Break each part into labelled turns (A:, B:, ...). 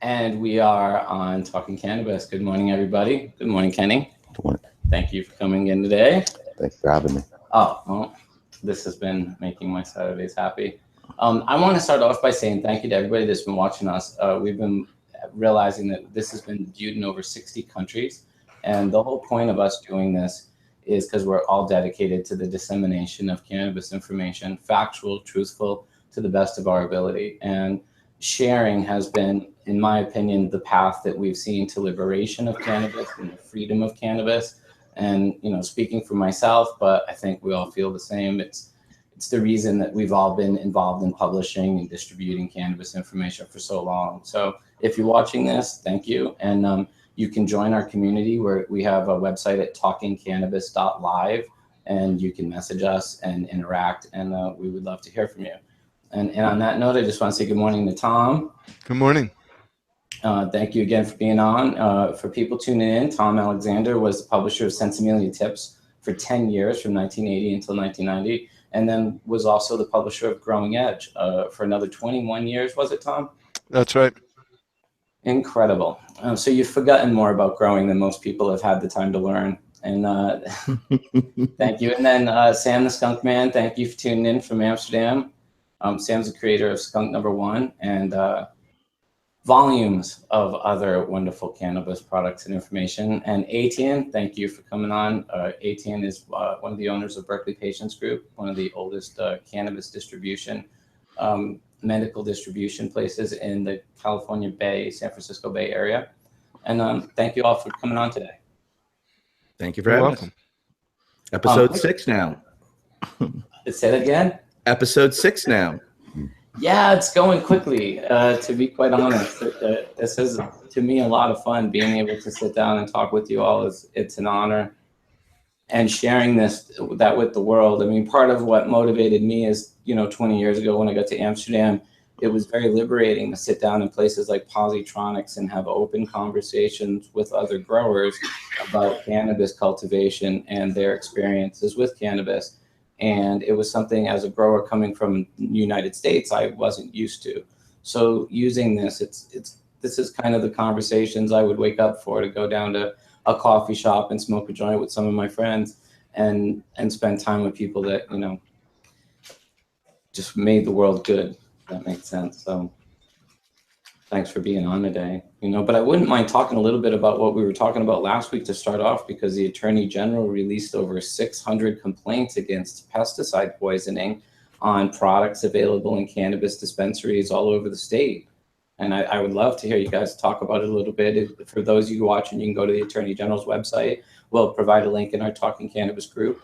A: And we are on Talking Cannabis. Good morning, everybody. Good morning, Kenny.
B: Good morning.
A: Thank you for coming in today.
B: Thanks for having me.
A: Oh, well, this has been making my Saturdays happy. I want to start off by saying thank you to everybody that's been watching us. We've been realizing that this has been viewed in over 60 countries. And the whole point of us doing this is because we're all dedicated to the dissemination of cannabis information, factual, truthful, to the best of our ability. And sharing has been, in my opinion, the path that we've seen to liberation of cannabis and the freedom of cannabis. And, you know, speaking for myself, but I think we all feel the same. It's the reason that we've all been involved in publishing and distributing cannabis information for so long. So if you're watching this, thank you. And you can join our community where we have a website at talkingcannabis.live, and you can message us and interact, and we would love to hear from you. And on that note, I just want to say good morning to Tom.
C: Good morning.
A: Thank you again for being on. For people tuning in, Tom Alexander was the publisher of Sensimilia Tips for 10 years, from 1980 until 1990, and then was also the publisher of Growing Edge for another 21 years, was it, Tom?
C: That's right.
A: Incredible. So you've forgotten more about growing than most people have had the time to learn. And thank you. And then Sam the Skunk Man, thank you for tuning in from Amsterdam. Sam's the creator of Skunk #1 and volumes of other wonderful cannabis products and information. And Etienne, thank you for coming on. Etienne is one of the owners of Berkeley Patients Group, one of the oldest cannabis distribution, medical distribution places in the California Bay, San Francisco Bay area. And thank you all for coming on today.
B: Thank you for having us. Episode 6 now.
A: Say that again?
B: Episode 6 now.
A: Yeah, it's going quickly. To be quite honest, this is, to me, a lot of fun. Being able to sit down and talk with you all it's an honor. And sharing that with the world. I mean, part of what motivated me is, 20 years ago when I got to Amsterdam, it was very liberating to sit down in places like Positronics and have open conversations with other growers about cannabis cultivation and their experiences with cannabis. And it was something, as a grower coming from the United States, I wasn't used to. So using this, this is kind of the conversations I would wake up for, to go down to a coffee shop and smoke a joint with some of my friends and spend time with people that, just made the world good. If that makes sense. So thanks for being on today. But I wouldn't mind talking a little bit about what we were talking about last week to start off, because the Attorney General released over 600 complaints against pesticide poisoning on products available in cannabis dispensaries all over the state. And I would love to hear you guys talk about it a little bit. For those of you watching, you can go to the Attorney General's website. We'll provide a link in our Talking Cannabis group.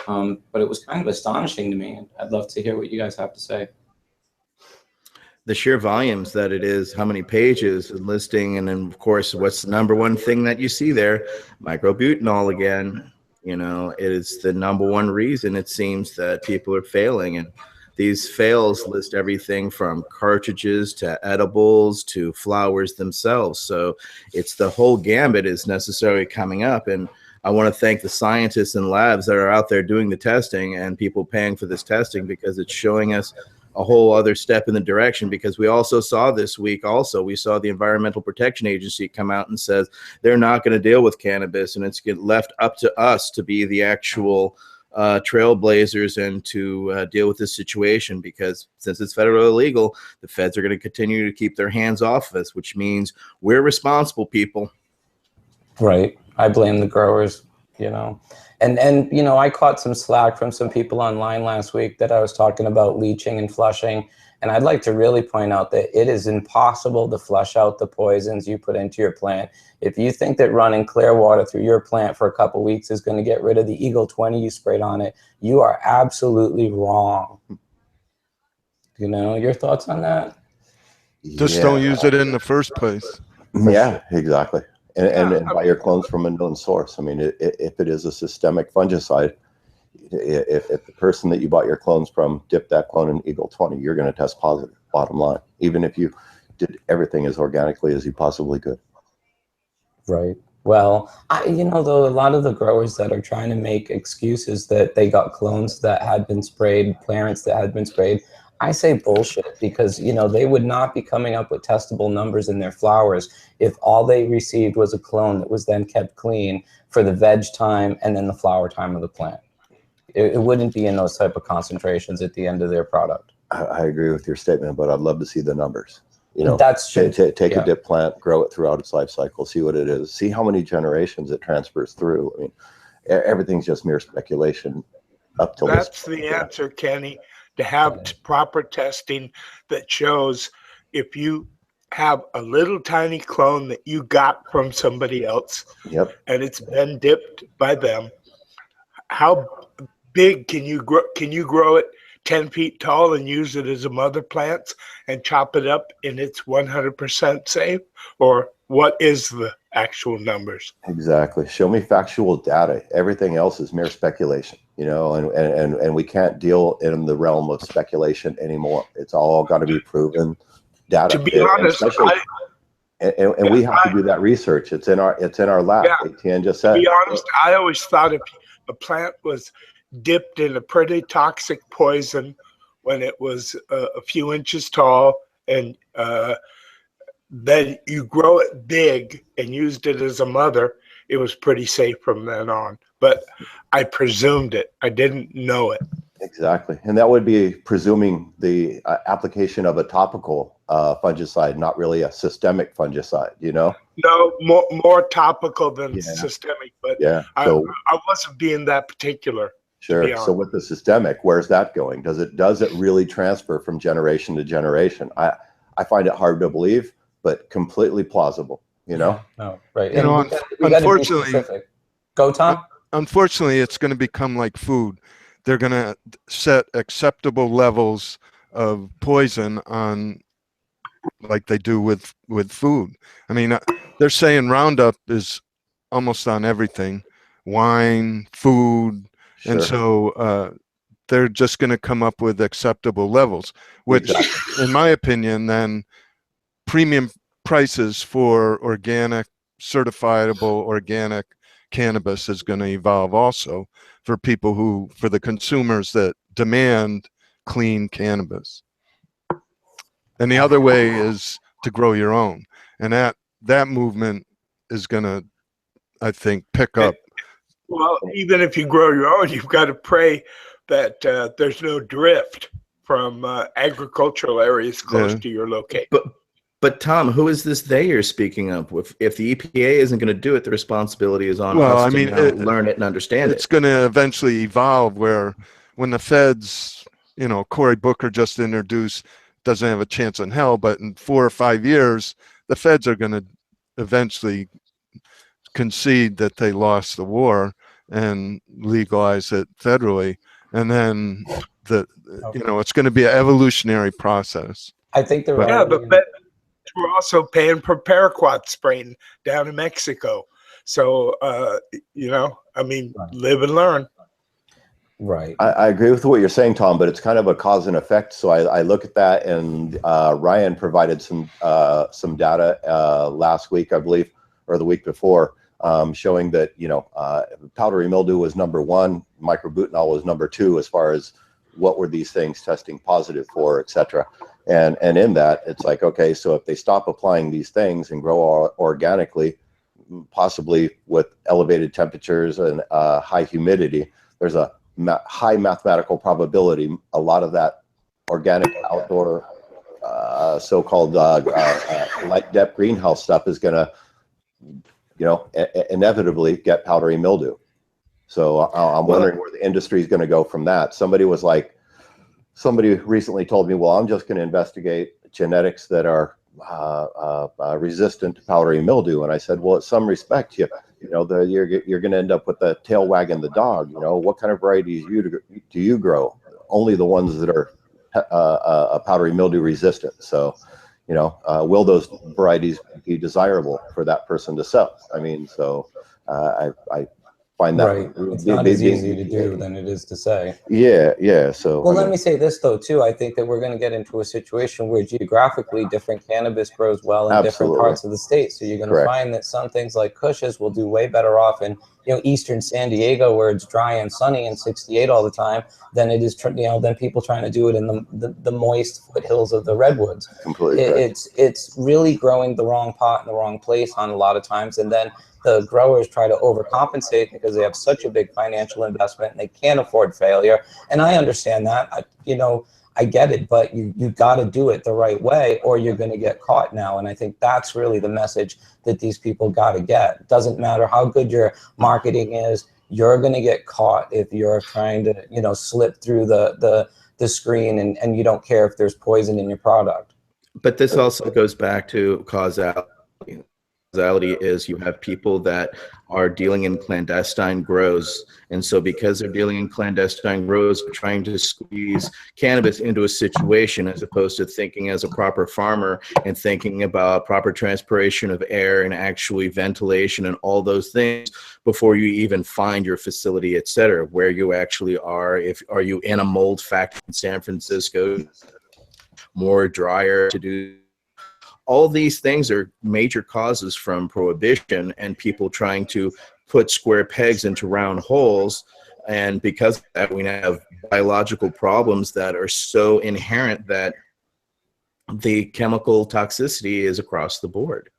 A: But it was kind of astonishing to me. I'd love to hear what you guys have to say.
B: The sheer volumes that it is, how many pages listing, and then of course, what's the number one thing that you see there? Microbutanol again. It is the number one reason it seems that people are failing, and these fails list everything from cartridges to edibles to flowers themselves. So it's the whole gambit is necessarily coming up, and I want to thank the scientists and labs that are out there doing the testing and people paying for this testing, because it's showing us a whole other step in the direction. Because we also saw this week, we saw the Environmental Protection Agency come out and says they're not going to deal with cannabis, and it's get left up to us to be the actual trailblazers and to deal with this situation, because since it's federally illegal, the feds are going to continue to keep their hands off of us, which means we're responsible people.
A: Right. I blame the growers, And I caught some slack from some people online last week that I was talking about leaching and flushing. And I'd like to really point out that it is impossible to flush out the poisons you put into your plant. If you think that running clear water through your plant for a couple of weeks is going to get rid of the Eagle 20 you sprayed on it, you are absolutely wrong. Your thoughts on that?
C: Just don't use it in the first place.
D: Yeah, exactly. And buy your clones from a known source. I mean, if it is a systemic fungicide, if the person that you bought your clones from dipped that clone in Eagle 20, you're going to test positive, bottom line, even if you did everything as organically as you possibly could.
A: Right. Well, though, a lot of the growers that are trying to make excuses that they got clones that had been sprayed, plants that had been sprayed, I say bullshit because, you know, they would not be coming up with testable numbers in their flowers if all they received was a clone that was then kept clean for the veg time and then the flower time of the plant. It wouldn't be in those type of concentrations at the end of their product.
D: I agree with your statement, but I'd love to see the numbers. You know,
A: that's true.
D: Take a dip plant, grow it throughout its life cycle, see what it is, see how many generations it transfers through. I mean, everything's just mere speculation up till
E: That's
D: this.
E: the answer, Kenny, to have proper testing that shows if you have a little tiny clone that you got from somebody else,
D: Yep.
E: and it's been dipped by them, how big can you grow? Can you grow it 10 feet tall and use it as a mother plant and chop it up and it's 100% safe? Or what is the actual numbers?
D: Exactly. Show me factual data. Everything else is mere speculation, you know, and we can't deal in the realm of speculation anymore. It's all got to be proven data.
E: To be honest,
D: and we have to do that research. It's in our lab.
E: Yeah.
D: Etienne just said.
E: To be honest, I always thought if a plant was dipped in a pretty toxic poison when it was a few inches tall, and then you grow it big and used it as a mother, it was pretty safe from then on. But I presumed it. I didn't know it.
D: Exactly. And that would be presuming the application of a topical fungicide, not really a systemic fungicide, you know?
E: No, more topical than systemic, but
D: yeah.
E: So, I wasn't being that particular.
D: Sure. So with the systemic, where's that going? Does it really transfer from generation to generation? I find it hard to believe, but completely plausible, you know?
A: No, right.
C: You know, unfortunately,
A: go Tom.
C: Unfortunately, it's going to become like food. They're going to set acceptable levels of poison on, like they do with food. I mean, they're saying Roundup is almost on everything, wine, food. Sure. And so they're just going to come up with acceptable levels, which in my opinion, then premium prices for organic, certifiable organic cannabis is going to evolve also for people for the consumers that demand clean cannabis. And the other way is to grow your own. And that movement is going to, I think, pick up.
E: Well, even if you grow your own, you've got to pray that there's no drift from agricultural areas close to your location.
B: But Tom, who is this they you're speaking of? If the EPA isn't going to do it, the responsibility is on us to learn it and understand it.
C: It's going to eventually evolve where when the feds, you know, Cory Booker just introduced, doesn't have a chance in hell, but in 4 or 5 years, the feds are going to eventually concede that they lost the war and legalize it federally. And then you know, it's going to be an evolutionary process.
A: I think they're
E: but we're also paying for paraquat spraying down in Mexico. So, you know, I mean, live and learn.
A: Right.
D: I agree with what you're saying, Tom, but it's kind of a cause and effect. So I look at that, and Ryan provided some data last week, I believe, or the week before, showing that, you know, powdery mildew was #1, microbutanol was #2 as far as what were these things testing positive for, et cetera. And in that, it's like, okay, so if they stop applying these things and grow organically, possibly with elevated temperatures and high humidity, there's a high mathematical probability a lot of that organic outdoor so-called light depth greenhouse stuff is going to, you know, inevitably get powdery mildew. So I'm wondering where the industry is going to go from that. Somebody recently told me, well, I'm just going to investigate genetics that are resistant to powdery mildew. And I said, well, in some respect, you know, you're going to end up with the tail wagging the dog. You know, what kind of varieties do you grow? Only the ones that are powdery mildew resistant. So, you know, will those varieties be desirable for that person to sell? I mean, so I find that.
F: Right. It's not as easy to do than it is to say.
D: Yeah. So
F: well, let me say this though too. I think that we're going to get into a situation where geographically different cannabis grows well in different parts of the state. So you're going to find that some things like Kush's will do way better off in eastern San Diego where it's dry and sunny and 68 all the time than it is than people trying to do it in the moist foothills of the redwoods.
D: Completely
F: it's really growing the wrong pot in the wrong place on a lot of times, and then the growers try to overcompensate because they have such a big financial investment and they can't afford failure. And I understand that. I get it, but you got to do it the right way or you're going to get caught now. And I think that's really the message that these people got to get. It doesn't matter how good your marketing is, you're going to get caught if you're trying to, slip through the screen and you don't care if there's poison in your product.
B: But this also goes back to causality. Causality is you have people that are dealing in clandestine grows, and so because they're dealing in clandestine grows, they're trying to squeeze cannabis into a situation as opposed to thinking as a proper farmer and thinking about proper transpiration of air and actually ventilation and all those things before you even find your facility, etc., where you actually are. Are you in a mold factory in San Francisco, more drier to do? All these things are major causes from prohibition and people trying to put square pegs into round holes. And because of that, we have biological problems that are so inherent that the chemical toxicity is across the board.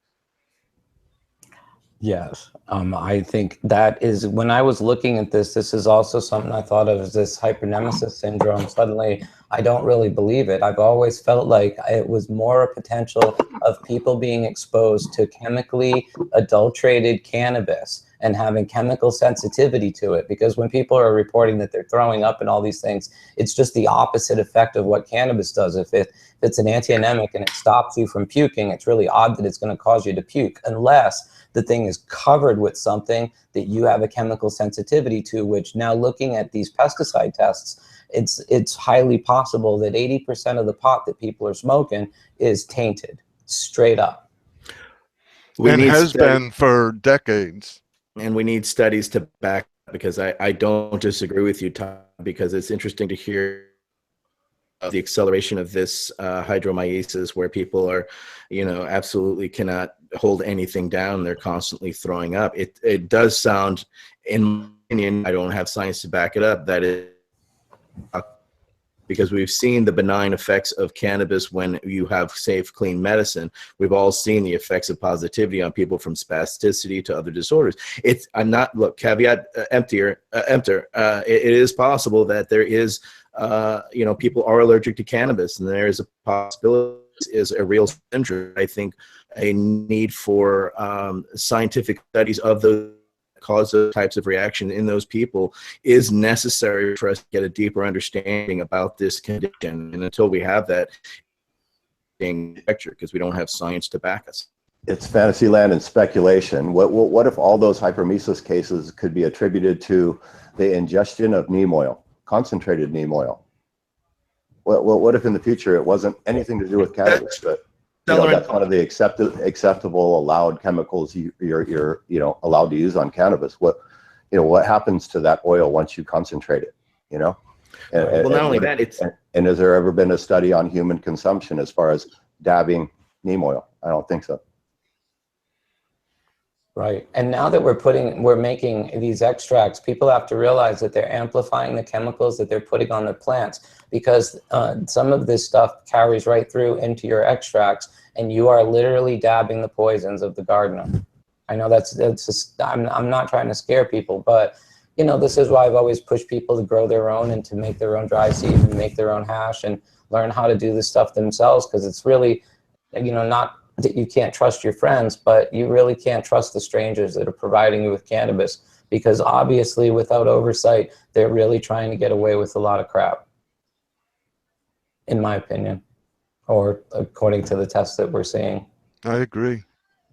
F: Yes, I think that is, when I was looking at this is also something I thought of as this hypernemesis syndrome. Suddenly, I don't really believe it. I've always felt like it was more a potential of people being exposed to chemically adulterated cannabis and having chemical sensitivity to it. Because when people are reporting that they're throwing up and all these things, it's just the opposite effect of what cannabis does. If it's an anti-anemic and it stops you from puking, it's really odd that it's going to cause you to puke, unless the thing is covered with something that you have a chemical sensitivity to, which now looking at these pesticide tests, it's highly possible that 80% of the pot that people are smoking is tainted, straight up.
C: And has been for decades.
B: And we need studies to back, because I don't disagree with you, Todd, because it's interesting to hear the acceleration of this hydromyesis where people are, absolutely cannot hold anything down. They're constantly throwing up. It does sound, in my opinion, I don't have science to back it up, that it, because we've seen the benign effects of cannabis when you have safe, clean medicine. We've all seen the effects of positivity on people from spasticity to other disorders. I'm not, look, caveat emptor, it is possible that there is, people are allergic to cannabis, and there is a possibility is a real syndrome. I think a need for scientific studies of those cause those types of reaction in those people is necessary for us to get a deeper understanding about this condition. And until we have that picture, because we don't have science to back us.
D: It's fantasy land and speculation. What if all those hypermesis cases could be attributed to the ingestion of neem oil, concentrated neem oil? What if in the future it wasn't anything to do with cannabis, but that's one of the acceptable allowed chemicals you're allowed to use on cannabis. What happens to that oil once you concentrate it? And,
B: well, not only that,
D: and has there ever been a study on human consumption as far as dabbing neem oil? I don't think so.
F: Right. And now that we're making these extracts, people have to realize that they're amplifying the chemicals that they're putting on their plants, because some of this stuff carries right through into your extracts, and you are literally dabbing the poisons of the gardener. I know that's just, I'm not trying to scare people, but this is why I've always pushed people to grow their own and to make their own dry seed and make their own hash and learn how to do this stuff themselves, because it's really, not that you can't trust your friends, but you really can't trust the strangers that are providing you with cannabis, because obviously without oversight, they're really trying to get away with a lot of crap, in my opinion, or according to the tests that we're seeing.
C: I agree.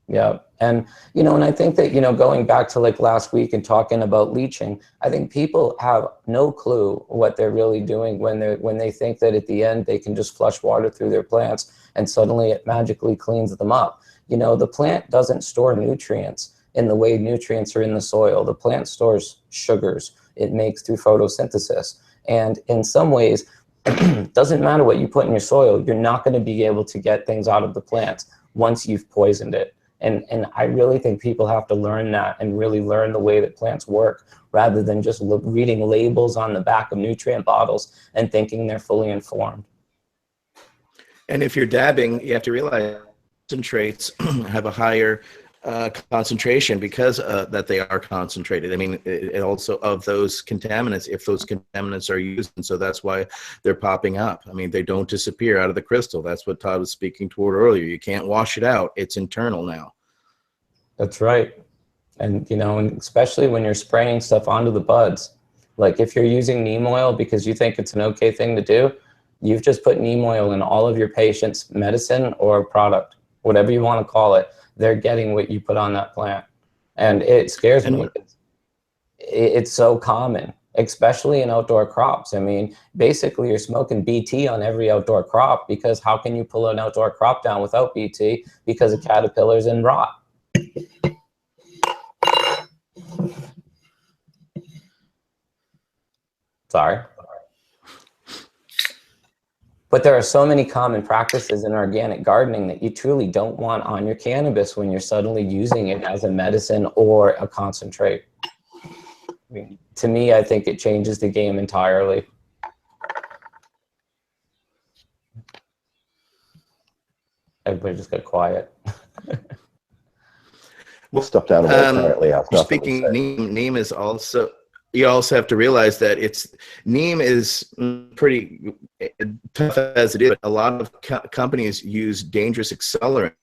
F: Yeah. And, and I think that, going back to like last week and talking about leaching, I think people have no clue what they're really doing when they think that at the end they can just flush water through their plants and suddenly it magically cleans them up. The plant doesn't store nutrients. in the way nutrients are in the soil. The plant stores sugars it makes through photosynthesis. And in some ways, it doesn't matter what you put in your soil, you're not going to be able to get things out of the plants once you've poisoned it. And I really think people have to learn that and really learn the way that plants work, rather than just reading labels on the back of nutrient bottles and thinking they're fully informed.
B: And if you're dabbing, you have to realize concentrates have a higher concentration because that they are concentrated. I mean, it also of those contaminants, if those contaminants are used, and so that's why they're popping up. I mean, they don't disappear out of the crystal. That's what Todd was speaking toward earlier. You can't wash it out. It's internal now.
F: That's right. And, you know, and especially when you're spraying stuff onto the buds, like if you're using neem oil because you think it's an okay thing to do, you've just put neem oil in all of your patients' medicine or product, whatever you want to call it. They're getting what you put on that plant. And it scares me. It's so common, especially in outdoor crops. I mean, basically you're smoking BT on every outdoor crop, because how can you pull an outdoor crop down without BT? Because of caterpillars and rot. Sorry. But there are so many common practices in organic gardening that you truly don't want on your cannabis when you're suddenly using it as a medicine or a concentrate. I mean, to me, I think it changes the game entirely. Everybody just got quiet.
D: We'll step down apparently.
B: Speaking neem is also, you also have to realize that neem is pretty tough as it is, but a lot of companies use dangerous accelerant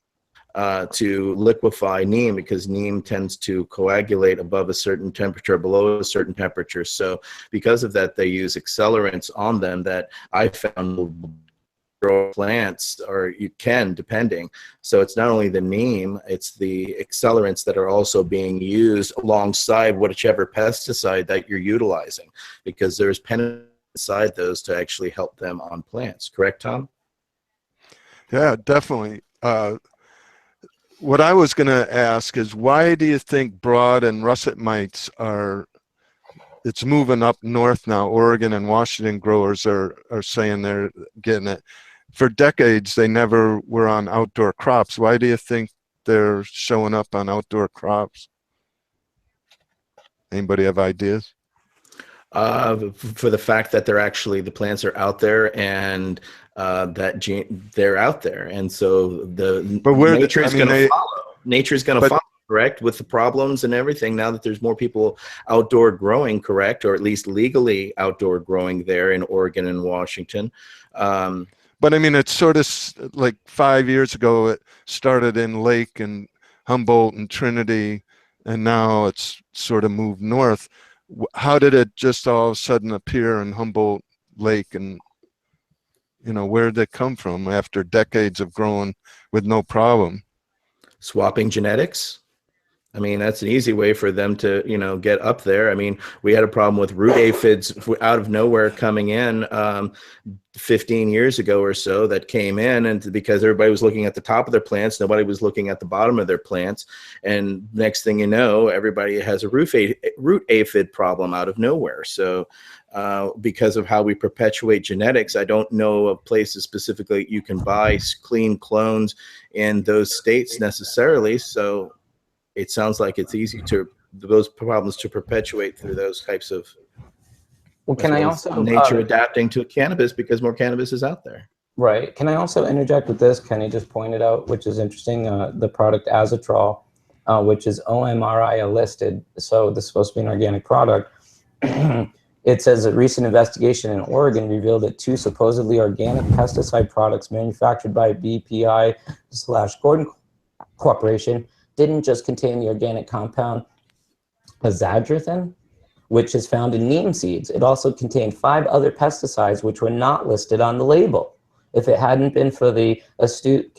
B: to liquefy neem, because neem tends to coagulate above a certain temperature, below a certain temperature. So because of that, they use accelerants on them that I found will grow plants, or you can, depending. So it's not only the neem, it's the accelerants that are also being used alongside whichever pesticide that you're utilizing, because there's penetrant inside those to actually help them on plants. Correct, Tom?
C: Yeah, definitely. What I was going to ask is, why do you think broad and russet mites are, it's moving up north now? Oregon and Washington growers are saying they're getting it. For decades, they never were on outdoor crops. Why do you think they're showing up on outdoor crops? Anybody have ideas?
B: For the fact that they're actually, the plants are out there, and they're out there, and so nature is going to follow. Nature is going to follow, correct, with the problems and everything. Now that there's more people outdoor growing, correct, or at least legally outdoor growing there in Oregon and Washington.
C: But I mean, it's sort of like 5 years ago, it started in Lake and Humboldt and Trinity, and now it's sort of moved north. How did it just all of a sudden appear in Humboldt Lake? And, you know, where did it come from after decades of growing with no problem?
B: Swapping genetics. I mean, that's an easy way for them to, you know, get up there. I mean, we had a problem with root aphids out of nowhere coming in 15 years ago or so, that came in, and because everybody was looking at the top of their plants, nobody was looking at the bottom of their plants. And next thing you know, everybody has a root aphid problem out of nowhere. So because of how we perpetuate genetics, I don't know of places specifically you can buy clean clones in those states necessarily. So it sounds like it's easy to those problems to perpetuate through those types of.
F: Well, can I also
B: nature adapting to cannabis because more cannabis is out there?
F: Right. Can I also interject with this? Kenny just pointed out, which is interesting, the product Azatrol, which is OMRI listed. So this is supposed to be an organic product. It says a recent investigation in Oregon revealed that 2 supposedly organic pesticide products manufactured by BPI/Gordon Corporation didn't just contain the organic compound azadrathin, which is found in neem seeds. It also contained 5 other pesticides which were not listed on the label. If it hadn't been for the astute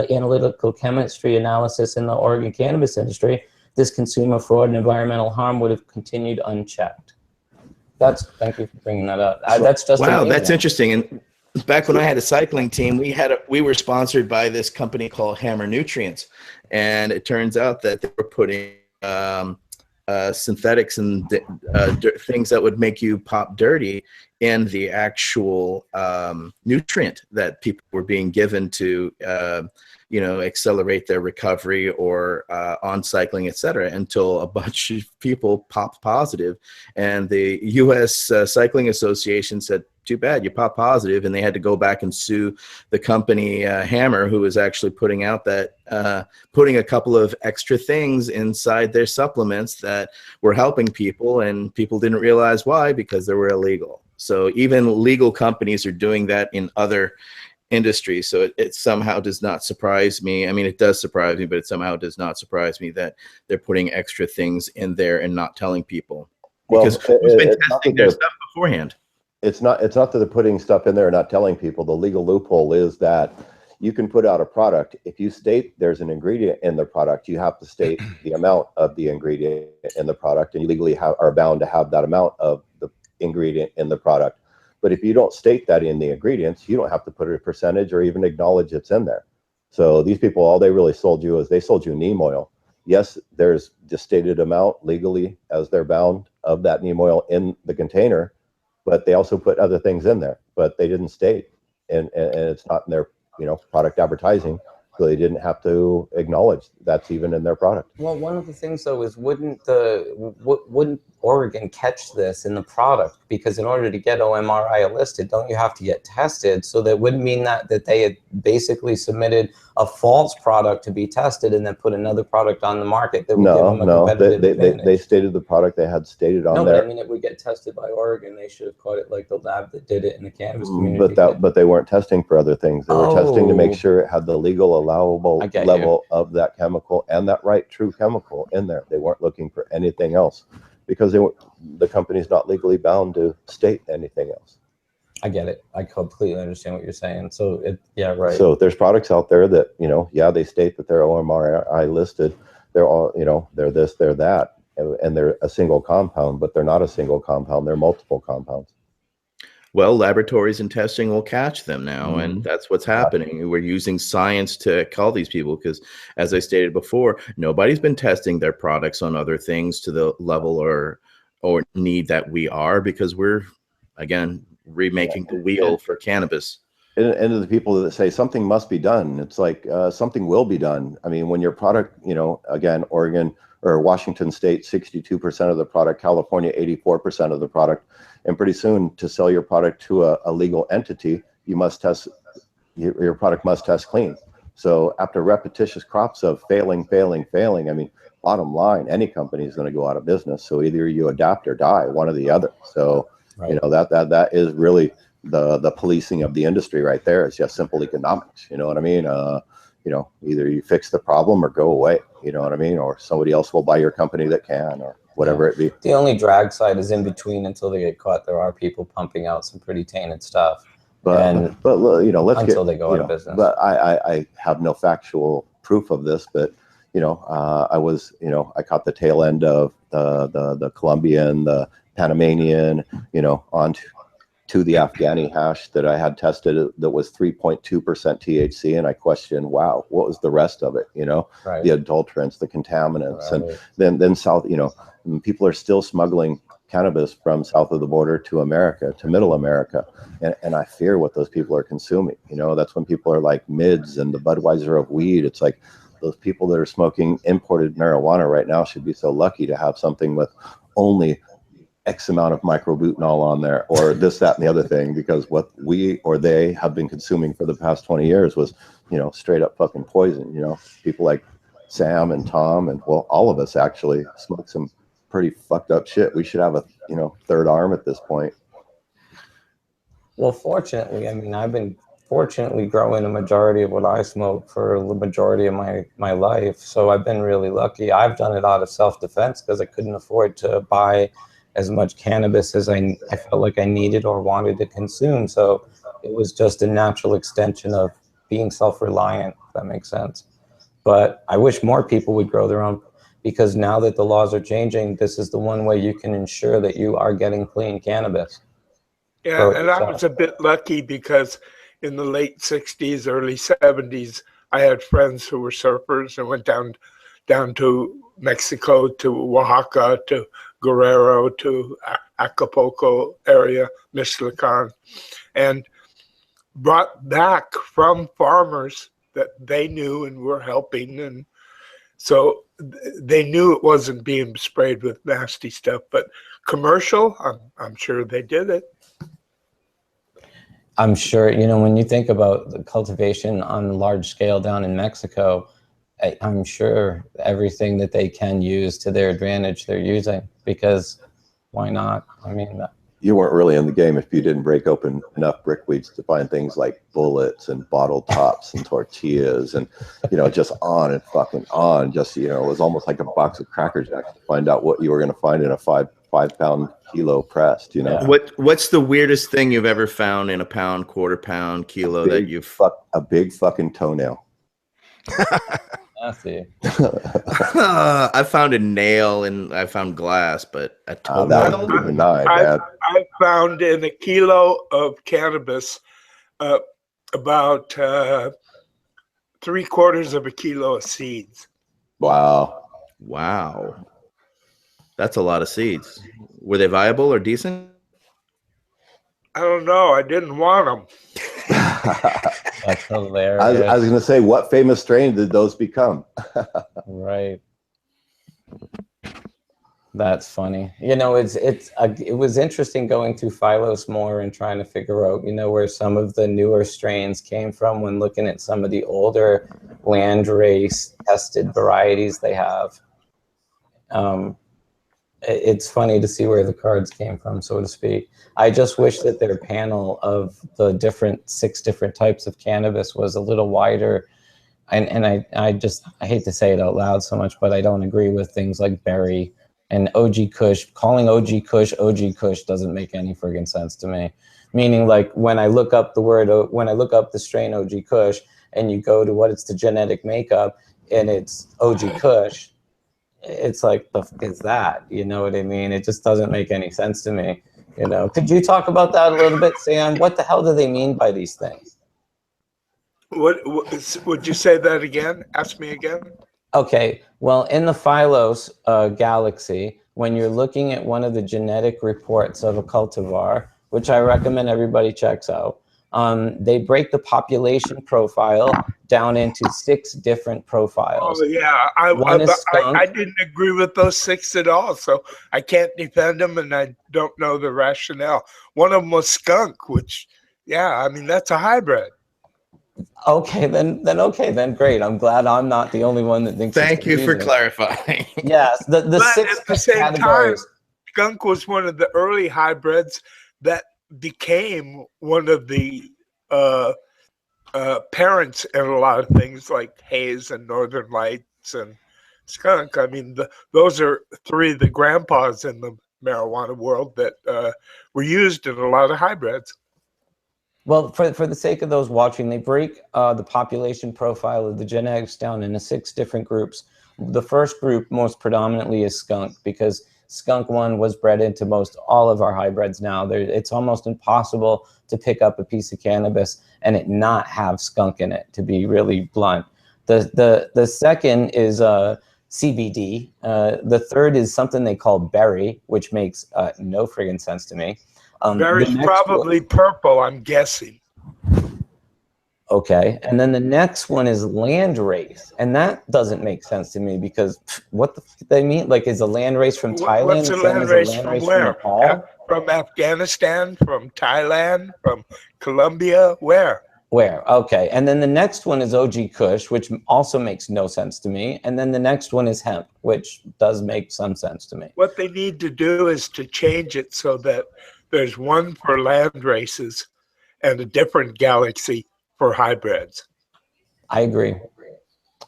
F: analytical chemistry analysis in the Oregon cannabis industry, this consumer fraud and environmental harm would have continued unchecked. Thank you for bringing that up. That's just
B: wow,
F: amazing.
B: that's interesting. And back when I had a cycling team, we were sponsored by this company called Hammer Nutrients, and it turns out that they were putting synthetics and things that would make you pop dirty in the actual nutrient that people were being given to accelerate their recovery or on cycling, etc., until a bunch of people popped positive, and the U.S. Cycling Association said, too bad, you popped positive, and they had to go back and sue the company Hammer, who was actually putting out that putting a couple of extra things inside their supplements that were helping people, and people didn't realize why, because they were illegal. So even legal companies are doing that in other industry. So it somehow does not surprise me. I mean, it does surprise me, but it somehow does not surprise me that they're putting extra things in there and not telling people, because who's been testing their stuff beforehand?
D: It's not that they're putting stuff in there and not telling people. The legal loophole is that you can put out a product. If you state there's an ingredient in the product, you have to state the amount of the ingredient in the product, and you legally are bound to have that amount of the ingredient in the product. But if you don't state that in the ingredients, you don't have to put a percentage or even acknowledge it's in there. So these people, all they really sold you is they sold you neem oil. Yes, there's the stated amount legally as they're bound of that neem oil in the container, but they also put other things in there, but they didn't state, and it's not in their product advertising, so they didn't have to acknowledge that's even in their product.
F: Well, one of the things though is wouldn't Oregon catch this in the product? Because in order to get OMRI listed, don't you have to get tested? So that would mean that they had basically submitted a false product to be tested and then put another product on the market that would give them a competitive advantage.
D: They stated the product they had stated on there.
F: No, but I mean, it would get tested by Oregon. They should have caught it like the lab that did it in the cannabis community.
D: But they weren't testing for other things. They were testing to make sure it had the legal allowable level of that chemical and that true chemical in there. They weren't looking for anything else, because the company's not legally bound to state anything else.
F: I get it. I completely understand what you're saying. So yeah, right.
D: So there's products out there that, they state that they're OMRI listed. They're all, they're this, they're that, and they're a single compound, but they're not a single compound. They're multiple compounds.
B: Well, laboratories and testing will catch them now, and that's what's happening. We're using science to call these people, because, as I stated before, nobody's been testing their products on other things to the level or need that we are, because we're, again, remaking the wheel for cannabis.
D: And the people that say something must be done, it's like something will be done. I mean, when your product, again, Oregon or Washington State, 62% of the product, California, 84% of the product. And pretty soon, to sell your product to a legal entity, you must test, your product must test clean. So after repetitious crops of failing, I mean, bottom line, any company is going to go out of business. So either you adapt or die, one or the other. So, that is really the policing of the industry right there. It's just simple economics. You know what I mean? Either you fix the problem or go away, you know what I mean? Or somebody else will buy your company that can, or whatever it be.
F: The only drag side is in between until they get caught. There are people pumping out some pretty tainted stuff.
D: But
F: until they go out of business.
D: But I have no factual proof of this, but I caught the tail end of the Colombian, the Panamanian, on to the Afghani hash that I had tested that was 3.2% THC, and I questioned, wow, what was the rest of it? The adulterants, the contaminants, and then south. People are still smuggling cannabis from south of the border to America, to Middle America, and I fear what those people are consuming. That's when people are like mids and the Budweiser of weed. It's like those people that are smoking imported marijuana right now should be so lucky to have something with only X amount of microbutanol on there, or this, that, and the other thing, because what we or they have been consuming for the past 20 years was, straight up fucking poison. People like Sam and Tom, and well, all of us actually smoke some pretty fucked up shit. We should have a, third arm at this point.
F: Well, fortunately, I mean, I've been fortunately growing a majority of what I smoke for the majority of my life. So I've been really lucky. I've done it out of self-defense because I couldn't afford to buy as much cannabis as I felt like I needed or wanted to consume. So it was just a natural extension of being self-reliant, if that makes sense. But I wish more people would grow their own, because now that the laws are changing, this is the one way you can ensure that you are getting clean cannabis.
E: Yeah, and I was a bit lucky because in the late 60s, early 70s, I had friends who were surfers and went down to Mexico, to Oaxaca, to Guerrero, to Acapulco area, Michoacan, and brought back from farmers that they knew and were helping. And so they knew it wasn't being sprayed with nasty stuff, but commercial, I'm sure they did it.
F: I'm sure, you know, when you think about the cultivation on a large scale down in Mexico, I'm sure everything that they can use to their advantage, they're using, because why not? I mean,
D: you weren't really in the game if you didn't break open enough brickweeds to find things like bullets and bottle tops and tortillas and, you know, just on and fucking on. Just, you know, it was almost like a box of Cracker Jacks to find out what you were going to find in a five pound kilo pressed, you know.
B: What's the weirdest thing you've ever found in a pound, quarter pound, kilo that you've
D: a big fucking toenail?
F: I see.
B: I found a nail and I found glass, but a toenail.
D: That was benign, man.
E: I found in a kilo of cannabis about 3/4 of a kilo of seeds.
D: Wow.
B: That's a lot of seeds. Were they viable or decent?
E: I don't know. I didn't want them.
F: That's hilarious.
D: I was going to say, what famous strain did those become?
F: Right. That's funny. You know, it was interesting going through Phylos more and trying to figure out, you know, where some of the newer strains came from when looking at some of the older landrace tested varieties they have. It's funny to see where the cards came from, so to speak. I just wish that their panel of the 6 different types of cannabis was a little wider. And I hate to say it out loud so much, but I don't agree with things like berry and OG Kush. Calling OG Kush doesn't make any friggin' sense to me. Meaning, like, when I look up the strain OG Kush and you go to what it's the genetic makeup and it's OG Kush, it's like, the fuck is that? You know what I mean? It just doesn't make any sense to me. You know, could you talk about that a little bit, Sam? What the hell do they mean by these things?
E: What would you say that again? Ask me again.
F: Okay, well, in the Phylos galaxy, when you're looking at one of the genetic reports of a cultivar, which I recommend everybody checks out, they break the population profile down into 6 different profiles.
E: Oh yeah, I didn't agree with those 6 at all, so I can't defend them, and I don't know the rationale. One of them was skunk, which, yeah, I mean, that's a hybrid.
F: Okay, then great. I'm glad I'm not the only one that thinks.
B: Thank you for clarifying.
F: Yes, the
E: but
F: 6
E: at the same
F: categories.
E: time, skunk was one of the early hybrids that became one of the parents in a lot of things like haze and northern lights and skunk. I mean, those are 3 of the grandpas in the marijuana world that were used in a lot of hybrids.
F: Well, for the sake of those watching, they break the population profile of the genetics down into 6 different groups. The first group most predominantly is skunk, because skunk 1 was bred into most all of our hybrids now. It's almost impossible to pick up a piece of cannabis and it not have skunk in it, to be really blunt. The second is CBD. The third is something they call berry, which makes no friggin' sense to me.
E: Berry's probably purple, I'm guessing.
F: Okay, and then the next one is landrace, and that doesn't make sense to me, because what the f they mean? Like, is a landrace from Thailand?
E: What's a landrace from where? From Afghanistan, from Thailand, from Colombia, where?
F: Where? Okay, and then the next one is OG Kush, which also makes no sense to me, and then the next one is hemp, which does make some sense to me.
E: What they need to do is to change it so that there's one for land races and a different galaxy for hybrids.
F: I agree.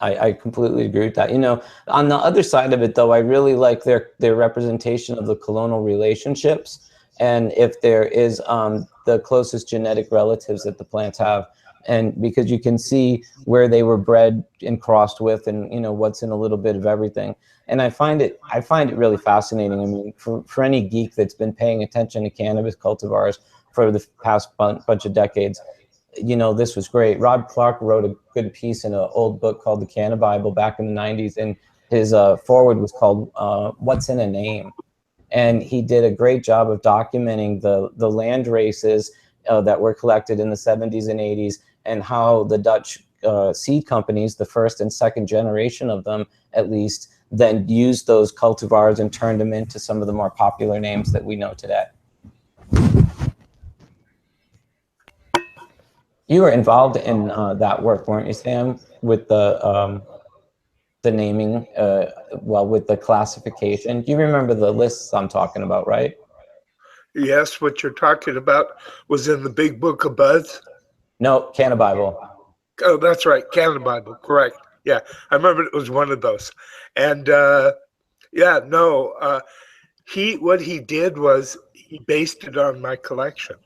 F: I completely agree with that. You know, on the other side of it, though, I really like their representation of the colonial relationships, and if there is the closest genetic relatives that the plants have, and because you can see where they were bred and crossed with, and you know what's in a little bit of everything. And I find it really fascinating. I mean, for any geek that's been paying attention to cannabis cultivars for the past bunch of decades. You know, this was great. Rob Clark wrote a good piece in an old book called the Cannabible back in the 90s, and his foreword was called What's in a Name? And he did a great job of documenting the land races that were collected in the 70s and 80s, and how the Dutch seed companies, the first and second generation of them at least, then used those cultivars and turned them into some of the more popular names that we know today. You were involved in that work, weren't you, Sam, with the naming, well, with the classification? You remember the lists I'm talking about, right?
E: Yes, what you're talking about was in the Big Book of Buzz.
F: No, Cannabible.
E: Oh, that's right, Cannabis, correct. Yeah, I remember it was one of those. And yeah, no, what he did was he based it on my collection.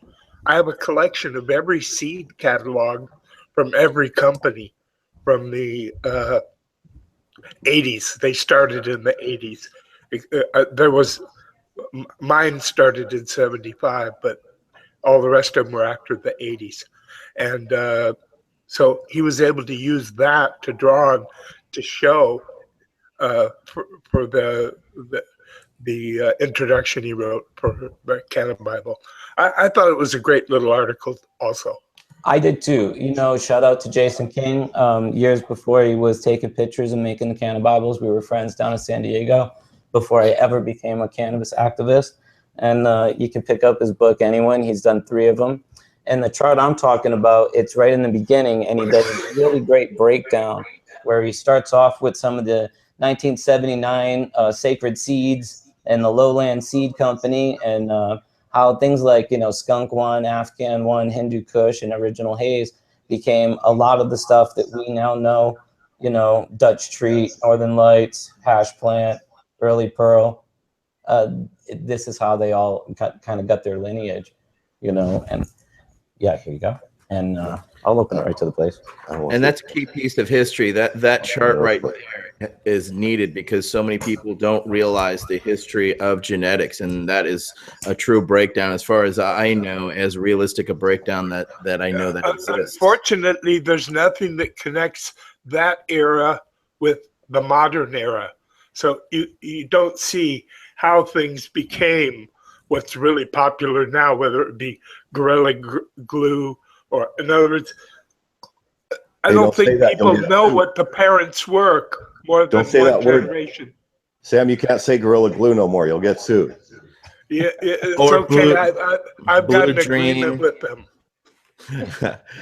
E: I have a collection of every seed catalog from every company from the 80s. They started in the 80s. Mine started in 75, but all the rest of them were after the 80s. And so he was able to use that to draw on to show for the introduction he wrote for the Cannabis. I thought it was a great little article also.
F: I did too. You know, shout out to Jason King. Years before he was taking pictures and making the Cannabibles, we were friends down in San Diego before I ever became a cannabis activist. And you can pick up his book, anyone. He's done 3 of them. And the chart I'm talking about, it's right in the beginning, and he does a really great breakdown where he starts off with some of the 1979 sacred seeds and the Lowland Seed Company, and how things like, you know, Skunk One, Afghan One, Hindu Kush, and Original Haze became a lot of the stuff that we now know, you know, Dutch Treat, Northern Lights, Hash Plant, Early Pearl. This is how they all kind of got their lineage, you know. And yeah, here you go. And I'll open it right to the place.
B: And that's a key piece of history. That chart right there is needed because so many people don't realize the history of genetics, and that is a true breakdown, as far as I know, as realistic a breakdown that I know that exists.
E: Unfortunately, there's nothing that connects that era with the modern era. So you don't see how things became what's really popular now, whether it be Gorilla Glue or, in other words, I don't think people know what the parents were more than one generation.
D: Sam, you can't say Gorilla Glue no more. You'll get sued.
E: Yeah, it's okay. I've got an agreement with them.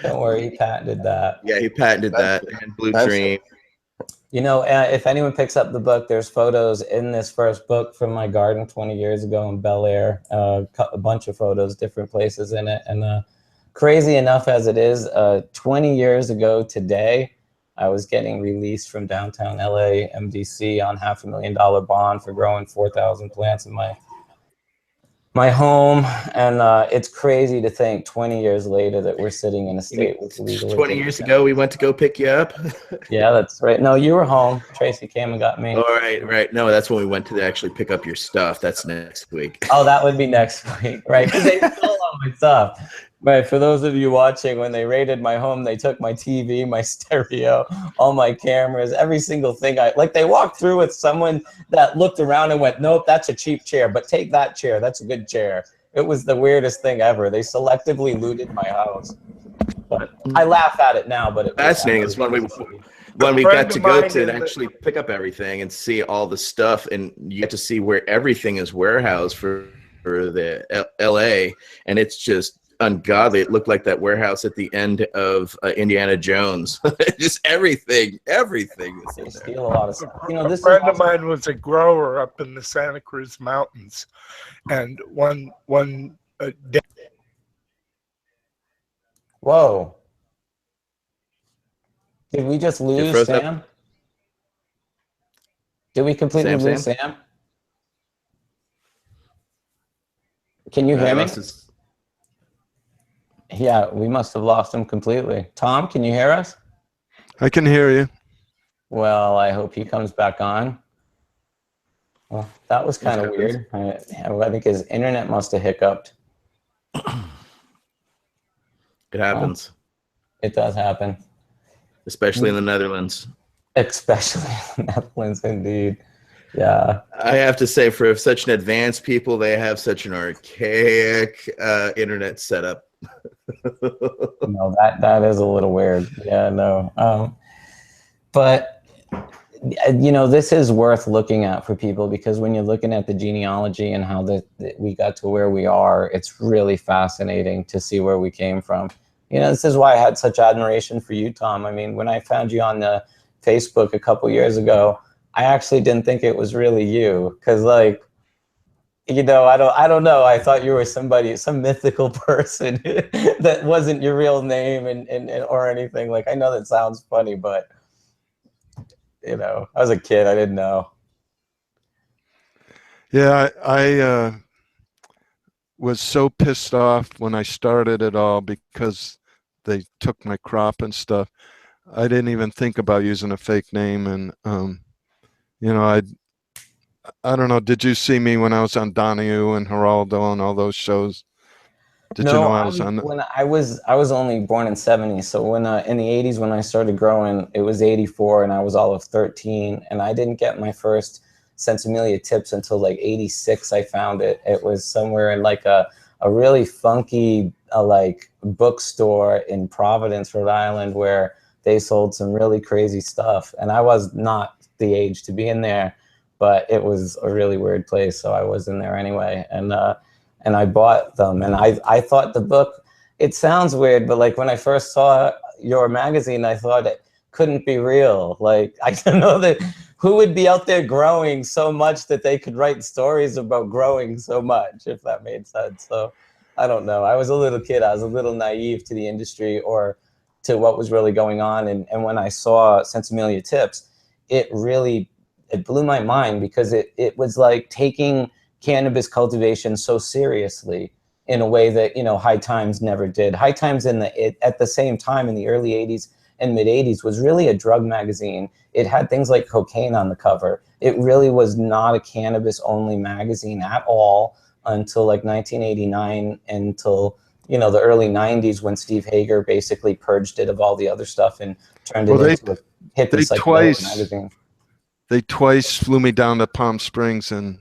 F: Don't worry, he patented that.
B: Yeah, he patented that. And Blue Dream.
F: You know, if anyone picks up the book, there's photos in this first book from my garden 20 years ago in Bel Air. A bunch of photos, different places in it. And crazy enough as it is, 20 years ago today, I was getting released from downtown LA MDC on $500,000 bond for growing 4,000 plants in my home. And it's crazy to think 20 years later that we're sitting in a state with legal.
B: 20 years ago, we went to go pick you up.
F: Yeah, that's right. No, you were home. Tracy came and got me.
B: All right, right. No, that's when we went to actually pick up your stuff. That's next week.
F: Oh, that would be next week, right? Because they stole all my stuff. Right, for those of you watching, when they raided my home, they took my TV, my stereo, all my cameras, every single thing. They walked through with someone that looked around and went, nope, that's a cheap chair, but take that chair. That's a good chair. It was the weirdest thing ever. They selectively looted my house. But I laugh at it now, but it was
B: fascinating. It's when we got to go to actually pick up everything and see all the stuff, and you get to see where everything is warehoused for the LA, and it's just ungodly. It looked like that warehouse at the end of Indiana Jones. Just everything was in there.
F: Steal a lot of stuff. You know,
E: a friend of mine was a grower up in the Santa Cruz Mountains, and one day.
F: Whoa! Did we just lose Sam? Up? Did we completely lose Sam? Can you hear me? Yeah, we must have lost him completely. Tom, can you hear us?
C: I can hear you.
F: Well, I hope he comes back on. Well, that was kind of weird. I think his internet must have hiccuped.
B: It happens,
F: It does happen.
B: especially in the Netherlands.
F: Especially in the Netherlands, indeed. Yeah.
B: I have to say, for such an advanced people, they have such an archaic internet setup.
F: No, that is a little weird. Yeah, no. But this is worth looking at for people, because when you're looking at the genealogy and how we got to where we are, it's really fascinating to see where we came from. This is why I had such admiration for you, Tom. I mean, when I found you on the Facebook a couple years ago, I actually didn't think it was really you, because I don't know. I thought you were some mythical person that wasn't your real name and or anything. Like, I know that sounds funny, but I was a kid. I didn't know.
C: Yeah, I was so pissed off when I started it all because they took my crop and stuff. I didn't even think about using a fake name, and I don't know. Did you see me when I was on Donahue and Geraldo and all those shows? Did you know I was on?
F: When I was only born in '70s, so when in the '80s when I started growing, it was '84, and I was all of 13, and I didn't get my first Sensimilia tips until like '86. I found it. It was somewhere in like a really funky like bookstore in Providence, Rhode Island, where they sold some really crazy stuff, and I was not the age to be in there, but it was a really weird place, so I was in there anyway, and I bought them, and I thought the book, it sounds weird, but like when I first saw your magazine, I thought it couldn't be real. Like, I don't know who would be out there growing so much that they could write stories about growing so much, if that made sense. So I don't know. I was a little kid. I was a little naive to the industry or to what was really going on. And when I saw Sensimilia tips, it blew my mind, because it was like taking cannabis cultivation so seriously in a way that High Times never did. High Times at the same time in the early '80s and mid '80s was really a drug magazine. It had things like cocaine on the cover. It really was not a cannabis only magazine at all until like 1989, until the early '90s, when Steve Hager basically purged it of all the other stuff and turned it into a hippie psychedelic magazine.
C: They twice flew me down to Palm Springs and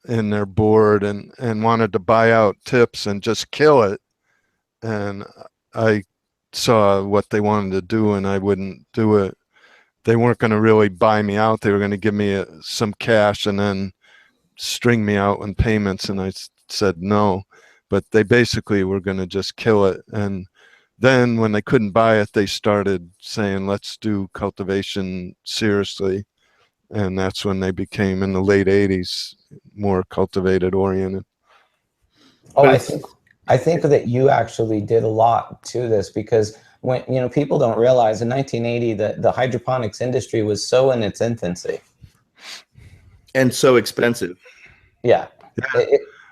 C: in their board and wanted to buy out tips and just kill it. And I saw what they wanted to do, and I wouldn't do it. They weren't going to really buy me out. They were going to give me some cash and then string me out in payments. And I said no, but they basically were going to just kill it. And then when they couldn't buy it, they started saying, let's do cultivation seriously. And that's when they became, in the late '80s, more cultivated oriented.
F: Oh, I think that you actually did a lot to this, because when people don't realize in 1980 that the hydroponics industry was so in its infancy
B: and so expensive.
F: Yeah.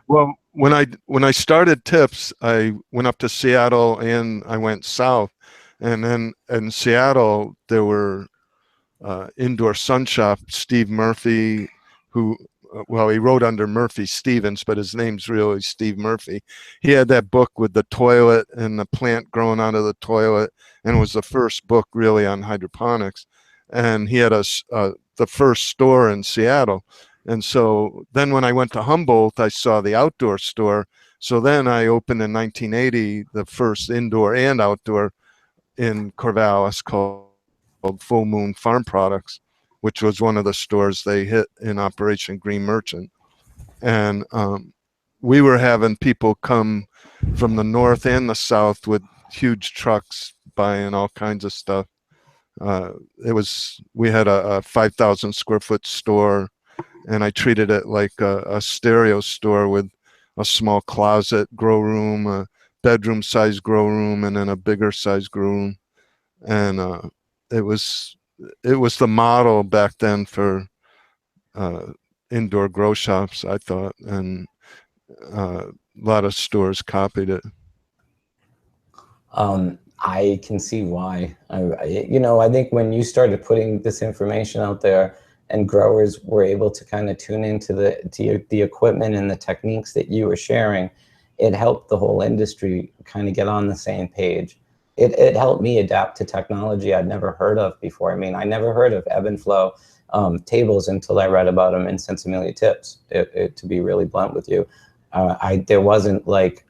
C: Well, when I started tips, I went up to Seattle and I went south, and then in Seattle there were indoor sun shop, Steve Murphy, who, well, he wrote under Murphy Stevens, but his name's really Steve Murphy. He had that book with the toilet and the plant growing out of the toilet, and it was the first book really on hydroponics. And he had the first store in Seattle. And so then when I went to Humboldt, I saw the outdoor store. So then I opened in 1980 the first indoor and outdoor in Corvallis called Full Moon Farm Products, which was one of the stores they hit in Operation Green Merchant. And we were having people come from the north and the south with huge trucks buying all kinds of stuff. We had a 5,000 square foot store, and I treated it like a stereo store with a small closet grow room, a bedroom size grow room, and then a bigger size grow room. And it was the model back then for indoor grow shops, I thought, and a lot of stores copied it.
F: I can see why. I think when you started putting this information out there and growers were able to kind of tune into the equipment and the techniques that you were sharing, it helped the whole industry kind of get on the same page. It helped me adapt to technology I'd never heard of before. I mean, I never heard of ebb and flow tables until I read about them in Sensimilia Tips, to be really blunt with you. There wasn't like,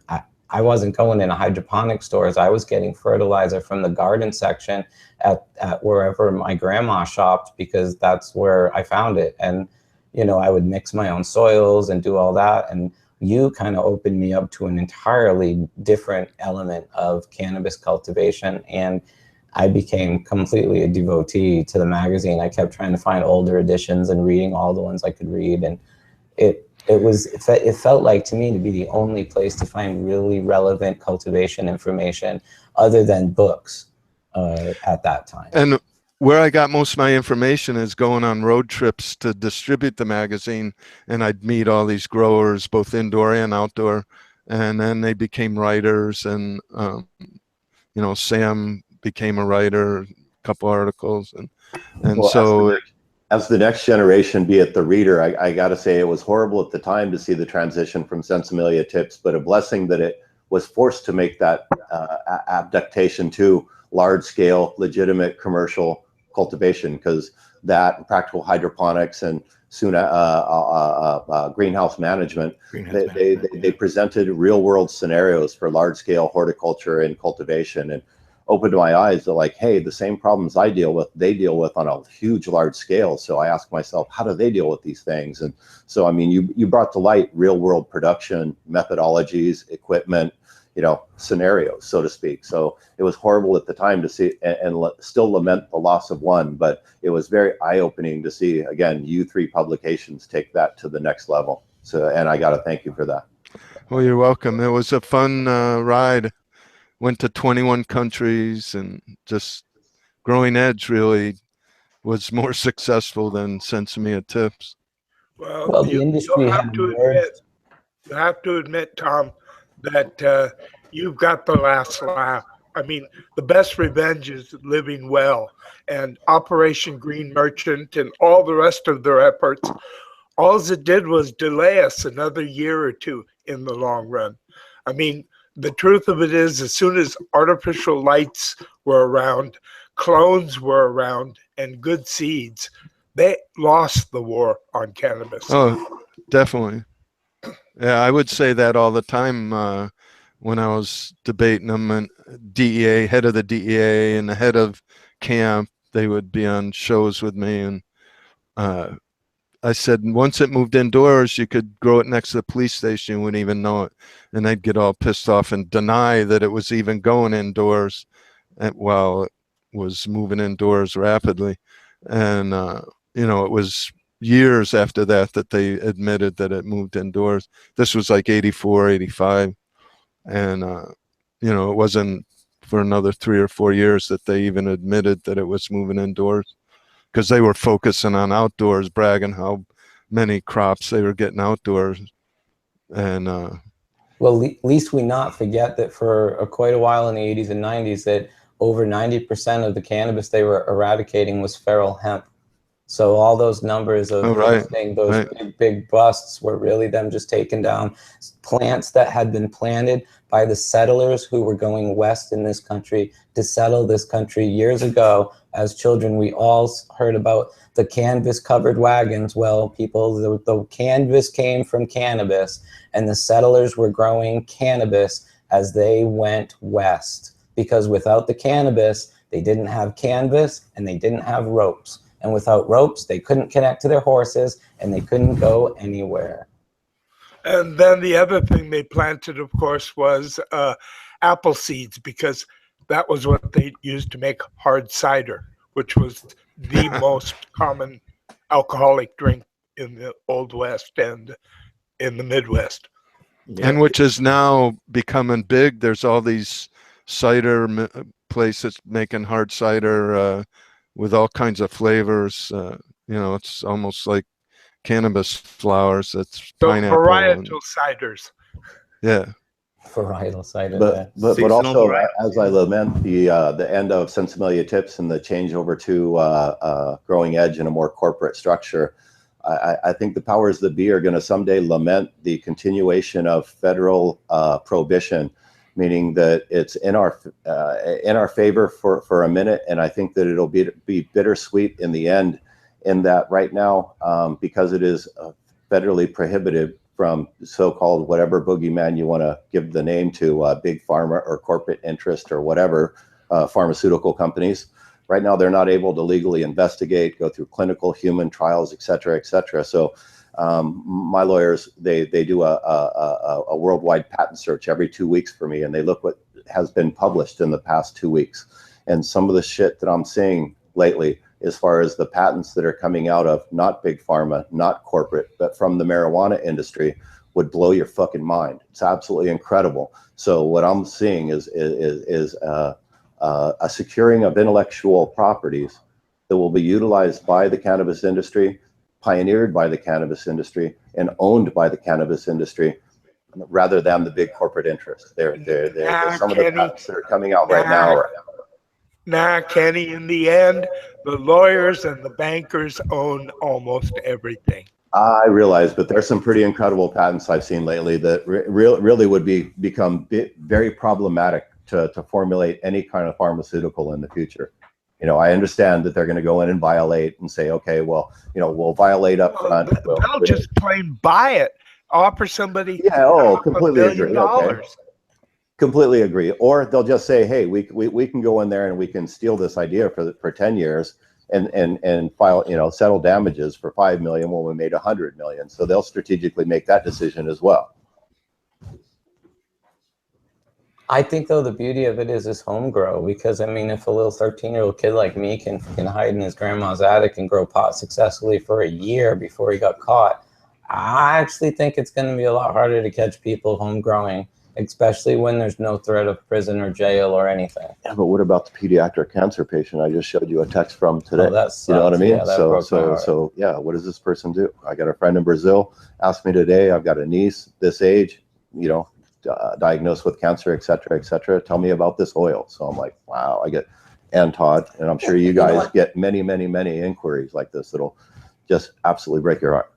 F: I wasn't going into hydroponic stores. I was getting fertilizer from the garden section at wherever my grandma shopped, because that's where I found it. And, you know, I would mix my own soils and do all that. And you kind of opened me up to an entirely different element of cannabis cultivation. And I became completely a devotee to the magazine. I kept trying to find older editions and reading all the ones I could read. And it felt like to me to be the only place to find really relevant cultivation information other than books at that time.
C: And where I got most of my information is going on road trips to distribute the magazine, and I'd meet all these growers, both indoor and outdoor, and then they became writers, and you know, Sam became a writer, a couple articles, and
D: well,
C: so
D: as the next generation, be it the reader, I got to say it was horrible at the time to see the transition from Sensimilia Tips, but a blessing that it was forced to make that adaptation to large-scale, legitimate commercial cultivation, because that practical hydroponics and soon greenhouse management, they presented real-world scenarios for large-scale horticulture and cultivation, and opened my eyes to like, hey, the same problems I deal with, they deal with on a huge, large scale. So I asked myself, how do they deal with these things? And so, I mean, you brought to light real world production methodologies, equipment, you know, scenarios, so to speak. So it was horrible at the time to see and still lament the loss of one, but it was very eye-opening to see, again, you three publications take that to the next level. So, and I got to thank you for that.
C: well, you're welcome. It was a fun ride. Went to 21 countries, and just Growing Edge really was more successful than Sensimilia Tips.
F: Well, the industry had emerged.
E: You have to admit, Tom, that you've got the last laugh. I mean, the best revenge is living well, and Operation Green Merchant and all the rest of their efforts, all it did was delay us another year or two in the long run. I mean, the truth of it is, as soon as artificial lights were around, clones were around, and good seeds, they lost the war on cannabis.
C: Oh, definitely. Yeah, I would say that all the time when I was debating them, and DEA, head of the DEA and the head of camp, they would be on shows with me, and I said, once it moved indoors, you could grow it next to the police station, you wouldn't even know it. And they'd get all pissed off and deny that it was even going indoors while it was moving indoors rapidly. And, you know, it was years after that that they admitted that it moved indoors. This was like 84, 85. And, you know, it wasn't for another 3 or 4 years that they even admitted that it was moving indoors, because they were focusing on outdoors, bragging how many crops they were getting outdoors. And
F: well, at least we not forget that for quite a while in the 80s and 90s that over 90% of the cannabis they were eradicating was feral hemp. So all those numbers of those big busts were really them just taking down plants that had been planted by the settlers who were going west in this country to settle this country years ago. As children, we all heard about the canvas covered wagons. Well, people, the canvas came from cannabis, and the settlers were growing cannabis as they went west, because without the cannabis, they didn't have canvas and they didn't have ropes. And without ropes, they couldn't connect to their horses and they couldn't go anywhere.
E: And then the other thing they planted, of course, was apple seeds, because that was what they used to make hard cider, which was the most common alcoholic drink in the Old West and in the Midwest.
B: Yeah.
C: And which is now becoming big. There's all these cider places making hard cider with all kinds of flavors. You know, it's almost like cannabis flowers. It's
E: So
C: pineapple.
E: varietal ciders.
C: Yeah.
F: Varietal cider.
D: But also, as I lament the end of Sensimilia Tips and the change over to Growing Edge and a more corporate structure, I think the powers that be are going to someday lament the continuation of federal prohibition, meaning that it's in our favor for a minute, and I think that it'll be bittersweet in the end. In that right now, because it is federally prohibited from so-called whatever boogeyman you want to give the name to, big pharma or corporate interest or whatever, pharmaceutical companies. Right now, they're not able to legally investigate, go through clinical human trials, et cetera, et cetera. So my lawyers, they do a worldwide patent search every 2 weeks for me, and they look what has been published in the past 2 weeks. And some of the shit that I'm seeing lately, as far as the patents that are coming out of not big pharma, not corporate, but from the marijuana industry, would blow your fucking mind. It's absolutely incredible. So what I'm seeing is a securing of intellectual properties that will be utilized by the cannabis industry, pioneered by the cannabis industry, and owned by the cannabis industry, rather than the big corporate interests. They're some of the patents that are coming out right now.
E: Nah, Kenny, in the end, the lawyers and the bankers own almost everything.
D: I realize, but there's some pretty incredible patents I've seen lately that really would become very problematic to formulate any kind of pharmaceutical in the future. You know, I understand that they're going to go in and violate and say, okay, well, you know, we'll violate up front.
E: They'll just plain buy it, offer somebody
D: completely
E: $1 billion.
D: agree. Okay. Completely agree. Or they'll just say, hey, we can go in there and we can steal this idea for 10 years and file, you know, settle damages for 5 million when we made 100 million. So they'll strategically make that decision as well.
F: I think though the beauty of it is home grow, because I mean, if a little 13-year-old kid like me can hide in his grandma's attic and grow pot successfully for a year before he got caught, I actually think it's going to be a lot harder to catch people home growing, especially when there's no threat of prison or jail or anything.
D: Yeah, but what about the pediatric cancer patient I just showed you a text from today? You know what I mean?
F: Yeah,
D: so yeah, what does this person do? I got a friend in Brazil, asked me today, I've got a niece this age, you know, diagnosed with cancer, et cetera, et cetera. Tell me about this oil. So I'm like, wow, and Todd, and I'm sure you guys get many, many, many inquiries like this that'll just absolutely break your heart.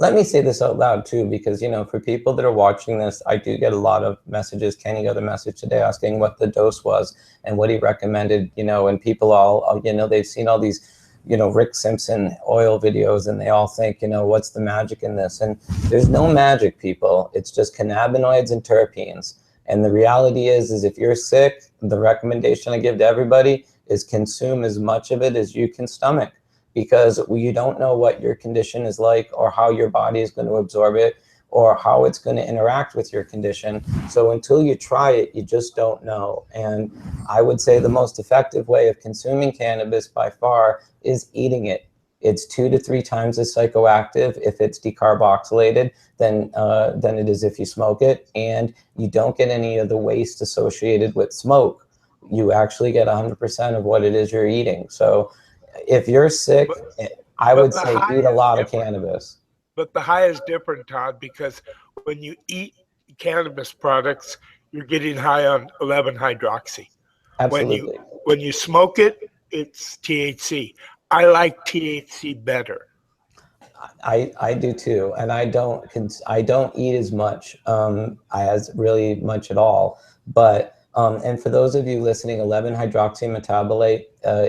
F: Let me say this out loud too, because, you know, for people that are watching this, I do get a lot of messages. Kenny got a message today asking what the dose was and what he recommended, you know, and people all, you know, they've seen all these, you know, Rick Simpson oil videos, and they all think, you know, what's the magic in this? And there's no magic, people. It's just cannabinoids and terpenes. And the reality is if you're sick, the recommendation I give to everybody is consume as much of it as you can stomach, because you don't know what your condition is like or how your body is going to absorb it or how it's going to interact with your condition. So until you try it, you just don't know. And I would say the most effective way of consuming cannabis by far is eating it. It's 2 to 3 times as psychoactive if it's decarboxylated than it is if you smoke it. And you don't get any of the waste associated with smoke. You actually get 100% of what it is you're eating. So if you're sick, I would say eat a lot of cannabis.
E: But the high is different, Todd, because when you eat cannabis products, you're getting high on 11-hydroxy.
F: Absolutely.
E: When you smoke it, it's THC. I like THC better.
F: I do too, and I don't eat as much as really much at all. But and for those of you listening, 11-hydroxy metabolite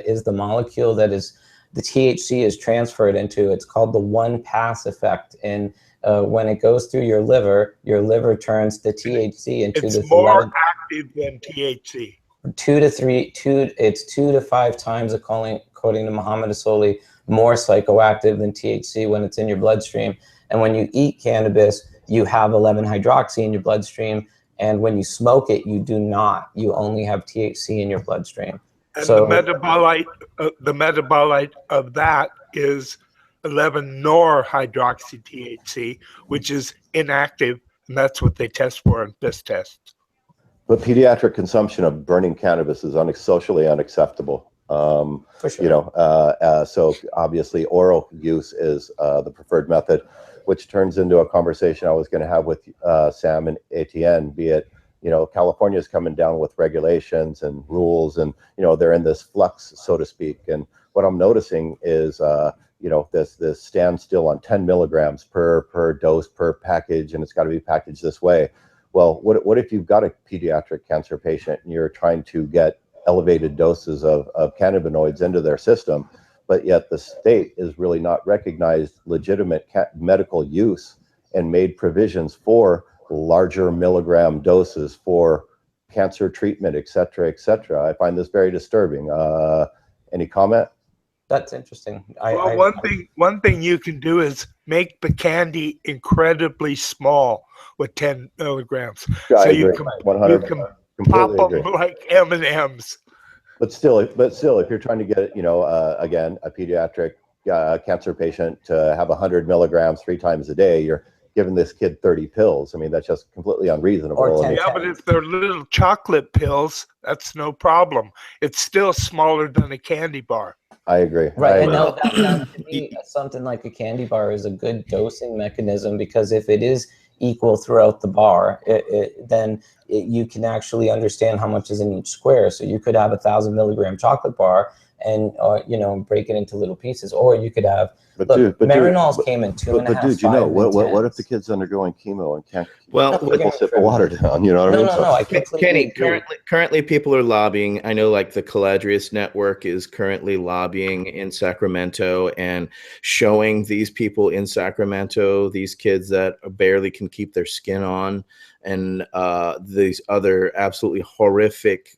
F: is the molecule that is the THC is transferred into. It's called the one-pass effect, and when it goes through your liver turns the THC into
E: it's
F: this
E: more active than THC.
F: 2 to 5 times, according to Muhammad Asoli, more psychoactive than THC when it's in your bloodstream. And when you eat cannabis, you have 11-hydroxy in your bloodstream. And when you smoke it, you do not. You only have THC in your bloodstream.
E: And
F: so
E: the metabolite of that is 11-nor-hydroxy THC, which is inactive, and that's what they test for in piss tests.
D: But pediatric consumption of burning cannabis is socially unacceptable.
F: For sure.
D: You know, so obviously oral use is the preferred method, which turns into a conversation I was going to have with Sam and Etienne, be it, you know, California is coming down with regulations and rules, and, you know, they're in this flux, so to speak. And what I'm noticing is, you know, this standstill on 10 milligrams per dose per package, and it's got to be packaged this way. Well, what if you've got a pediatric cancer patient and you're trying to get elevated doses of cannabinoids into their system, but yet the state is really not recognized legitimate medical use and made provisions for larger milligram doses for cancer treatment, et cetera, et cetera. I find this very disturbing. Any comment?
F: That's interesting.
E: One thing you can do is make the candy incredibly small with 10 milligrams.
D: I
E: so
D: agree.
E: you can
D: 100%.
E: pop
D: Completely
E: them
D: agree.
E: like M&Ms.
D: But still, if you're trying to get, you know, again, a pediatric cancer patient to have 100 milligrams 3 times a day, you're giving this kid 30 pills. I mean, that's just completely unreasonable.
F: Or 10.
E: Yeah, but if they're little chocolate pills, that's no problem. It's still smaller than a candy bar.
D: I agree.
F: Right, and now that to me, something like a candy bar is a good dosing mechanism, because if it is equal throughout the bar, then you can actually understand how much is in each square. So you could have 1,000 milligram chocolate bar and you know, break it into little pieces, or you could have. Marinols came in 2.5.
D: But dude, you know what if the kid's undergoing chemo and can't a sip of water down? You know what I mean?
F: No, I completely
B: Kenny, currently people are lobbying. I know, like, the Caladrius Network is currently lobbying in Sacramento and showing these people in Sacramento, these kids that barely can keep their skin on, and these other absolutely horrific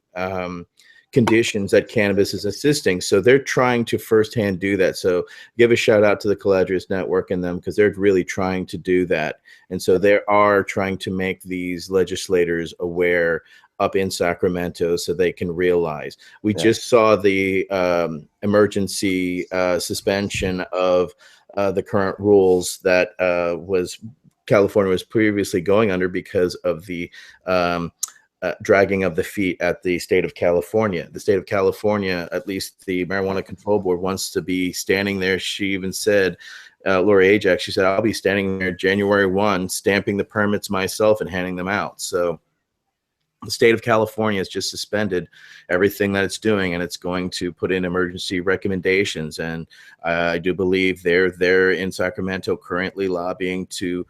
B: conditions that cannabis is assisting. So they're trying to firsthand do that. So give a shout out to the Caladrius Network and them, because they're really trying to do that. And so they are trying to make these legislators aware up in Sacramento so they can realize. We just saw the emergency suspension of the current rules that California was previously going under because of the dragging of the feet at the state of California. The state of California, at least the Marijuana Control Board, wants to be standing there. She even said, Lori Ajax, she said, I'll be standing there January 1, stamping the permits myself and handing them out. So the state of California has just suspended everything that it's doing, and it's going to put in emergency recommendations. And I do believe they're in Sacramento currently lobbying to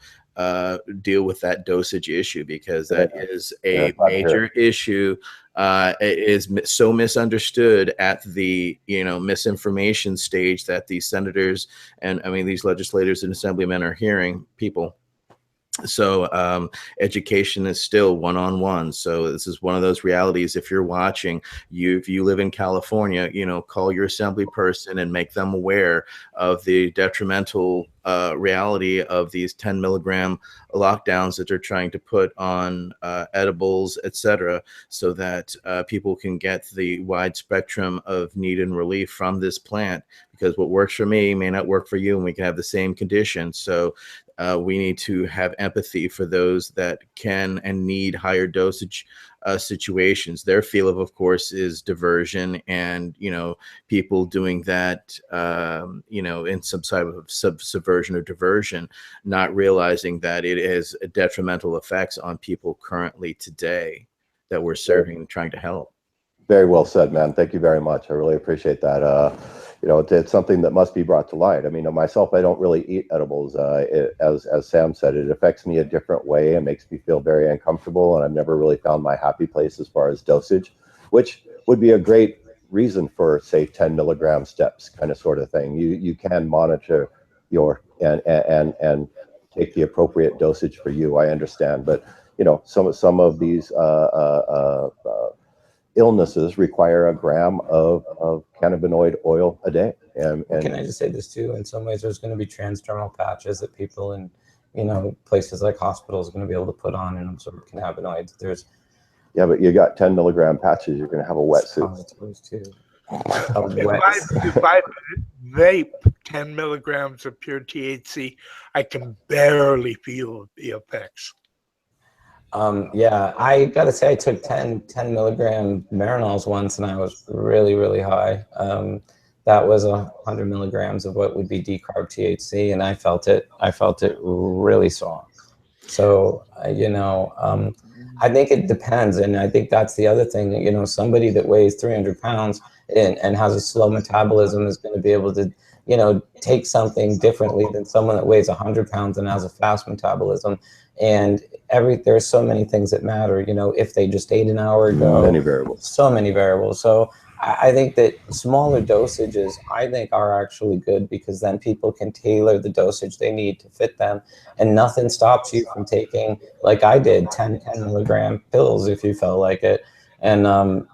B: deal with that dosage issue, because that is a major issue. It is so misunderstood at the, you know, misinformation stage that these senators and, I mean, these legislators and assemblymen are hearing people. So education is still one-on-one. So this is one of those realities. If you're watching, if you live in California, you know, call your assembly person and make them aware of the detrimental reality of these 10 milligram lockdowns that they're trying to put on edibles, etc., so that people can get the wide spectrum of need and relief from this plant. Because what works for me may not work for you, and we can have the same condition. So we need to have empathy for those that can and need higher dosage situations. Their feel of course, is diversion, and, you know, people doing that, you know, in some type of subversion or diversion, not realizing that it has detrimental effects on people currently today that we're serving and trying to help.
D: Very well said, man. Thank you very much. I really appreciate that. You know, it's something that must be brought to light. I mean, myself, I don't really eat edibles. As Sam said, it affects me a different way and makes me feel very uncomfortable. And I've never really found my happy place as far as dosage, which would be a great reason for, say, 10 milligram steps kind of sort of thing. You can monitor your and take the appropriate dosage for you. I understand, but you know, some of these illnesses require a gram of cannabinoid oil a day. And
F: can I just say this too? In some ways, there's going to be transdermal patches that people in, you know, places like hospitals are going to be able to put on and absorb cannabinoids.
D: Yeah, but you got 10 milligram patches, you're going to have a wetsuit.
E: If I vape 10 milligrams of pure THC, I can barely feel the effects.
F: Yeah, I gotta say, I took 10 milligram Marinols once, and I was really, really high. That was 100 milligrams of what would be decarb THC, and I felt it really strong. So, you know, I think it depends, and I think that's the other thing. You know, somebody that weighs 300 pounds and has a slow metabolism is going to be able to you know, take something differently than someone that weighs 100 pounds and has a fast metabolism. And there's so many things that matter, you know, if they just ate an hour ago.
D: Many variables.
F: So many variables. So I think that smaller dosages, I think, are actually good, because then people can tailor the dosage they need to fit them, and nothing stops you from taking, like I did, 10 milligram pills if you felt like it, and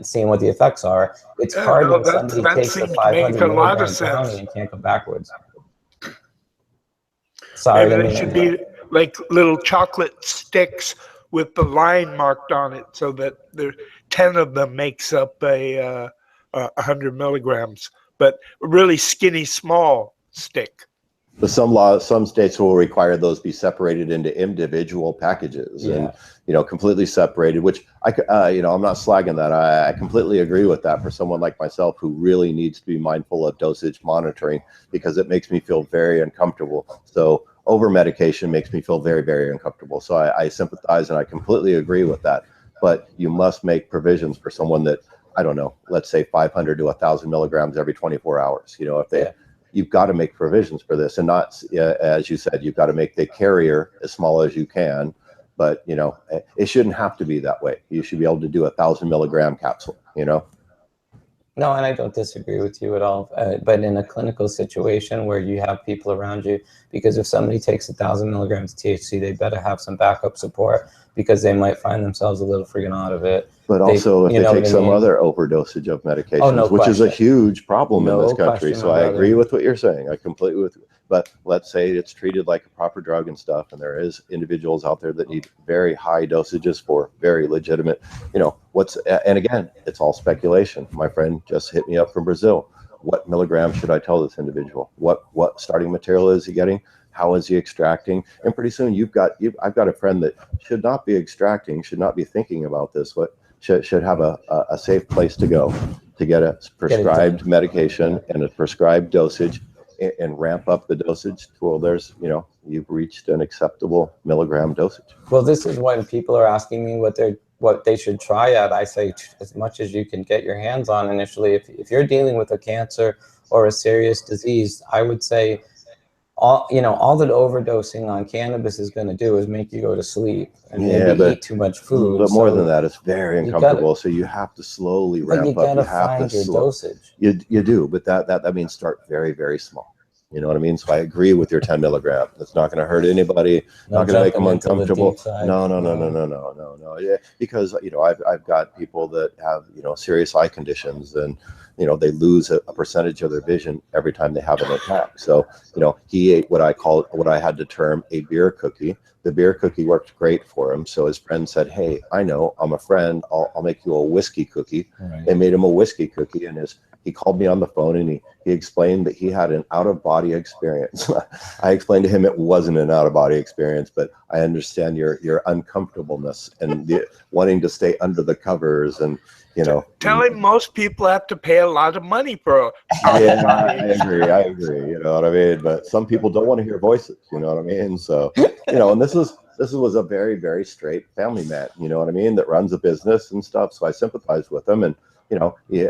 F: seeing what the effects are. It's hard when somebody takes a 500 milligram brownie and can't go backwards. Sorry,
E: maybe they should be like little chocolate sticks with the line marked on it, so that there 10 of them makes up a 100 milligrams, but a really skinny small stick.
D: But some states will require those be separated into individual packages, and you know, completely separated. Which you know, I'm not slagging that. I completely agree with that for someone like myself who really needs to be mindful of dosage monitoring, because it makes me feel very uncomfortable. So over medication makes me feel very, very uncomfortable. So I sympathize and I completely agree with that. But you must make provisions for someone that, I don't know, let's say 500 to 1,000 milligrams every 24 hours. You know, if they you've got to make provisions for this, and not, as you said, you've got to make the carrier as small as you can. But, you know, it shouldn't have to be that way. You should be able to do 1,000 milligram capsule, you know?
F: No, and I don't disagree with you at all. But in a clinical situation where you have people around you, because if somebody takes 1,000 milligrams of THC, they better have some backup support, because they might find themselves a little freaking out of it.
D: But also, if they take some other overdosage of medications, which is a huge problem in this country. So I agree with what you're saying. I completely with you. But let's say it's treated like a proper drug and stuff, and there is individuals out there that need very high dosages for very legitimate, you know, and again, it's all speculation. My friend just hit me up from Brazil. What milligram should I tell this individual? What starting material is he getting? How is he extracting? And pretty soon I've got a friend that should not be extracting, should not be thinking about this. What should have a safe place to go to get a prescribed medication and a prescribed dosage, and ramp up the dosage till there's, you know, you've reached an acceptable milligram dosage.
F: Well, this is when people are asking me what they should try at. I say as much as you can get your hands on initially. If you're dealing with a cancer or a serious disease, I would say all that overdosing on cannabis is going to do is make you go to sleep and maybe eat too much food.
D: But more than that, it's very uncomfortable. So you have to slowly ramp up.
F: You have to find your dosage.
D: You do, but that means start very, very small. You know what I mean? So I agree with your 10 milligram. It's not going to hurt anybody. Not going to make them uncomfortable. No. Yeah, because, you know, I've got people that have, you know, serious eye conditions, and, you know, they lose a percentage of their vision every time they have an attack. So, you know, he ate what I had to term a beer cookie. The beer cookie worked great for him. So his friend said, "Hey, I know, I'm a friend. I'll make you a whiskey cookie." Right. They made him a whiskey cookie, and he called me on the phone, and he explained that he had an out-of-body experience. I explained to him it wasn't an out-of-body experience, but I understand your uncomfortableness and the wanting to stay under the covers, and, you know.
E: Tell him most people have to pay a lot of money for
D: I agree. You know what I mean? But some people don't want to hear voices, you know what I mean? So, you know, and this was a very, very straight family man, you know what I mean, that runs a business and stuff. So I sympathize with him, and, you know, he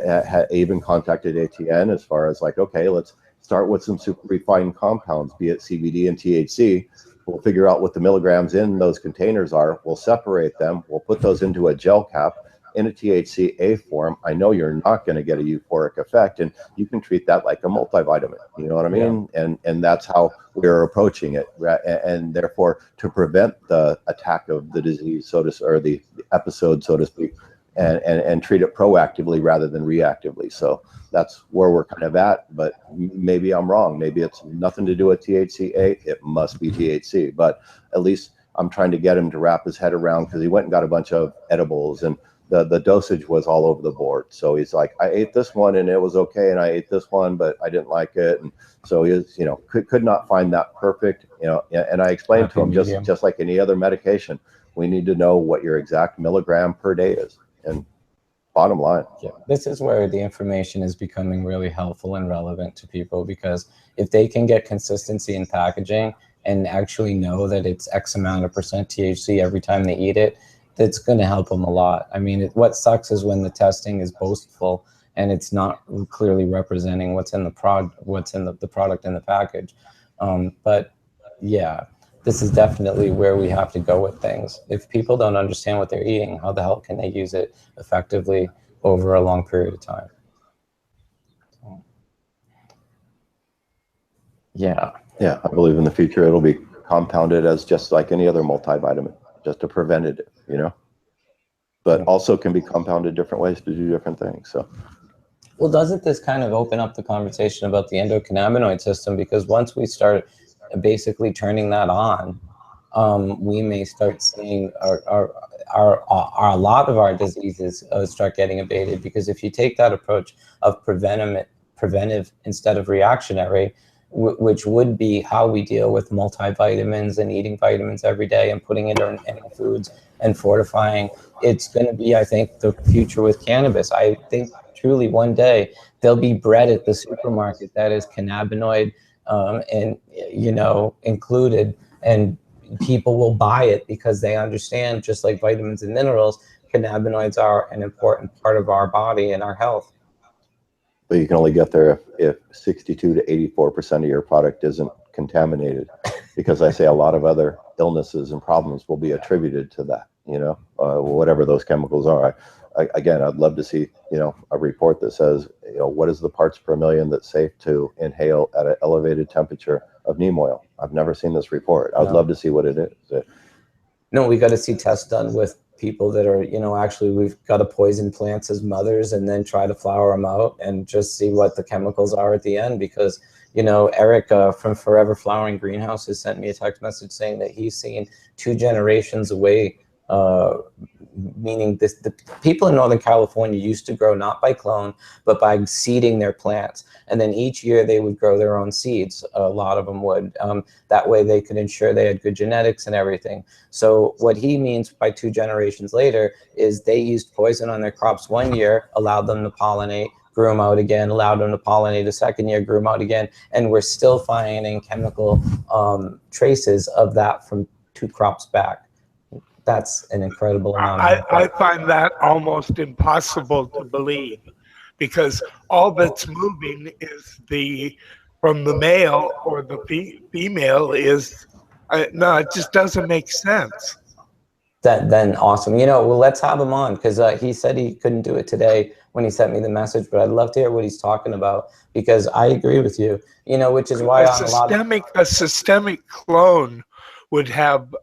D: even contacted Etienne as far as like, okay, let's start with some super refined compounds, be it CBD and THC. We'll figure out what the milligrams in those containers are. We'll separate them. We'll put those into a gel cap in a THCA form. I know you're not going to get a euphoric effect, and you can treat that like a multivitamin. You know what I mean? Yeah. And that's how we're approaching it. And therefore, to prevent the attack of the disease, or the episode, so to speak, and treat it proactively rather than reactively. So that's where we're kind of at, but maybe I'm wrong. Maybe it's nothing to do with THCA. It must be THC, but at least I'm trying to get him to wrap his head around, because he went and got a bunch of edibles, and the dosage was all over the board. So he's like, I ate this one and it was okay, and I ate this one, but I didn't like it. And so he is, you know, could not find that perfect, you know, and I explained to him, just like any other medication, we need to know what your exact milligram per day is. And bottom line.
F: Yeah, this is where the information is becoming really helpful and relevant to people, because if they can get consistency in packaging and actually know that it's X amount of % THC every time they eat it, that's going to help them a lot. I mean, what sucks is when the testing is boastful and it's not clearly representing what's in the the product in the package. But yeah, this is definitely where we have to go with things. If people don't understand what they're eating, how the hell can they use it effectively over a long period of time? So, yeah.
D: Yeah, I believe in the future it'll be compounded as just like any other multivitamin, just a preventative, you know, but also can be compounded different ways to do different things. So,
F: well, doesn't this kind of open up the conversation about the endocannabinoid system? Because once we start basically turning that on, we may start seeing a lot of our diseases start getting abated. Because if you take that approach of preventive instead of reactionary, which would be how we deal with multivitamins and eating vitamins every day and putting it in foods and fortifying, it's going to be, I think, the future with cannabis. I think truly one day there'll be bread at the supermarket that is cannabinoid and, you know, included, and people will buy it because they understand, just like vitamins and minerals, cannabinoids are an important part of our body and our health.
D: but you can only get there if 62 to 84% of your product isn't contaminated, because I say a lot of other illnesses and problems will be attributed to that, you know, whatever those chemicals are. Again, I'd love to see, you know, a report that says, you know, what is the parts per million that's safe to inhale at an elevated temperature of neem oil. I've never seen this report. I'd love to see what it is.
F: No, we got to see tests done with people that are, you know, actually we've got to poison plants as mothers and then try to flower them out and just see what the chemicals are at the end. Because, you know, Eric from Forever Flowering Greenhouse has sent me a text message saying that he's seen 2 generations away, meaning the people in Northern California used to grow not by clone, but by seeding their plants. And then each year they would grow their own seeds. A lot of them would. That way they could ensure they had good genetics and everything. So what he means by 2 generations later is they used poison on their crops one year, allowed them to pollinate, grew them out again, allowed them to pollinate a second year, grew them out again. And we're still finding chemical traces of that from 2 crops back. That's an incredible amount.
E: I find that almost impossible to believe, because all that's moving is from the male or the female is, no, it just doesn't make sense.
F: Then awesome. You know, well, let's have him on, because he said he couldn't do it today when he sent me the message, but I'd love to hear what he's talking about, because I agree with you, you know, which is why
E: a systemic clone would have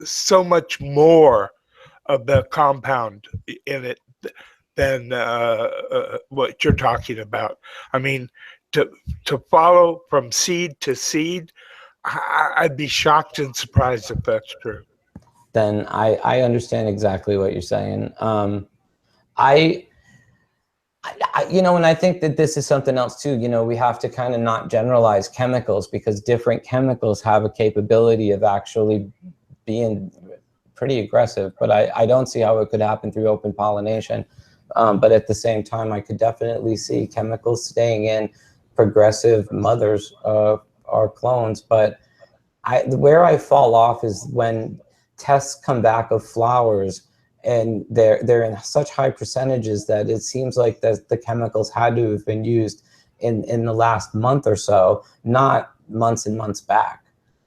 E: so much more of the compound in it than what you're talking about. I mean, to follow from seed to seed, I'd be shocked and surprised if that's true.
F: Then I understand exactly what you're saying. You know, and I think that this is something else too. You know, we have to kind of not generalize chemicals, because different chemicals have a capability of actually being pretty aggressive, but I don't see how it could happen through open pollination. But at the same time, I could definitely see chemicals staying in progressive mothers or clones. But where I fall off is when tests come back of flowers and they're in such high percentages that it seems like that the chemicals had to have been used in the last month or so, not months and months back,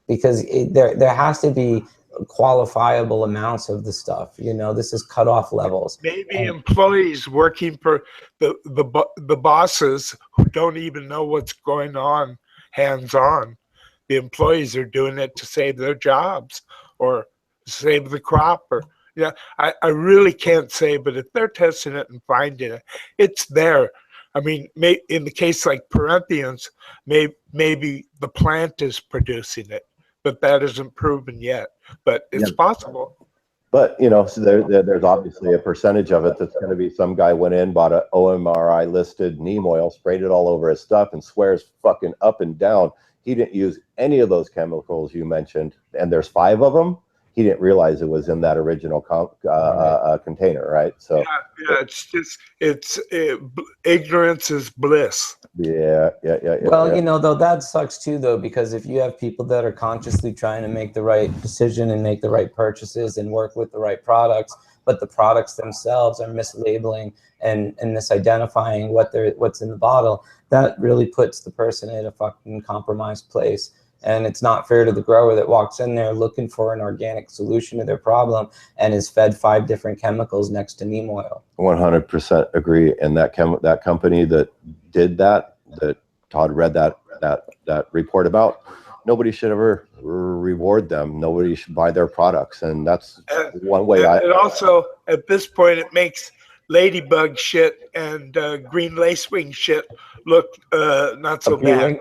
F: because there has to be qualifiable amounts of the stuff. You know, this is cutoff levels.
E: Maybe employees working for the bosses who don't even know what's going on hands-on. The employees are doing it to save their jobs or save the crop, or I really can't say, but if they're testing it and finding it, it's there. I mean, in the case like Perenthians, maybe the plant is producing it, but that isn't proven yet. But it's possible.
D: But, you know, so there's obviously a percentage of it that's going to be some guy went in, bought a OMRI listed neem oil, sprayed it all over his stuff, and swears fucking up and down he didn't use any of those chemicals you mentioned. And there's 5 of them. He didn't realize it was in that original container, right? So
E: yeah, it's just ignorance is bliss.
D: Yeah.
F: Well, you know, though, that sucks too, though, because if you have people that are consciously trying to make the right decision and make the right purchases and work with the right products, but the products themselves are mislabeling and misidentifying what's in the bottle, that really puts the person in a fucking compromised place. And it's not fair to the grower that walks in there looking for an organic solution to their problem and is fed 5 different chemicals next to neem oil.
D: 100% agree. And that company that did that Todd read that report about, nobody should ever reward them. Nobody should buy their products. And that's one way.
E: And also, at this point, it makes ladybug shit and green lacewing shit look not so bad.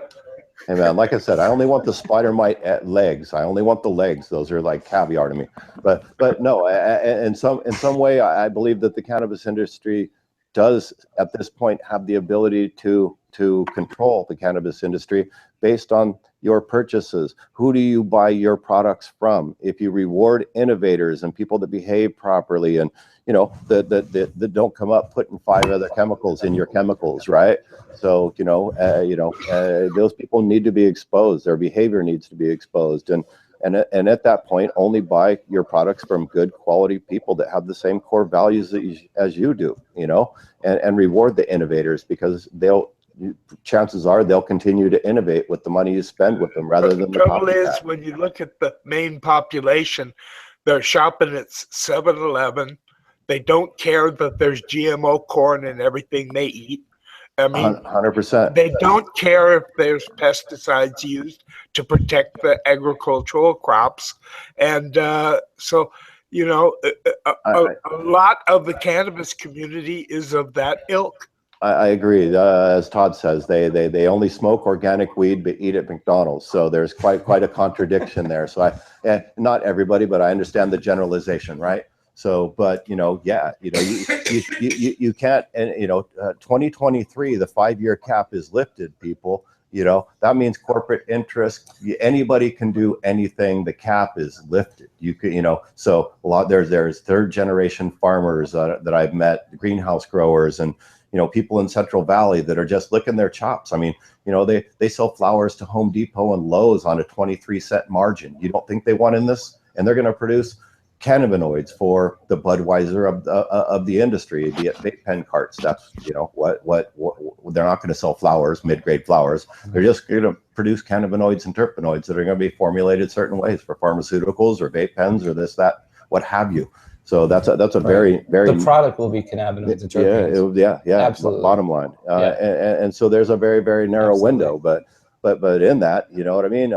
D: Hey man, like I said, I only want the spider mite legs. I only want the legs. Those are like caviar to me. But no, in some way, I believe that the cannabis industry does at this point have the ability to control the cannabis industry based on your purchases. Who do you buy your products from? If you reward innovators and people that behave properly, and you know that don't come up putting 5 other chemicals in your chemicals, right? So those people need to be exposed. Their behavior needs to be exposed, and at that point, only buy your products from good quality people that have the same core values as you do, you know, and reward the innovators, because chances are they'll continue to innovate with the money you spend with them rather than the
E: trouble is, when you look at the main population, they're shopping at 7-Eleven. They don't care that there's GMO corn in everything they eat. I mean,
D: 100%.
E: They don't care if there's pesticides used to protect the agricultural crops. And so, you know, a lot of the cannabis community is of that ilk.
D: I agree. As Todd says, they only smoke organic weed but eat at McDonald's. So there's quite a contradiction there. So not everybody, but I understand the generalization, right? So, but you know, yeah, you know, you can't, and you know, 2023, the 5-year cap is lifted, people. You know, that means corporate interest. Anybody can do anything. The cap is lifted. You could, you know, so a lot there's 3rd generation farmers that I've met, greenhouse growers, and you know, people in Central Valley that are just licking their chops. I mean, you know, they sell flowers to Home Depot and Lowe's on a 23-cent margin. You don't think they want in this? And they're going to produce cannabinoids for the Budweiser of the industry, be it vape pen carts. That's, you know, what they're not going to sell flowers, mid-grade flowers. They're just going to produce cannabinoids and terpenoids that are going to be formulated certain ways for pharmaceuticals or vape pens or this, that, what have you. So that's a very
F: the product will be cannabinoids and terpenes.
D: Yeah,
F: absolutely.
D: Bottom line, and so there's a very narrow window, but in that, you know what I mean.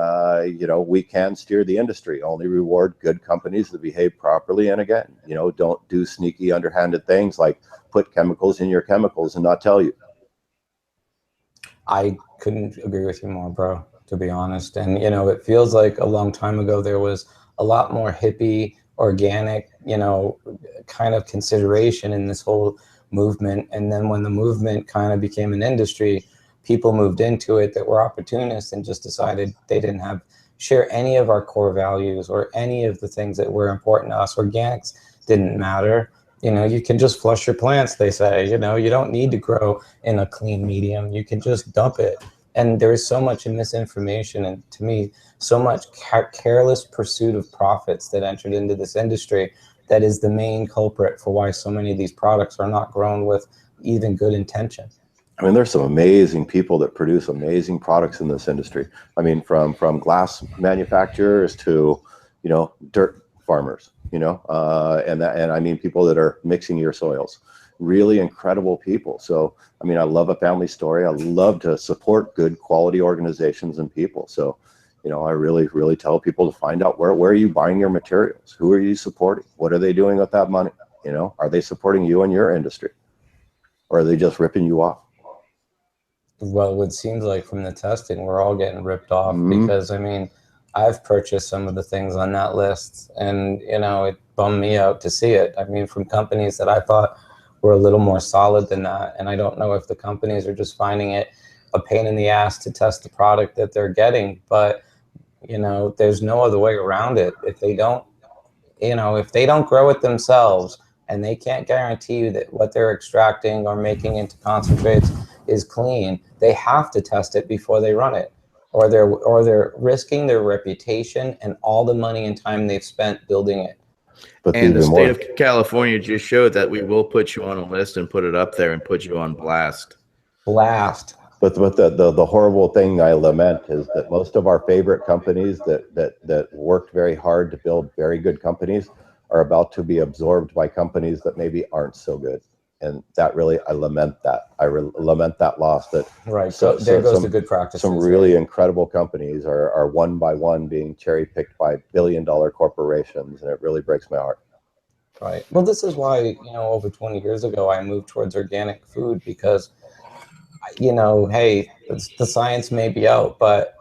D: You know, we can steer the industry. Only reward good companies that behave properly, and again, you know, don't do sneaky, underhanded things like put chemicals in your chemicals and not tell you.
F: I couldn't agree with you more, bro, to be honest. And you know, it feels like a long time ago there was a lot more hippie, organic, you know, kind of consideration in this whole movement. And then when the movement kind of became an industry, people moved into it that were opportunists and just decided they didn't share any of our core values or any of the things that were important to us. Organics didn't matter. You know, you can just flush your plants, they say. You know, you don't need to grow in a clean medium. You can just dump it. And there is so much misinformation, and to me, so much careless pursuit of profits that entered into this industry that is the main culprit for why so many of these products are not grown with even good intention.
D: I mean, there's some amazing people that produce amazing products in this industry. I mean, from glass manufacturers to, you know, dirt farmers, you know, and I mean people that are mixing your soils. Really incredible people. So, I mean, I love a family story. I love to support good quality organizations and people. So, you know, I really tell people to find out where are you buying your materials? Who are you supporting? What are they doing with that money? You know, are they supporting you and your industry? Or are they just ripping you off?
F: Well, it seems like from the testing, we're all getting ripped off because, I mean, I've purchased some of the things on that list and, you know, it bummed me out to see it. I mean, from companies that I thought were a little more solid than that. And I don't know if the companies are just finding it a pain in the ass to test the product that they're getting, but, you know, there's no other way around it. If they don't, you know, if they don't grow it themselves and they can't guarantee you that what they're extracting or making into concentrates is clean, they have to test it before they run it, or they're risking their reputation and all the money and time they've spent building it.
D: But
B: And the
D: even
B: state
D: more,
B: of California just showed that we will put you on a list and put it up there and put you on blast.
F: Blast.
D: but the horrible thing I lament is that most of our favorite companies that worked very hard to build very good companies are about to be absorbed by companies that maybe aren't so good. And that really, I lament that. Lament that loss. That
F: Right. So there goes the good practices.
D: Some really incredible companies are one by one being cherry picked by billion-dollar corporations, and it really breaks my heart.
F: Right. Well, this is why, you know, over 20 years ago, I moved towards organic food because, you know, hey, the science may be out, but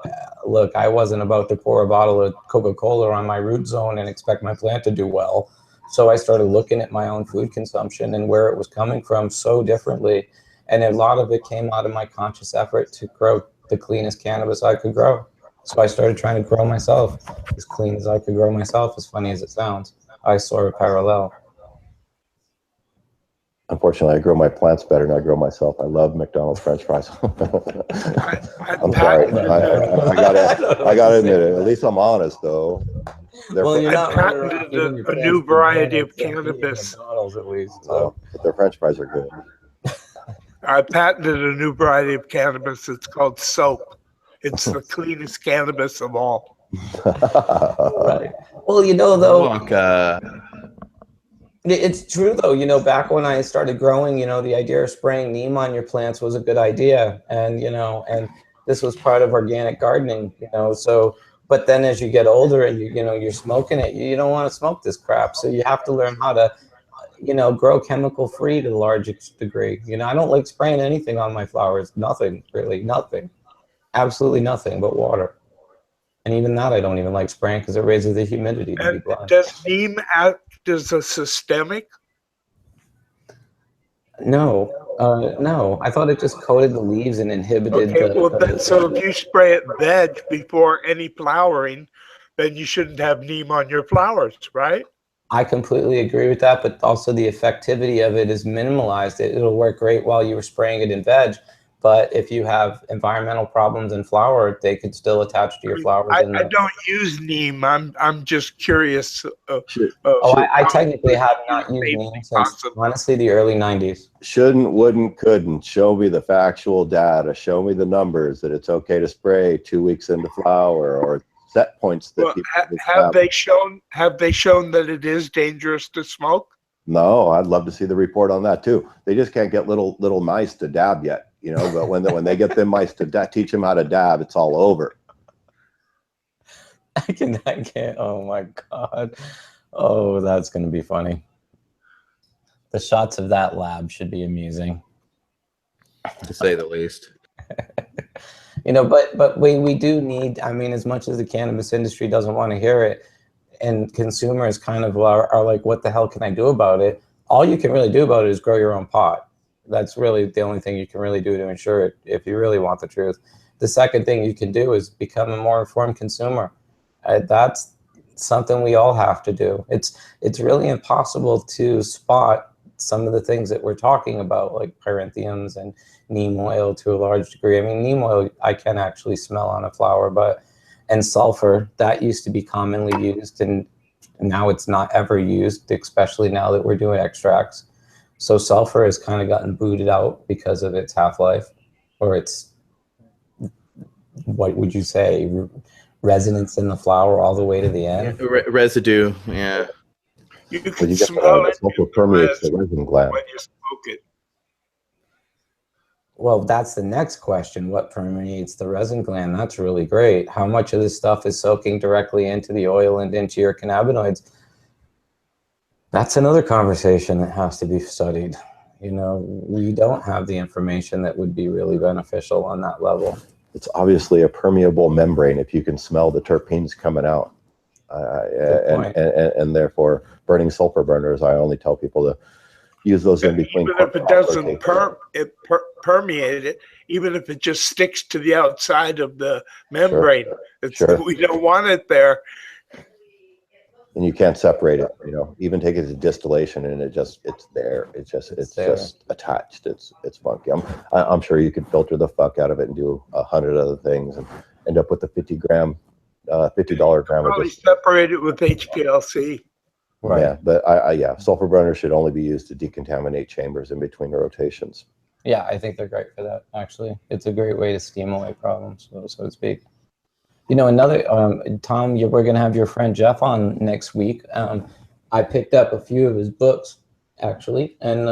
F: look, I wasn't about to pour a bottle of Coca-Cola on my root zone and expect my plant to do well. So I started looking at my own food consumption and where it was coming from so differently. And a lot of it came out of my conscious effort to grow the cleanest cannabis I could grow. So I started trying to grow myself as clean as I could grow myself, as funny as it sounds. I saw a parallel.
D: Unfortunately, I grow my plants better than I grow myself. I love McDonald's French fries. I'm sorry. I gotta admit it. At least I'm honest, though.
F: Well, you're not running around
E: patented
F: feeding your
E: a
F: plants
E: new variety of
F: bananas and feeding
E: cannabis.
F: McDonald's at least.
D: No, but their French fries are good.
E: I patented a new variety of cannabis. It's called soap. It's the cleanest cannabis of all.
F: Right. Well, you know, though, it's true, though. You know, back when I started growing, you know, the idea of spraying neem on your plants was a good idea. And, you know, and this was part of organic gardening, you know, so, but then as you get older and you know, you're smoking it, you don't want to smoke this crap. So you have to learn how to, you know, grow chemical free to a large degree. You know, I don't like spraying anything on my flowers. Nothing, really, nothing. Absolutely nothing but water. And even that I don't even like spraying because it raises the humidity, to be
E: And
F: blunt.
E: does neem act as a systemic?
F: No, no. I thought it just coated the leaves and inhibited
E: Okay, well,
F: the
E: so if you spray it veg before any flowering, then you shouldn't have neem on your flowers, right?
F: I completely agree with that, but also the effectivity of it is minimalized. It'll work great while you were spraying it in veg, but if you have environmental problems in flower, they could still attach to your flowers.
E: I don't use neem. I'm just curious.
F: I technically have not used neem since, honestly, the early 90s.
D: Shouldn't, wouldn't, couldn't. Show me the factual data. Show me the numbers that it's okay to spray 2 weeks into flower, or set points that people
E: have they shown that it is dangerous to smoke?
D: No, I'd love to see the report on that too. They just can't get little mice to dab yet, you know. But when they get them mice to teach them how to dab, it's all over.
F: I can't. Oh my God. Oh, that's going to be funny. The shots of that lab should be amusing,
B: to say the least.
F: You know, but we do need, I mean, as much as the cannabis industry doesn't want to hear it, and consumers kind of are like, what the hell can I do about it? All you can really do about it is grow your own pot. That's really the only thing you can really do to ensure it, if you really want the truth. The second thing you can do is become a more informed consumer. That's something we all have to do. It's really impossible to spot some of the things that we're talking about, like pyrantiums and neem oil to a large degree. I mean, neem oil I can actually smell on a flower, and sulfur, that used to be commonly used, and now it's not ever used, especially now that we're doing extracts. So sulfur has kind of gotten booted out because of its half-life, or its, what would you say, resonance in the flower all the way to the end.
B: Yeah, residue, yeah.
E: You can smell it.
D: Sulfur permeates the resin gland
E: when you smoke it.
F: Well, that's the next question. What permeates the resin gland? That's really great. How much of this stuff is soaking directly into the oil and into your cannabinoids? That's another conversation that has to be studied. You know, we don't have the information that would be really beneficial on that level.
D: It's obviously a permeable membrane if you can smell the terpenes coming out. And therefore, burning sulfur burners, I only tell people to use those in between.
E: Even if it doesn't permeate it, even if it just sticks to the outside of the membrane, we don't want it there.
D: And you can't separate it, you know. Even take it to distillation, and it's there. It's just attached. It's funky. I'm sure you could filter the fuck out of it and do 100 other things and end up with a $50 gram.
E: Probably separate it with HPLC.
F: Right.
D: Yeah, but yeah, sulfur burners should only be used to decontaminate chambers in between the rotations.
F: Yeah, I think they're great for that, actually. It's a great way to steam away problems, so to speak. You know, another, Tom, we're going to have your friend Jeff on next week. I picked up a few of his books, actually, and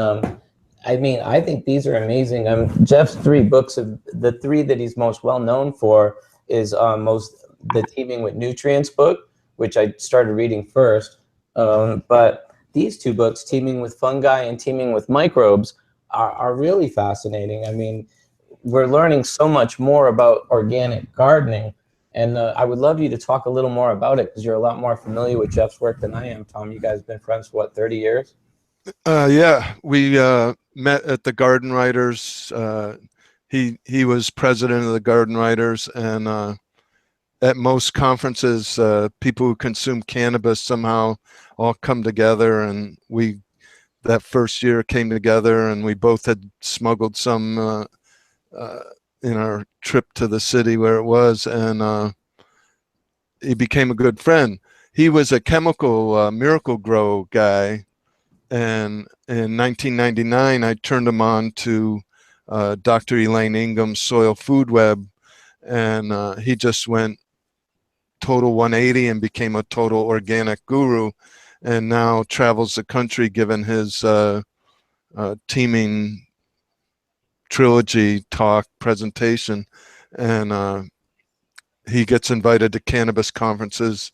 F: I mean, I think these are amazing. Jeff's 3 books, the 3 that he's most well known for is the Teeming with Nutrients book, which I started reading first. But these 2 books, Teeming with Fungi and Teeming with Microbes, are really fascinating. I mean, we're learning so much more about organic gardening. And I would love you to talk a little more about it because you're a lot more familiar with Jeff's work than I am, Tom. You guys have been friends for, what, 30 years?
C: Yeah, we met at the Garden Writers. He was president of the Garden Writers, and at most conferences, people who consume cannabis somehow all come together, and that first year came together, and we both had smuggled some in our trip to the city where it was, and he became a good friend. He was a chemical Miracle Grow guy, and in 1999, I turned him on to Dr. Elaine Ingham's Soil Food Web, and he just went total 180 and became a total organic guru, and now travels the country giving his teaming trilogy talk presentation, and he gets invited to cannabis conferences,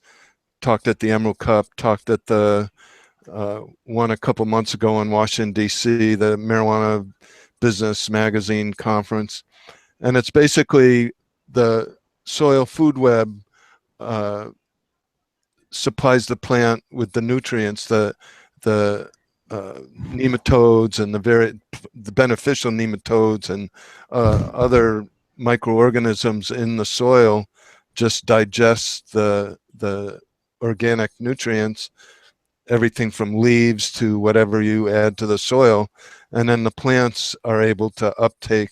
C: talked at the Emerald Cup, talked at the one a couple months ago in Washington, D.C., the Marijuana Business Magazine conference. And it's basically the Soil Food Web supplies the plant with the nutrients, the nematodes and the beneficial nematodes and other microorganisms in the soil just digest the organic nutrients, everything from leaves to whatever you add to the soil, and then the plants are able to uptake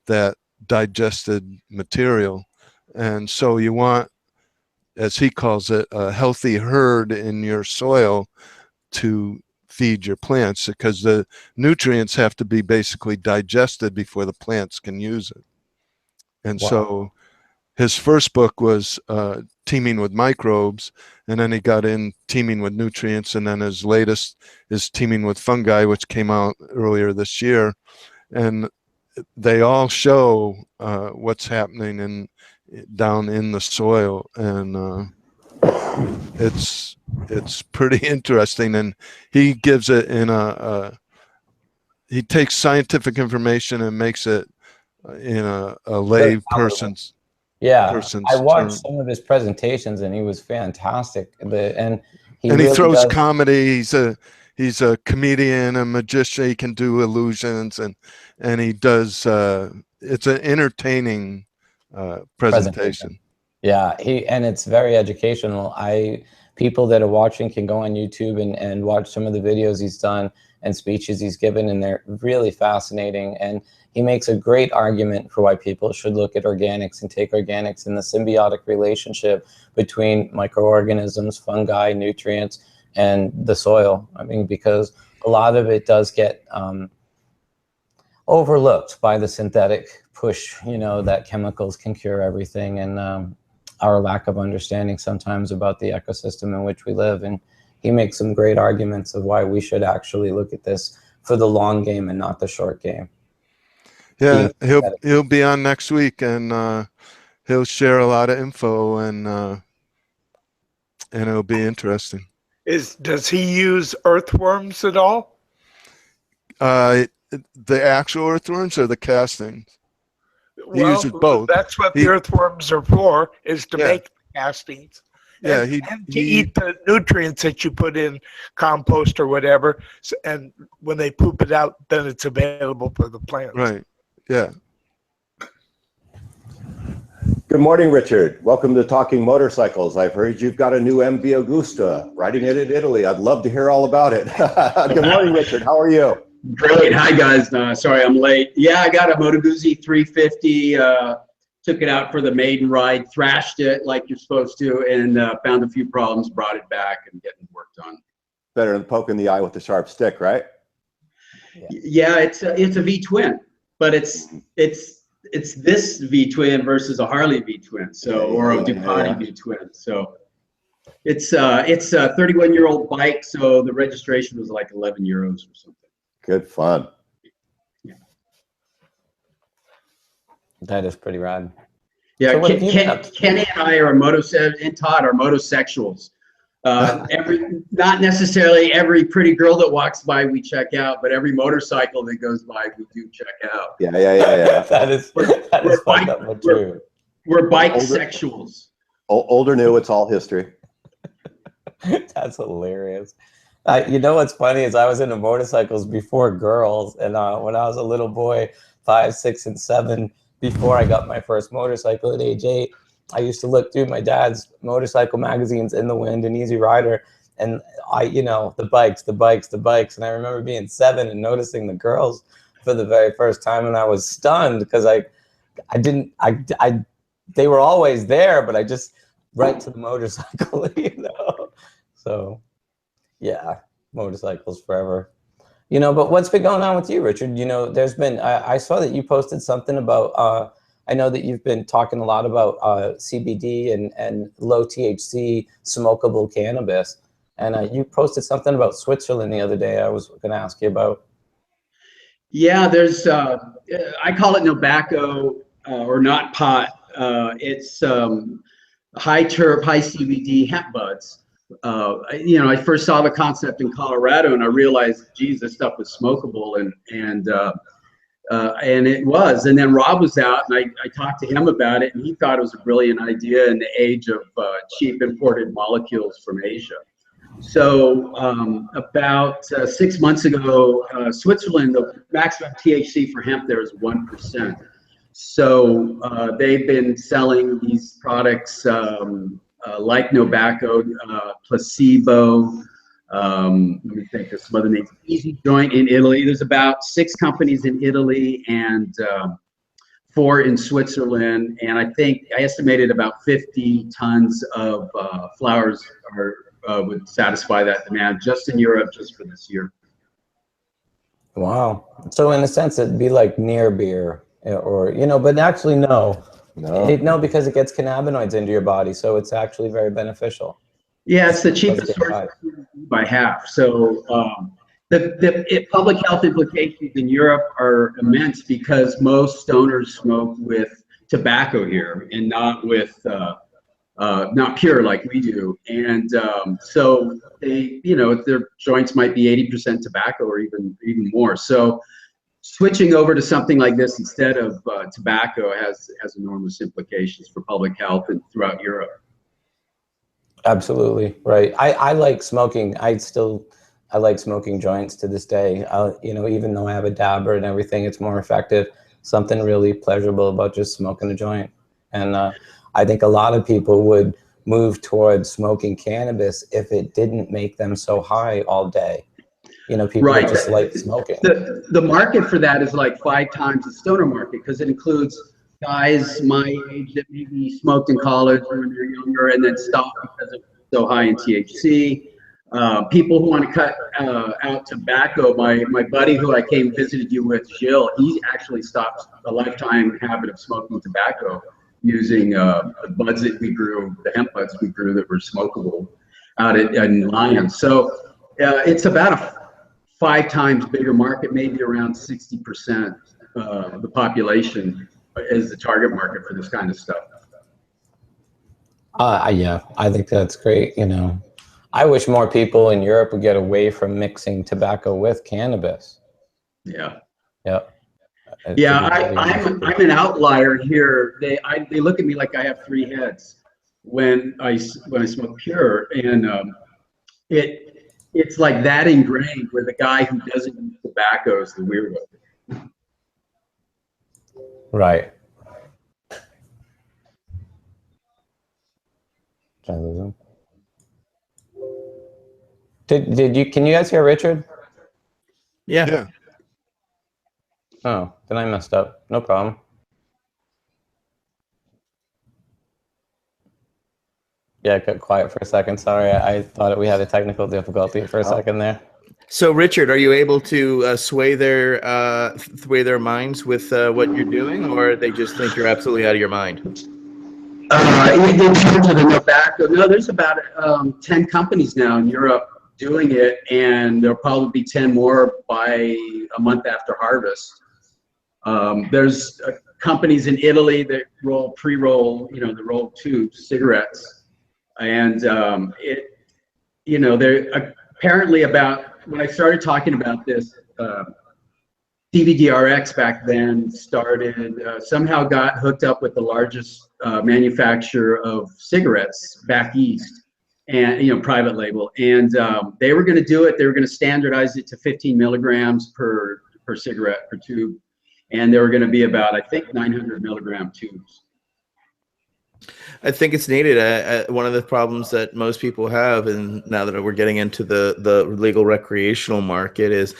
C: that digested material. And so you want, as he calls it, a healthy herd in your soil to feed your plants, because the nutrients have to be basically digested before the plants can use it. And so his first book was Teeming with Microbes, and then he got in Teeming with Nutrients, and then his latest is Teeming with Fungi, which came out earlier this year. And they all show what's happening down in the soil, and it's pretty interesting. And he gives it in he takes scientific information and makes it in a lay person's.
F: Yeah, I watched some of his presentations, and he was fantastic. And he
C: really throws comedy. He's a comedian, a magician. He can do illusions, and he does. It's an entertaining presentation.
F: Yeah, and it's very educational. People that are watching can go on YouTube and watch some of the videos he's done and speeches he's given, and they're really fascinating. And he makes a great argument for why people should look at organics and take organics in the symbiotic relationship between microorganisms, fungi, nutrients, and the soil. I mean, because a lot of it does get overlooked by the synthetic push, that chemicals can cure everything, and our lack of understanding sometimes about the ecosystem in which we live. And he makes some great arguments of why we should actually look at this for the long game and not the short game.
C: Yeah, he'll be on next week, and he'll share a lot of info, and it'll be interesting.
E: Does he use earthworms at all?
C: The actual earthworms or the castings? He uses both.
E: That's what the earthworms are for, is to make the castings. And to eat the nutrients that you put in compost or whatever, and when they poop it out, then it's available for the plants.
C: Right. Yeah.
D: Good morning, Richard. Welcome to Talking Motorcycles. I've heard you've got a new MV Agusta, riding it in Italy. I'd love to hear all about it. Good morning, Richard. How are you?
G: Great. Hi, guys. Sorry I'm late. Yeah, I got a Moto Guzzi 350. Took it out for the maiden ride, thrashed it like you're supposed to, and found a few problems, brought it back, and getting worked on.
D: Better than poking the eye with a sharp stick, right?
G: Yeah, it's a V twin, but it's this V twin versus a Harley V twin, so or a Ducati V twin. So it's a 31-year-old bike, so the registration was like 11 euros or something.
D: Good fun.
G: Yeah.
F: That is pretty rad.
G: Yeah,
F: So
G: Kenny and I are and Todd are motosexuals. Not necessarily every pretty girl that walks by we check out, but every motorcycle that goes by we do check out.
D: Yeah.
F: that is fucked up but true.
G: We're bike sexuals.
D: Old or new, it's all history.
F: That's hilarious. You know what's funny is I was into motorcycles before girls, and when I was a little boy, 5, 6, and 7, before I got my first motorcycle at age 8, I used to look through my dad's motorcycle magazines, In the Wind and Easy Rider, and the bikes, and I remember being 7 and noticing the girls for the very first time, and I was stunned because they were always there, but I just right to the motorcycle, So, yeah, motorcycles forever. But what's been going on with you, Richard? There's been, I saw that you posted something about, I know that you've been talking a lot about CBD and low THC smokable cannabis. And you posted something about Switzerland the other day I was going to ask you about.
G: Yeah, there's, I call it tobacco or not pot. It's high terp, high CBD hemp buds. I first saw the concept in Colorado, and I realized, geez, this stuff was smokable, and it was. And then Rob was out, and I talked to him about it, and he thought it was a brilliant idea in the age of cheap imported molecules from Asia. So about 6 months ago, Switzerland, the maximum THC for hemp there is 1%. So they've been selling these products like Tobacco, Placebo. Let me think of some other names. Easy Joint in Italy. There's about 6 companies in Italy and 4 in Switzerland. And I estimated about 50 tons of flowers would satisfy that demand just in Europe, just for this year.
F: Wow. So in a sense, it'd be like near beer, or but actually no, because it gets cannabinoids into your body, so it's actually very beneficial.
G: Yeah, it's the cheapest source by half. So the public health implications in Europe are immense because most stoners smoke with tobacco here and not with not pure like we do. And so they, their joints might be 80% tobacco or even more. So switching over to something like this instead of tobacco has enormous implications for public health and throughout Europe.
F: Absolutely right. I like smoking. I like smoking joints to this day. Even though I have a dabber and everything, it's more effective. Something really pleasurable about just smoking a joint. And I think a lot of people would move towards smoking cannabis if it didn't make them so high all day. People just like smoking.
G: The market for that is like 5 times the stoner market because it includes guys my age that maybe smoked in college when they're younger and then stopped because it was so high in THC. People who want to cut out tobacco. My buddy who I came visited you with, Jill, he actually stopped a lifetime habit of smoking tobacco using the buds that we grew, the hemp buds we grew that were smokable out in Lyons. So it's about a 5 times bigger market, maybe around 60% of the population is the target market for this kind of stuff.
F: Yeah, I think that's great. I wish more people in Europe would get away from mixing tobacco with cannabis.
G: Yeah.
F: Yeah.
G: Yeah, I'm an outlier here. They look at me like I have 3 heads when I smoke pure, and it's like that ingrained where the guy who doesn't use tobacco is the weirdo.
F: Right. Did I lose him? Did you? Can you guys hear Richard?
C: Yeah.
F: Oh, then I messed up. No problem. Yeah, it got quiet for a second. Sorry, I thought we had a technical difficulty for a second there.
B: So, Richard, are you able to sway their minds with what you're doing, or they just think you're absolutely out of your mind?
G: In terms of the tobacco, no, there's about 10 companies now in Europe doing it, and there'll probably be 10 more by a month after harvest. There's companies in Italy that pre-roll, the rolled tube cigarettes, and they're apparently about when I started talking about this. CBDRX back then started, somehow got hooked up with the largest manufacturer of cigarettes back east, and private label, and they were going to do it. They were going to standardize it to 15 milligrams per cigarette per tube, and there were going to be about, I think, 900 milligram tubes.
B: I think it's needed. One of the problems that most people have, and now that we're getting into the legal recreational market, is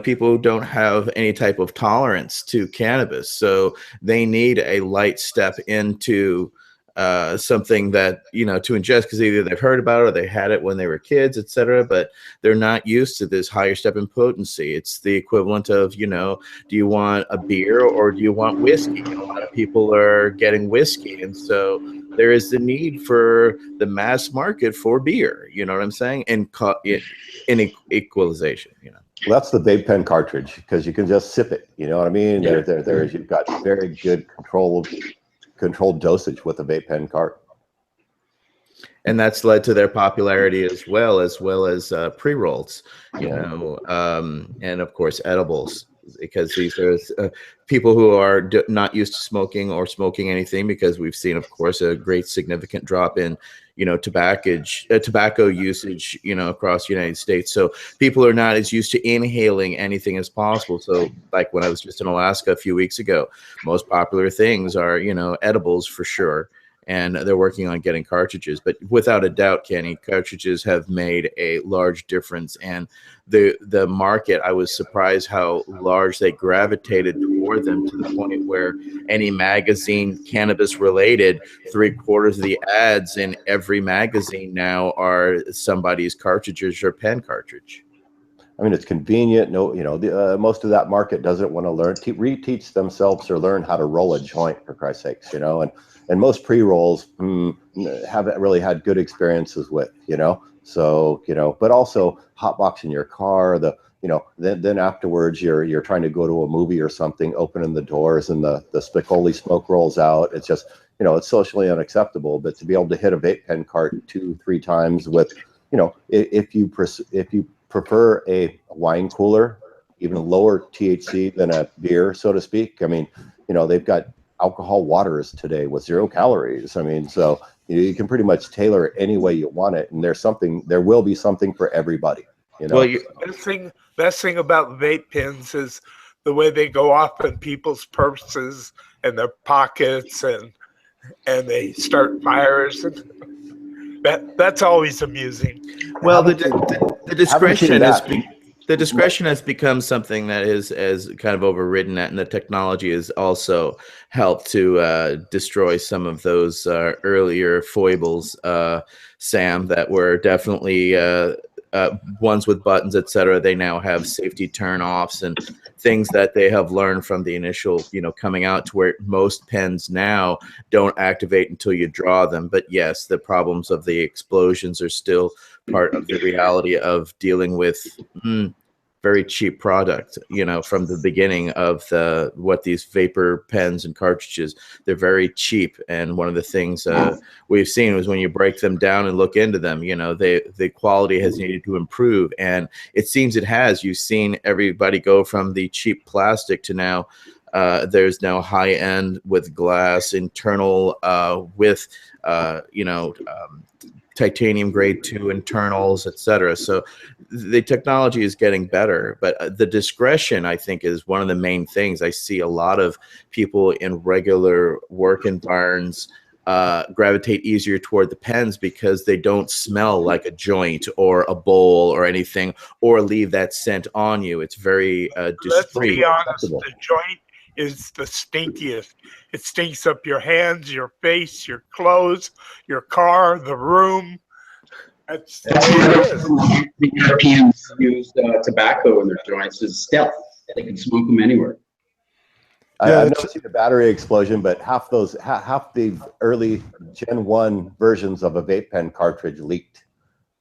B: people don't have any type of tolerance to cannabis, so they need a light step into something that to ingest, because either they've heard about it or they had it when they were kids, etc. But they're not used to this higher step in potency. It's the equivalent of do you want a beer or do you want whiskey? A lot of people are getting whiskey, and so there is the need for the mass market for beer. You know what I'm saying? And in equalization.
D: Well, that's the vape pen cartridge, because you can just sip it. You know what I mean?
B: Yeah.
D: There's you've got very good controlled dosage with a vape pen cart,
B: and that's led to their popularity as well as pre-rolls, and of course edibles, because these are people who are not used to smoking or smoking anything, because we've seen, of course, a great significant drop in tobacco usage across the United States. So people are not as used to inhaling anything as possible. So like when I was just in Alaska a few weeks ago, most popular things are edibles for sure, and they're working on getting cartridges. But without a doubt, Kenny, cartridges have made a large difference. And the market, I was surprised how large they gravitated toward them, to the point where any magazine cannabis related, 3/4 of the ads in every magazine now are somebody's cartridges or pen cartridge.
D: I mean, it's convenient. Most of that market doesn't want to learn, reteach themselves or learn how to roll a joint, for Christ's sakes, and most pre-rolls haven't really had good experiences with, so, but also hotboxing your car, then afterwards you're trying to go to a movie or something, opening the doors and the Spicoli smoke rolls out. It's just, it's socially unacceptable. But to be able to hit a vape pen cart 2-3 times with, if you prefer a wine cooler, even lower THC than a beer, so to speak. I mean, they've got alcohol waters today with 0 calories. I mean, so you can pretty much tailor it any way you want it, and there will be something for everybody.
E: Well, best thing about vape pens is the way they go off in people's purses and their pockets, and they start fires. That's always amusing.
B: Well, the discretion has become something that is kind of overridden that, and the technology has also helped to destroy some of those earlier foibles, Sam, that were definitely ones with buttons, etc. They now have safety turn-offs and things that they have learned from the initial, coming out, to where most pens now don't activate until you draw them. But yes, the problems of the explosions are still part of the reality of dealing with very cheap product, from the beginning of what these vapor pens and cartridges, they're very cheap. And one of the things we've seen was when you break them down and look into them, the quality has needed to improve. And it seems it has. You've seen everybody go from the cheap plastic to now there's now high end with glass, internal with, titanium grade 2 internals, etc. So the technology is getting better, but the discretion, I think, is one of the main things. I see a lot of people in regular work environments gravitate easier toward the pens because they don't smell like a joint or a bowl or anything, or leave that scent on you. It's very discreet.
E: Let's be honest, the joint is the stinkiest. It stinks up your hands, your face, your clothes, your car, the room. That's the way it is.
G: The Europeans use tobacco in their joints as stealth. They can smoke them anywhere.
C: Yeah,
D: I've never seen a battery explosion, but half the early Gen 1 versions of a vape pen cartridge leaked.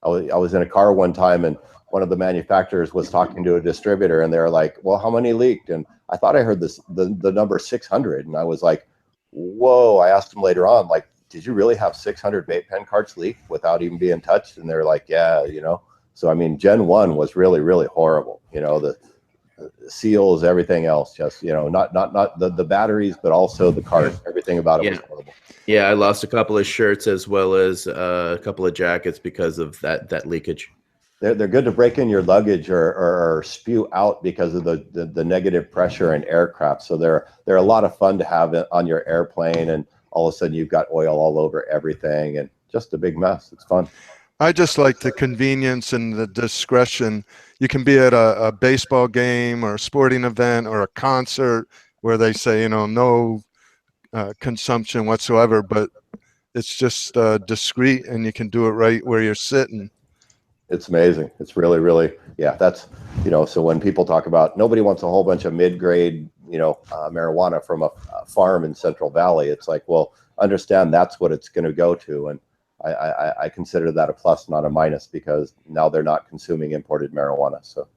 D: I was in a car one time, and one of the manufacturers was talking to a distributor, and they were like, well, how many leaked? And I thought I heard the number 600, and I was like, whoa. I asked them later on, like, did you really have 600 vape pen carts leak without even being touched? And they're like, yeah, you know. So I mean, Gen 1 was really, really horrible. You know, the seals, everything else, just, you know, not the batteries, but also the cart. Everything about it was horrible.
B: Yeah, I lost a couple of shirts as well as a couple of jackets because of that leakage.
D: They're good to break in your luggage or spew out because of the negative pressure and aircraft. So they're a lot of fun to have on your airplane, and all of a sudden you've got oil all over everything and just a big mess. It's fun.
C: I just like the convenience and the discretion. You can be at a baseball game or a sporting event or a concert where they say, you know, no consumption whatsoever, but it's just discreet, and you can do it right where you're sitting.
D: It's amazing. It's really, really, yeah, that's, you know, so when people talk about nobody wants a whole bunch of mid-grade, you know, marijuana from a farm in Central Valley, it's like, well, understand that's what it's going to go to. And I consider that a plus, not a minus, because now they're not consuming imported marijuana. So.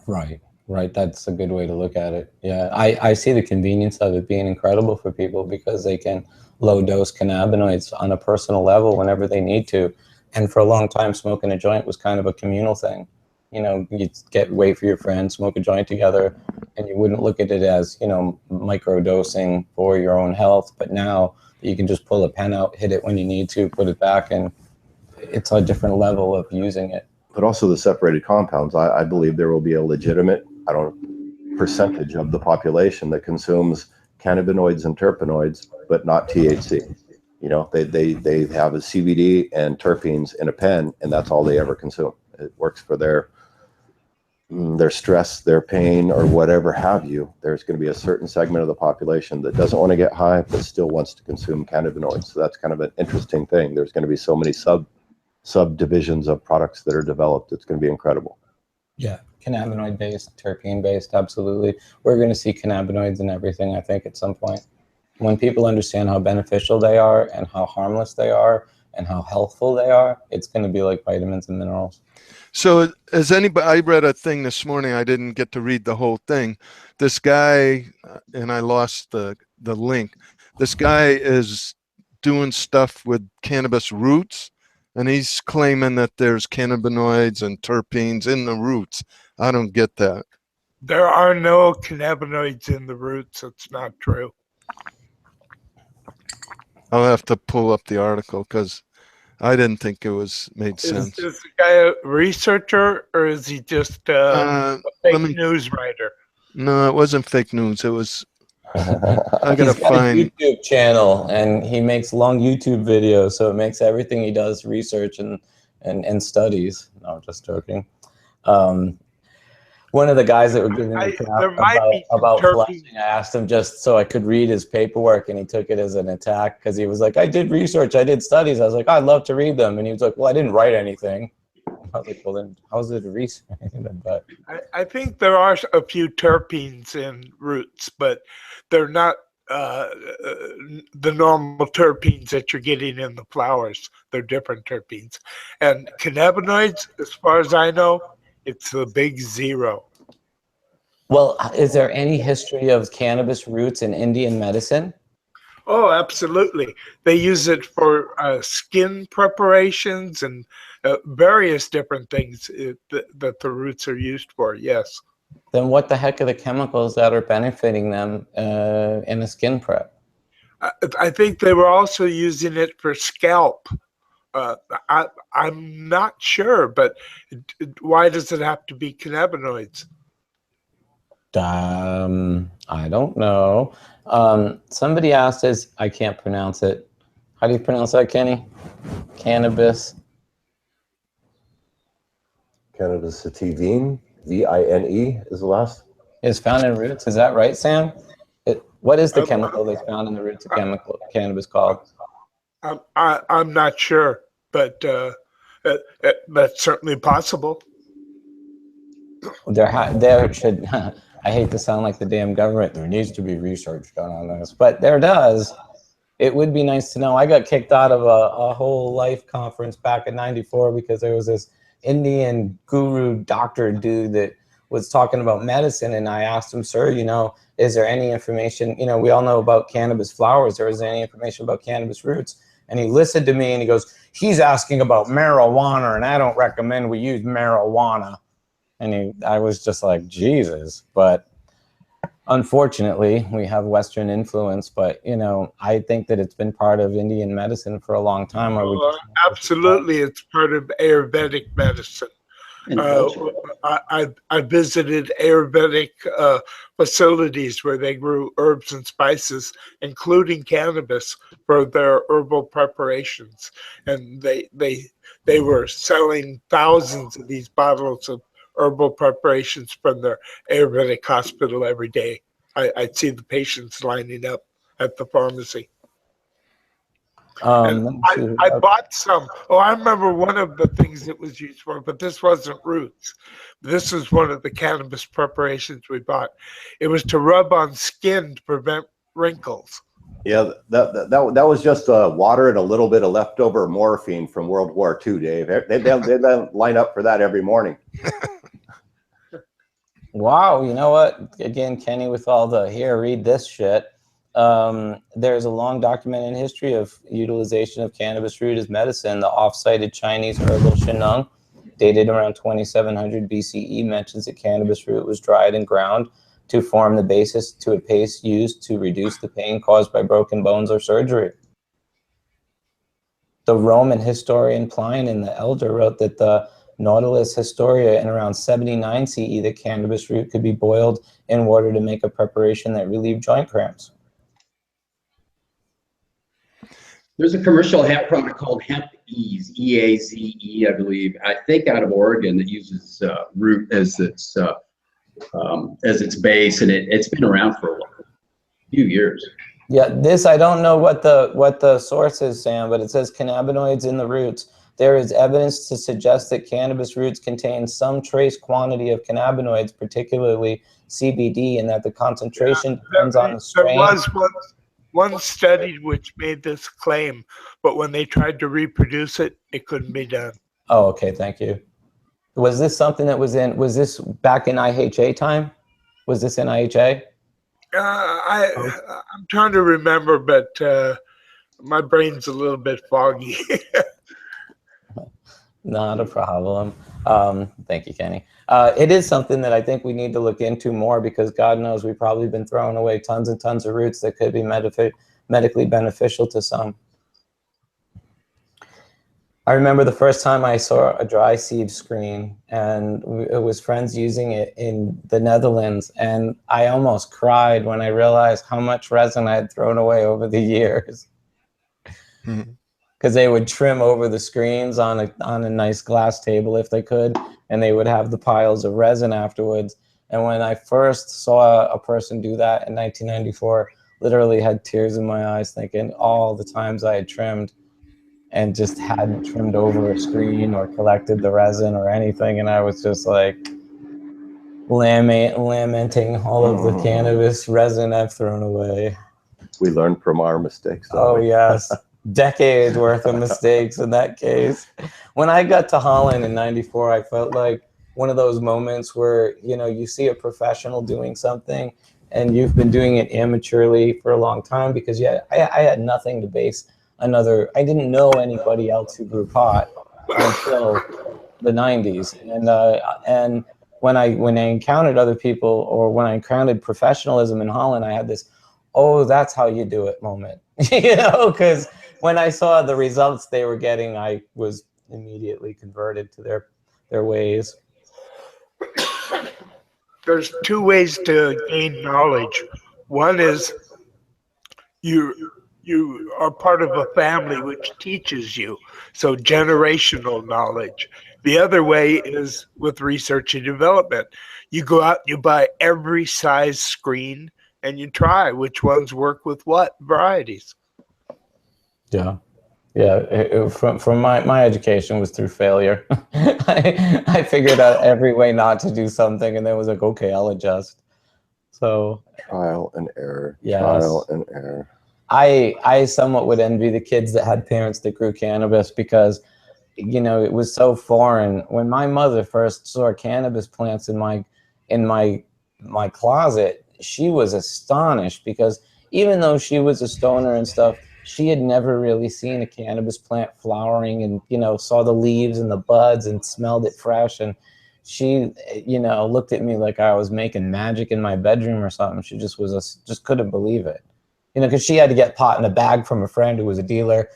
F: Right. That's a good way to look at it. Yeah, I see the convenience of it being incredible for people because they can low dose cannabinoids on a personal level whenever they need to. And for a long time, smoking a joint was kind of a communal thing. You know, you'd wait for your friends, smoke a joint together, and you wouldn't look at it as, you know, micro dosing for your own health. But now you can just pull a pen out, hit it when you need to, put it back, and it's a different level of using it.
D: But also the separated compounds. I believe there will be a legitimate, percentage of the population that consumes cannabinoids and terpenoids, but not THC. You know, they have a CBD and terpenes in a pen, and that's all they ever consume. It works for their stress, their pain, or whatever have you. There's going to be a certain segment of the population that doesn't want to get high, but still wants to consume cannabinoids. So that's kind of an interesting thing. There's going to be so many subdivisions of products that are developed. It's going to be incredible.
F: Yeah, cannabinoid based, terpene based, absolutely. We're going to see cannabinoids in everything, I think, at some point. When people understand how beneficial they are and how harmless they are and how healthful they are, it's going to be like vitamins and minerals.
C: So as anybody, I read a thing this morning, I didn't get to read the whole thing. This guy, and I lost the link, this guy is doing stuff with cannabis roots, and he's claiming that there's cannabinoids and terpenes in the roots. I don't get that.
E: There are no cannabinoids in the roots. It's not true.
C: I'll have to pull up the article because I didn't think it made sense.
E: Is the guy a researcher, or is he just a fake news writer?
C: No, it wasn't fake news. It was. I gotta
F: He's got
C: find
F: a YouTube channel, and he makes long YouTube videos, so it makes everything he does research and studies. No, just joking. One of the guys that were giving me about flashing, I asked him just so I could read his paperwork, and he took it as an attack because he was like, I did research, I did studies. I was like, I'd love to read them. And he was like, well, I didn't write anything. I was like, well, then how's it research? But
E: I think there are a few terpenes in roots, but they're not the normal terpenes that you're getting in the flowers. They're different terpenes. And cannabinoids, as far as I know, it's the big zero.
F: well, is there any history of cannabis roots in Indian medicine?
E: Oh, absolutely. They use it for skin preparations and various different things that the roots are used for, yes.
F: Then what the heck are the chemicals that are benefiting them in a skin prep?
E: I think they were also using it for scalp. I'm not sure, but why does it have to be cannabinoids?
F: I don't know. Somebody asked us, I can't pronounce it. How do you pronounce that, Kenny? Cannabis.
D: Cannabis sativine, VINE is the last.
F: is found in roots. Is that right, Sam? What is the chemical that's found in the roots of cannabis called?
E: I'm not sure, but that's certainly possible.
F: There should. I hate to sound like the damn government. There needs to be research done on this, but there does. It would be nice to know. I got kicked out of a whole life conference back in '94 because there was this Indian guru doctor dude that was talking about medicine, and I asked him, sir, you know, is there any information, you know, we all know about cannabis flowers, or is there any information about cannabis roots? And he listened to me and he goes, he's asking about marijuana, and I don't recommend we use marijuana. And I was just like, Jesus. But unfortunately, we have Western influence, but, you know, I think that it's been part of Indian medicine for a long time.
E: Absolutely, it's part of Ayurvedic medicine. I visited Ayurvedic facilities where they grew herbs and spices, including cannabis, for their herbal preparations, and they were selling thousands of these bottles of herbal preparations from their Ayurvedic hospital every day. I'd see the patients lining up at the pharmacy. I bought some. Oh, I remember one of the things it was used for, but this wasn't roots. This was one of the cannabis preparations we bought. It was to rub on skin to prevent wrinkles.
D: Yeah, that was just water and a little bit of leftover morphine from World War II, Dave. They line up for that every morning.
F: Wow, you know what? Again, Kenny, with all the here, read this shit. There's a long documented history of utilization of cannabis root as medicine. The off-cited Chinese herbal Sheneng, dated around 2700 BCE, mentions that cannabis root was dried and ground to form the basis to a paste used to reduce the pain caused by broken bones or surgery. The Roman historian Pliny the Elder wrote that the Nautilus Historia in around 79 CE that cannabis root could be boiled in water to make a preparation that relieved joint cramps.
G: There's a commercial hemp product called Hemp Ease, E-A-Z-E, I believe. I think out of Oregon that uses root as its base, and it's been around for a few years.
F: Yeah, this I don't know what the source is, Sam, but it says cannabinoids in the roots. There is evidence to suggest that cannabis roots contain some trace quantity of cannabinoids, particularly CBD, and that the concentration depends on the strain.
E: There was one study which made this claim, but when they tried to reproduce it, it couldn't be done.
F: Oh, okay, thank you. Was this something that was this back in IHA time? Was this in IHA?
E: I'm trying to remember, but my brain's a little bit foggy.
F: Not a problem. Thank you, Kenny. It is something that I think we need to look into more, because God knows we've probably been throwing away tons and tons of roots that could be medically beneficial to some. I remember the first time I saw a dry seed screen, and it was friends using it in the Netherlands, and I almost cried when I realized how much resin I had thrown away over the years. Because they would trim over the screens on a nice glass table if they could, and they would have the piles of resin afterwards. And when I first saw a person do that in 1994, literally had tears in my eyes, thinking all the times I had trimmed and just hadn't trimmed over a screen or collected the resin or anything. And I was just like lamenting all of the cannabis resin I've thrown away.
D: We learn from our mistakes.
F: Oh, yes. Decades worth of mistakes in that case. When I got to Holland in '94, I felt like one of those moments where, you know, you see a professional doing something and you've been doing it amateurly for a long time, because I had nothing to base I didn't know anybody else who grew pot until the 90s. And when I encountered other people, or when I encountered professionalism in Holland, I had this, oh, that's how you do it moment. You know, because when I saw the results they were getting, I was immediately converted to their ways.
E: There's two ways to gain knowledge. One is you are part of a family which teaches you. So generational knowledge. The other way is with research and development. You go out, you buy every size screen, and you try which ones work with what varieties.
F: Yeah. Yeah, from my education was through failure. I figured out every way not to do something, and then was like, okay, I'll adjust. So
D: Trial and error.
F: Yes.
D: Trial and error.
F: I somewhat would envy the kids that had parents that grew cannabis, because, you know, it was so foreign. When my mother first saw cannabis plants in my closet, she was astonished, because even though she was a stoner and stuff, she had never really seen a cannabis plant flowering, and, you know, saw the leaves and the buds and smelled it fresh. And she, you know, looked at me like I was making magic in my bedroom or something. She just just couldn't believe it, you know, because she had to get pot in a bag from a friend who was a dealer,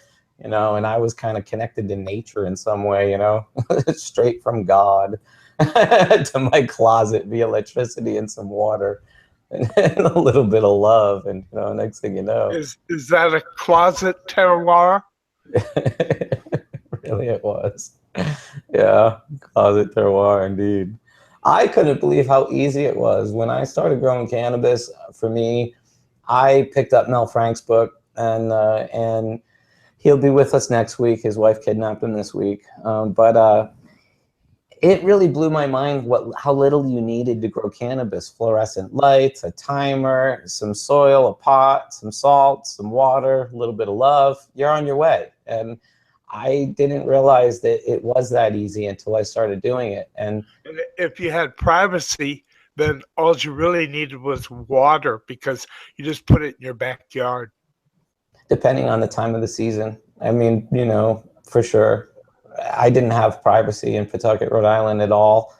F: you know, and I was kind of connected to nature in some way, you know, straight from God to my closet via electricity and some water. And a little bit of love, and, you know, next thing you know,
E: Is that a closet terroir?
F: really it was. Yeah, closet terroir indeed. I couldn't believe how easy it was when I started growing cannabis. For me, I picked up Mel Frank's book, and he'll be with us next week. His wife kidnapped him this week, but it really blew my mind how little you needed to grow cannabis. Fluorescent lights, a timer, some soil, a pot, some salt, some water, a little bit of love. You're on your way. And I didn't realize that it was that easy until I started doing it. And
E: if you had privacy, then all you really needed was water, because you just put it in your backyard.
F: depending on the time of the season, I mean, you know, for sure. I didn't have privacy in Pawtucket, Rhode Island at all,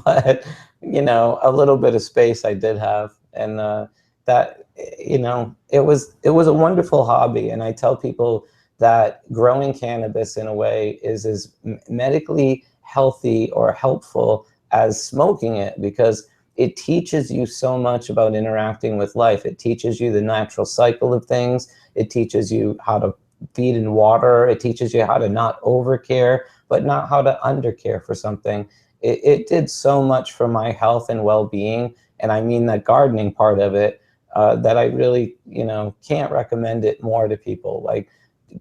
F: but, you know, a little bit of space I did have. And that, you know, it was a wonderful hobby. And I tell people that growing cannabis in a way is as medically healthy or helpful as smoking it, because it teaches you so much about interacting with life. It teaches you the natural cycle of things. It teaches you how to feed and water. It teaches you how to not overcare, but not how to undercare for something. It did so much for my health and well-being, and I mean that gardening part of it, that I really, you know, can't recommend it more to people. Like,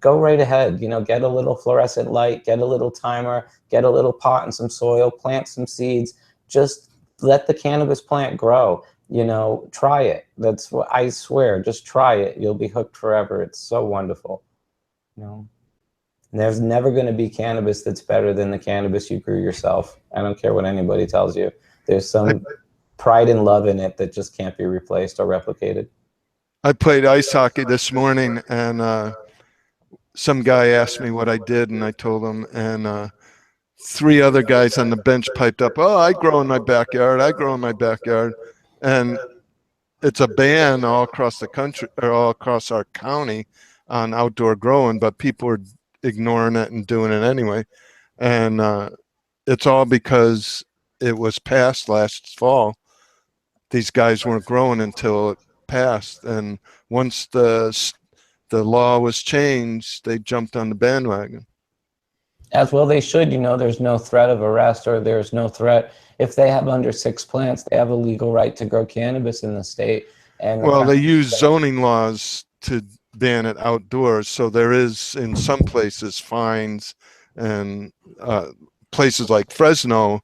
F: go right ahead, you know, get a little fluorescent light, get a little timer, get a little pot and some soil, plant some seeds, just let the cannabis plant grow. You know, try it. That's what I swear, just try it. You'll be hooked forever. It's so wonderful. You know, there's never going to be cannabis that's better than the cannabis you grew yourself. I don't care what anybody tells you. There's some pride and love in it that just can't be replaced or replicated.
C: I played ice hockey this morning, and some guy asked me what I did, and I told him, and 3 other guys on the bench piped up, "Oh, I grow in my backyard. I grow in my backyard." And it's a ban all across the country, or all across our county, on outdoor growing, but people are ignoring it and doing it anyway. And it's all because it was passed last fall. These guys weren't growing until it passed, and once the law was changed, they jumped on the bandwagon.
F: As well they should. You know, there's no threat of arrest, or there's no threat. If they have under 6 plants, they have a legal right to grow cannabis in the state. And
C: well, they use zoning laws to ban it outdoors, so there is in some places fines, and places like Fresno,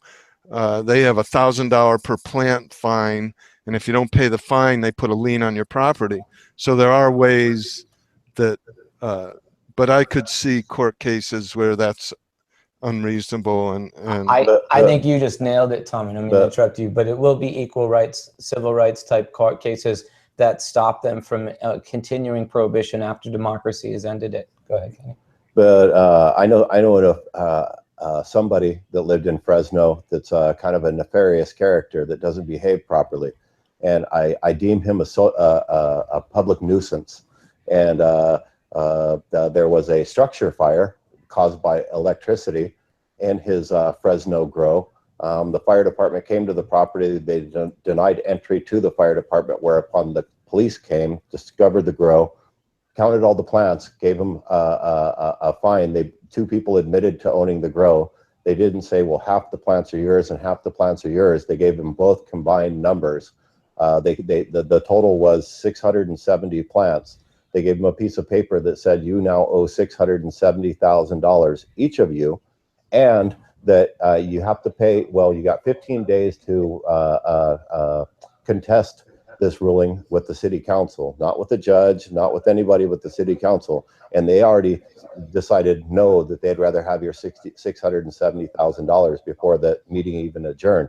C: they have $1,000 per plant fine, and if you don't pay the fine, they put a lien on your property. So there are ways that, but I could see court cases where that's unreasonable. And
F: I think you just nailed it, Tom. I don't mean to interrupt you, but it will be equal rights, civil rights type court cases that stop them from continuing prohibition after democracy has ended it. Go ahead, Kenny. But
D: I know somebody that lived in Fresno that's kind of a nefarious character that doesn't behave properly, and I deem him a public nuisance. And there was a structure fire caused by electricity in his Fresno grow. The fire department came to the property. They denied entry to the fire department, whereupon the police came, discovered the grow, counted all the plants, gave them a fine. Two people admitted to owning the grow. They didn't say, well, half the plants are yours and half the plants are yours. They gave them both combined numbers. The total was 670 plants. They gave them a piece of paper that said, you now owe $670,000, each of you, and that you have to pay, well, you got 15 days to contest this ruling with the city council, not with the judge, not with anybody, with the city council. And they already decided no, that they'd rather have your $670,000 before the meeting even adjourned.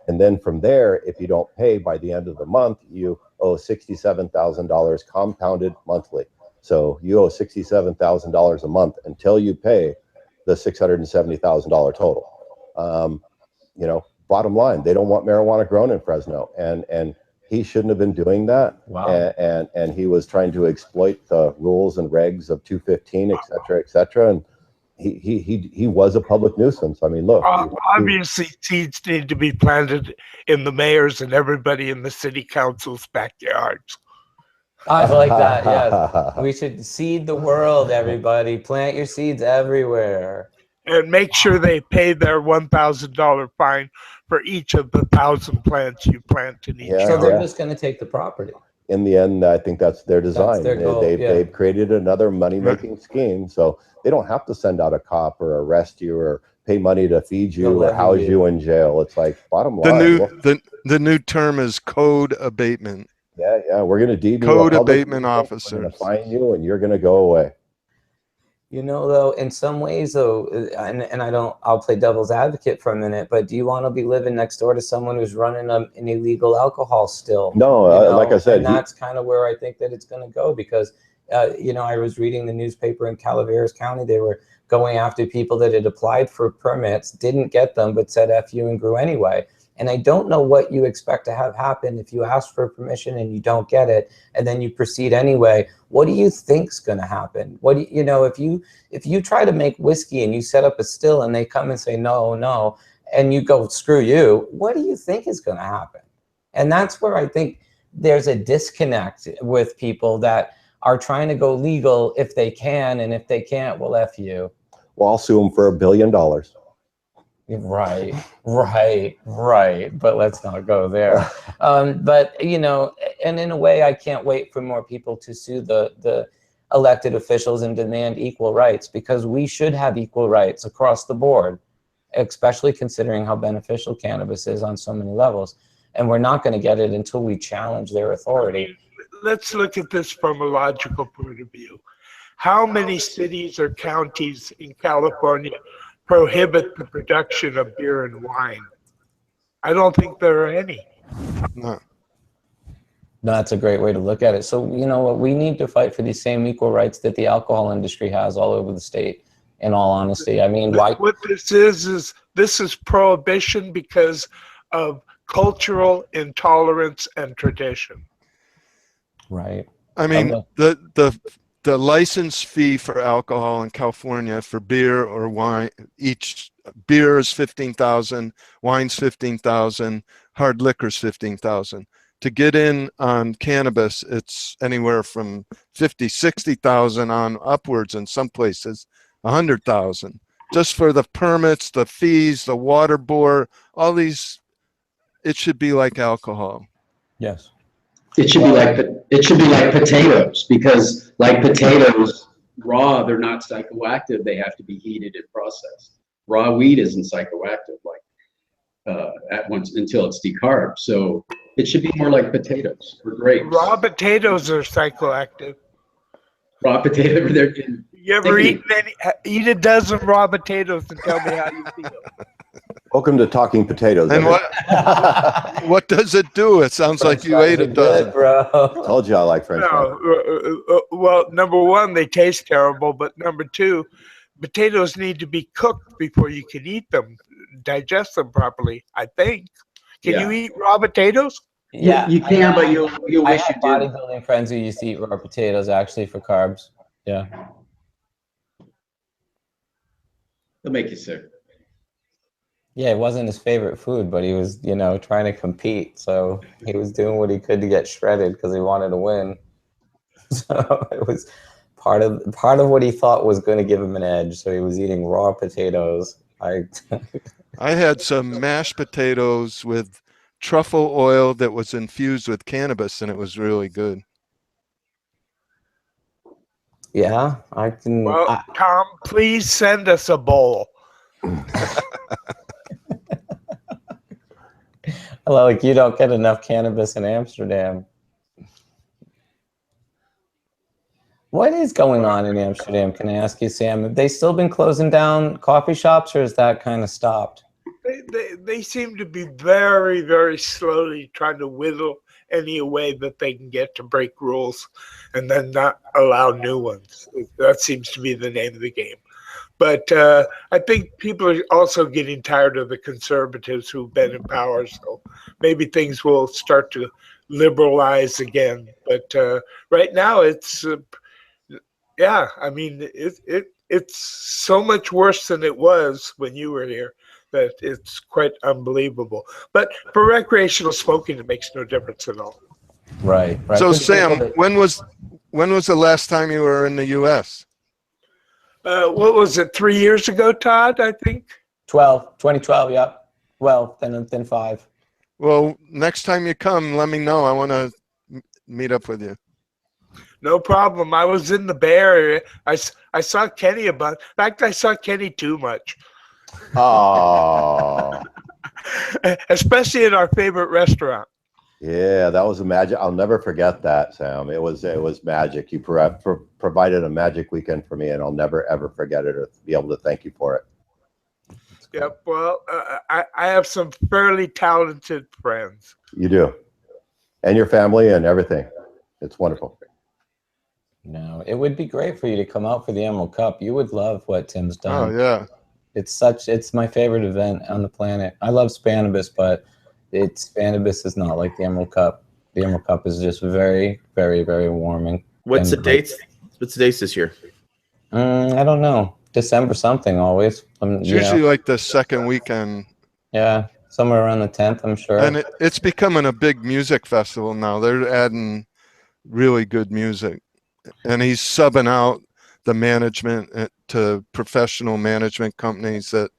D: And then from there, if you don't pay by the end of the month, you owe $67,000 compounded monthly. So you owe $67,000 a month until you pay the $670,000 total. You know, bottom line, they don't want marijuana grown in Fresno, and he shouldn't have been doing that.
F: Wow.
D: And he was trying to exploit the rules and regs of 215, et cetera, et cetera. And he was a public nuisance. I mean, look.
E: Obviously, seeds need to be planted in the mayor's and everybody in the city council's backyards.
F: I like that, yes. We should seed the world, everybody. Plant your seeds everywhere.
E: And make sure they pay their $1,000 fine for each of the 1,000 plants you plant in each.
F: So they're just going to take the property.
D: In the end, I think that's their design.
F: That's their goal,
D: They've created another money-making scheme, so they don't have to send out a cop or arrest you or pay money to feed you or house you in jail. It's like, bottom line.
C: The new term is code abatement.
D: Yeah, we're going to deem you
C: code abatement officers.
D: We're going to fine you, and you're going to go away.
F: You know, though, in some ways, though, and I'll play devil's advocate for a minute, but do you want to be living next door to someone who's running an illegal alcohol still?
D: No, like I said.
F: And that's kind of where I think that it's going to go, because, you know, I was reading the newspaper in Calaveras County. They were going after people that had applied for permits, didn't get them, but said F you and grew anyway. And I don't know what you expect to have happen if you ask for permission and you don't get it, and then you proceed anyway. What do you think's going to happen? What do you know, if you try to make whiskey and you set up a still and they come and say no, and you go screw you, what do you think is going to happen? And that's where I think there's a disconnect with people that are trying to go legal if they can, and if they can't, well, F you.
D: Well, I'll sue them for $1 billion.
F: Right. But let's not go there. But, you know, and in a way, I can't wait for more people to sue the elected officials and demand equal rights, because we should have equal rights across the board, especially considering how beneficial cannabis is on so many levels. And we're not going to get it until we challenge their authority.
E: Let's look at this from a logical point of view. How many cities or counties in California prohibit the production of beer and wine? I don't think there are any.
C: No.
F: That's a great way to look at it. So, you know what, we need to fight for the same equal rights that the alcohol industry has all over the state, in all honesty. I mean, why?
E: What this is this is prohibition because of cultural intolerance and tradition.
F: Right.
C: I mean, the license fee for alcohol in California for beer or wine, each beer is $15,000, wine's $15,000, hard liquor's $15,000. To get in on cannabis, it's anywhere from $50,000, $60,000 on upwards, in some places $100,000. Just for the permits, the fees, the water board, all these. It should be like alcohol.
F: Yes.
G: It should be like potatoes, because like potatoes, raw, they're not psychoactive. They have to be heated and processed. Raw weed isn't psychoactive at once until it's decarbed. So it should be more like potatoes or grapes.
E: Raw potatoes are psychoactive.
G: Raw potatoes,
E: you ever eat a dozen raw potatoes and tell me how you feel?
D: Welcome to Talking Potatoes.
C: And what does it do? It sounds like you ate a dozen.
F: Bro.
D: Told you I like French fries.
E: Well, number one, they taste terrible, but number two, potatoes need to be cooked before you can eat them, digest them properly, I think. Can you eat raw potatoes?
F: Yeah,
G: you can, but you'll wish you did.
F: Bodybuilding friends who used to eat raw potatoes actually for carbs. Yeah.
G: They'll make you sick.
F: Yeah, it wasn't his favorite food, but he was, you know, trying to compete. So he was doing what he could to get shredded because he wanted to win. So it was, part of what he thought was going to give him an edge. So he was eating raw potatoes. I
C: had some mashed potatoes with truffle oil that was infused with cannabis, and it was really good.
F: Yeah, I can.
E: Well, Tom, please send us a bowl.
F: Like, you don't get enough cannabis in Amsterdam. What is going on in Amsterdam? Can I ask you, Sam? Have they still been closing down coffee shops, or is that kind of stopped?
E: They seem to be very, very slowly trying to whittle any way that they can get to break rules and then not allow new ones. That seems to be the name of the game. But I think people are also getting tired of the conservatives who've been in power. So maybe things will start to liberalize again. But right now it's, yeah, I mean, it's so much worse than it was when you were here that it's quite unbelievable. But for recreational smoking, it makes no difference at all.
F: Right.
C: So Sam, when was the last time you were in the U.S.?
E: What was it, 3 years ago, Todd, I think?
F: 2012, yep. Well, then 5.
C: Well, next time you come, let me know. I want to meet up with you.
E: No problem. I was in the Bay Area. I saw Kenny a bunch. In fact, I saw Kenny too much.
D: Oh.
E: Especially at our favorite restaurant.
D: Yeah, that was a magic. I'll never forget that, Sam. It was magic. You provided a magic weekend for me, and I'll never ever forget it or be able to thank you for it.
E: Yep. Well, I have some fairly talented friends.
D: You do, and your family and everything. It's wonderful.
F: No, it would be great for you to come out for the Emerald Cup. You would love what Tim's done.
C: Oh yeah.
F: It's my favorite event on the planet. I love Spannabis, but Spannabis is not like the Emerald Cup. The Emerald Cup is just very, very, very warming.
B: What's the dates? What's the dates this year?
F: I don't know. December something always.
C: It's usually like the second weekend.
F: Yeah, somewhere around the 10th, I'm sure.
C: And it's becoming a big music festival now. They're adding really good music. And he's subbing out the management to professional management companies that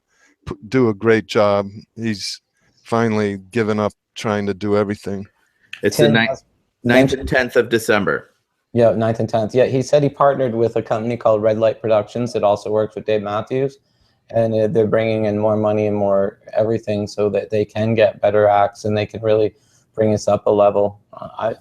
C: do a great job. He's finally given up trying to do everything.
B: It's the 9th and 10th of December.
F: Yeah, 9th and 10th. Yeah, he said he partnered with a company called Red Light Productions. It also works with Dave Matthews. And they're bringing in more money and more everything so that they can get better acts and they can really bring us up a level.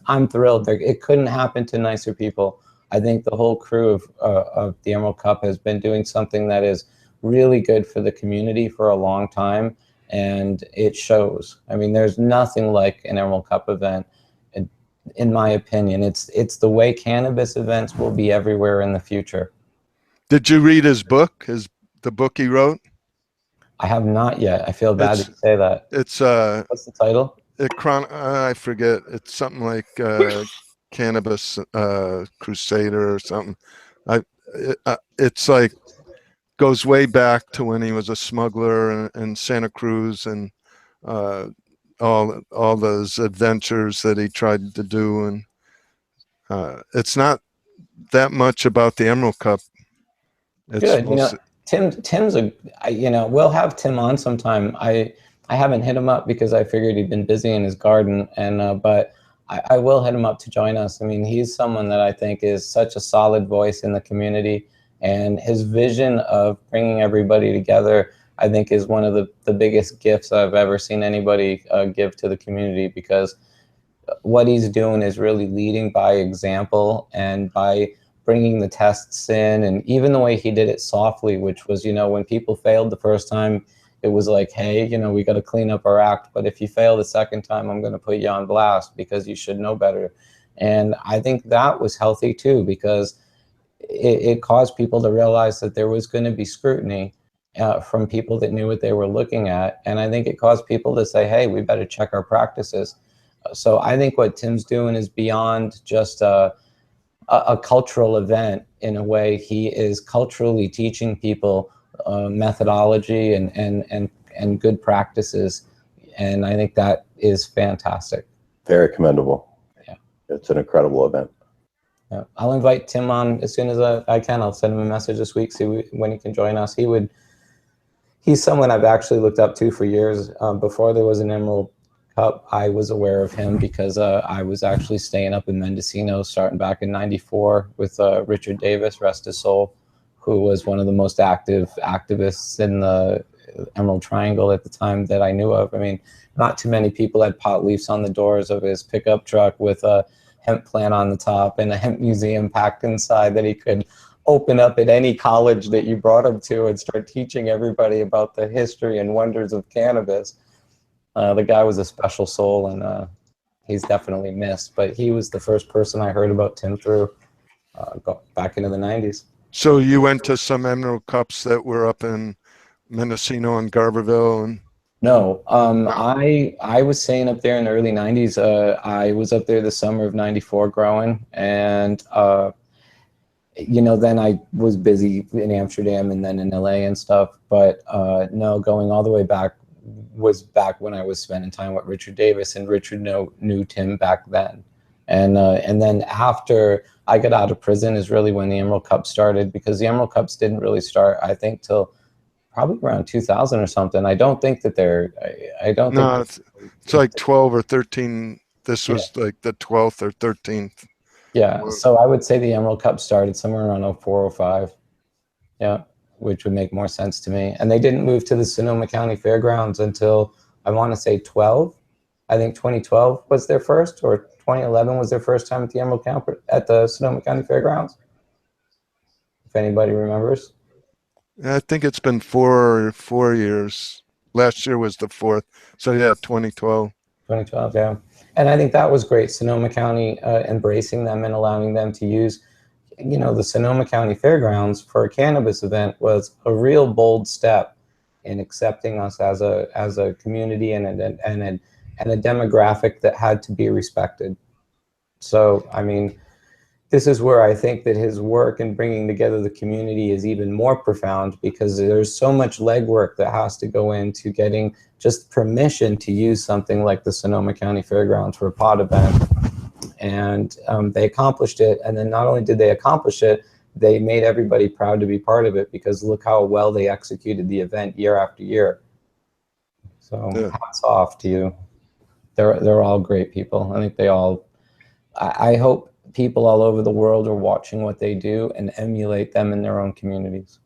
F: I'm thrilled. It couldn't happen to nicer people. I think the whole crew of the Emerald Cup has been doing something that is really good for the community for a long time, and it shows. I mean, there's nothing like an Emerald Cup event, in my opinion. It's the way cannabis events will be everywhere in the future.
C: Did you read his book, the book he wrote?
F: I have not yet. I feel bad to say that.
C: It's
F: what's the title?
C: I forget. It's something like Cannabis Crusader or something. It's like goes way back to when he was a smuggler in Santa Cruz and all those adventures that he tried to do, and it's not that much about the Emerald Cup. It's
F: good. Tim's we'll have Tim on sometime. I haven't hit him up because I figured he'd been busy in his garden, and but I will hit him up to join us. I mean, he's someone that I think is such a solid voice in the community, and his vision of bringing everybody together, I think, is one of the biggest gifts I've ever seen anybody give to the community, because what he's doing is really leading by example and by bringing the tests in, and even the way he did it softly, which was, when people failed the first time, it was like, hey, we got to clean up our act. But if you fail the second time, I'm going to put you on blast because you should know better. And I think that was healthy too, because it caused people to realize that there was going to be scrutiny from people that knew what they were looking at. And I think it caused people to say, hey, we better check our practices. So I think what Tim's doing is beyond just a cultural event. In a way, he is culturally teaching people methodology and good practices, and I think that is fantastic.
D: Very commendable.
F: Yeah,
D: it's an incredible event.
F: Yeah, I'll invite Tim on as soon as I can. I'll send him a message this week, see when he can join us. He's someone I've actually looked up to for years. Before there was an Emerald Cup, I was aware of him because I was actually staying up in Mendocino starting back in '94 with Richard Davis, rest his soul, who was one of the most active activists in the Emerald Triangle at the time that I knew of. I mean, not too many people had pot leaves on the doors of his pickup truck with a hemp plant on the top and a hemp museum packed inside that he could open up at any college that you brought him to and start teaching everybody about the history and wonders of cannabis. The guy was a special soul, and he's definitely missed. But he was the first person I heard about Tim through back into the 90s.
C: So you went to some Emerald Cups that were up in Mendocino and Garberville? And
F: No, I was staying up there in the early 90s. I was up there the summer of '94 growing, and you know, then I was busy in Amsterdam and then in LA and stuff. But no, going all the way back was back when I was spending time with Richard Davis, and Richard knew Tim back then. And then after I got out of prison is really when the Emerald Cup started, because the Emerald Cups didn't really start, I think, till probably around 2000 or something. I don't think that I don't think.
C: No, it's like 12 or 13. This was like the 12th or 13th.
F: Yeah, so I would say the Emerald Cup started somewhere around 04, 05. Yeah, which would make more sense to me. And they didn't move to the Sonoma County Fairgrounds until, I want to say 12. I think 2012 was their first, or 2011 was their first time at the at the Sonoma County Fairgrounds. If anybody remembers.
C: I think it's been four years. Last year was the 4th. So yeah, 2012.
F: 2012, yeah. And I think that was great. Sonoma County embracing them and allowing them to use, you know, the Sonoma County Fairgrounds for a cannabis event was a real bold step in accepting us as a community and a demographic that had to be respected. So, I mean, this is where I think that his work in bringing together the community is even more profound, because there's so much legwork that has to go into getting just permission to use something like the Sonoma County Fairgrounds for a pot event. And they accomplished it. And then not only did they accomplish it, they made everybody proud to be part of it, because look how well they executed the event year after year. So hats off to you. They're all great people. I think they all, I hope people all over the world are watching what they do and emulate them in their own communities.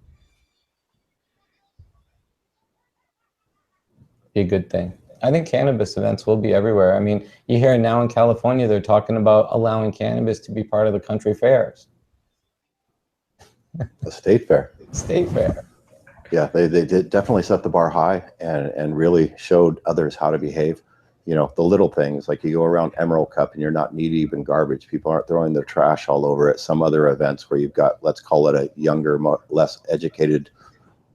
F: Be a good thing. I think cannabis events will be everywhere. I mean, you hear now in California, they're talking about allowing cannabis to be part of the country fairs.
D: A state fair.
F: State fair.
D: Yeah, they did definitely set the bar high and really showed others how to behave. You know, the little things, like you go around Emerald Cup and you're not knee-deep garbage. People aren't throwing their trash all over at some other events where you've got, let's call it a younger, less educated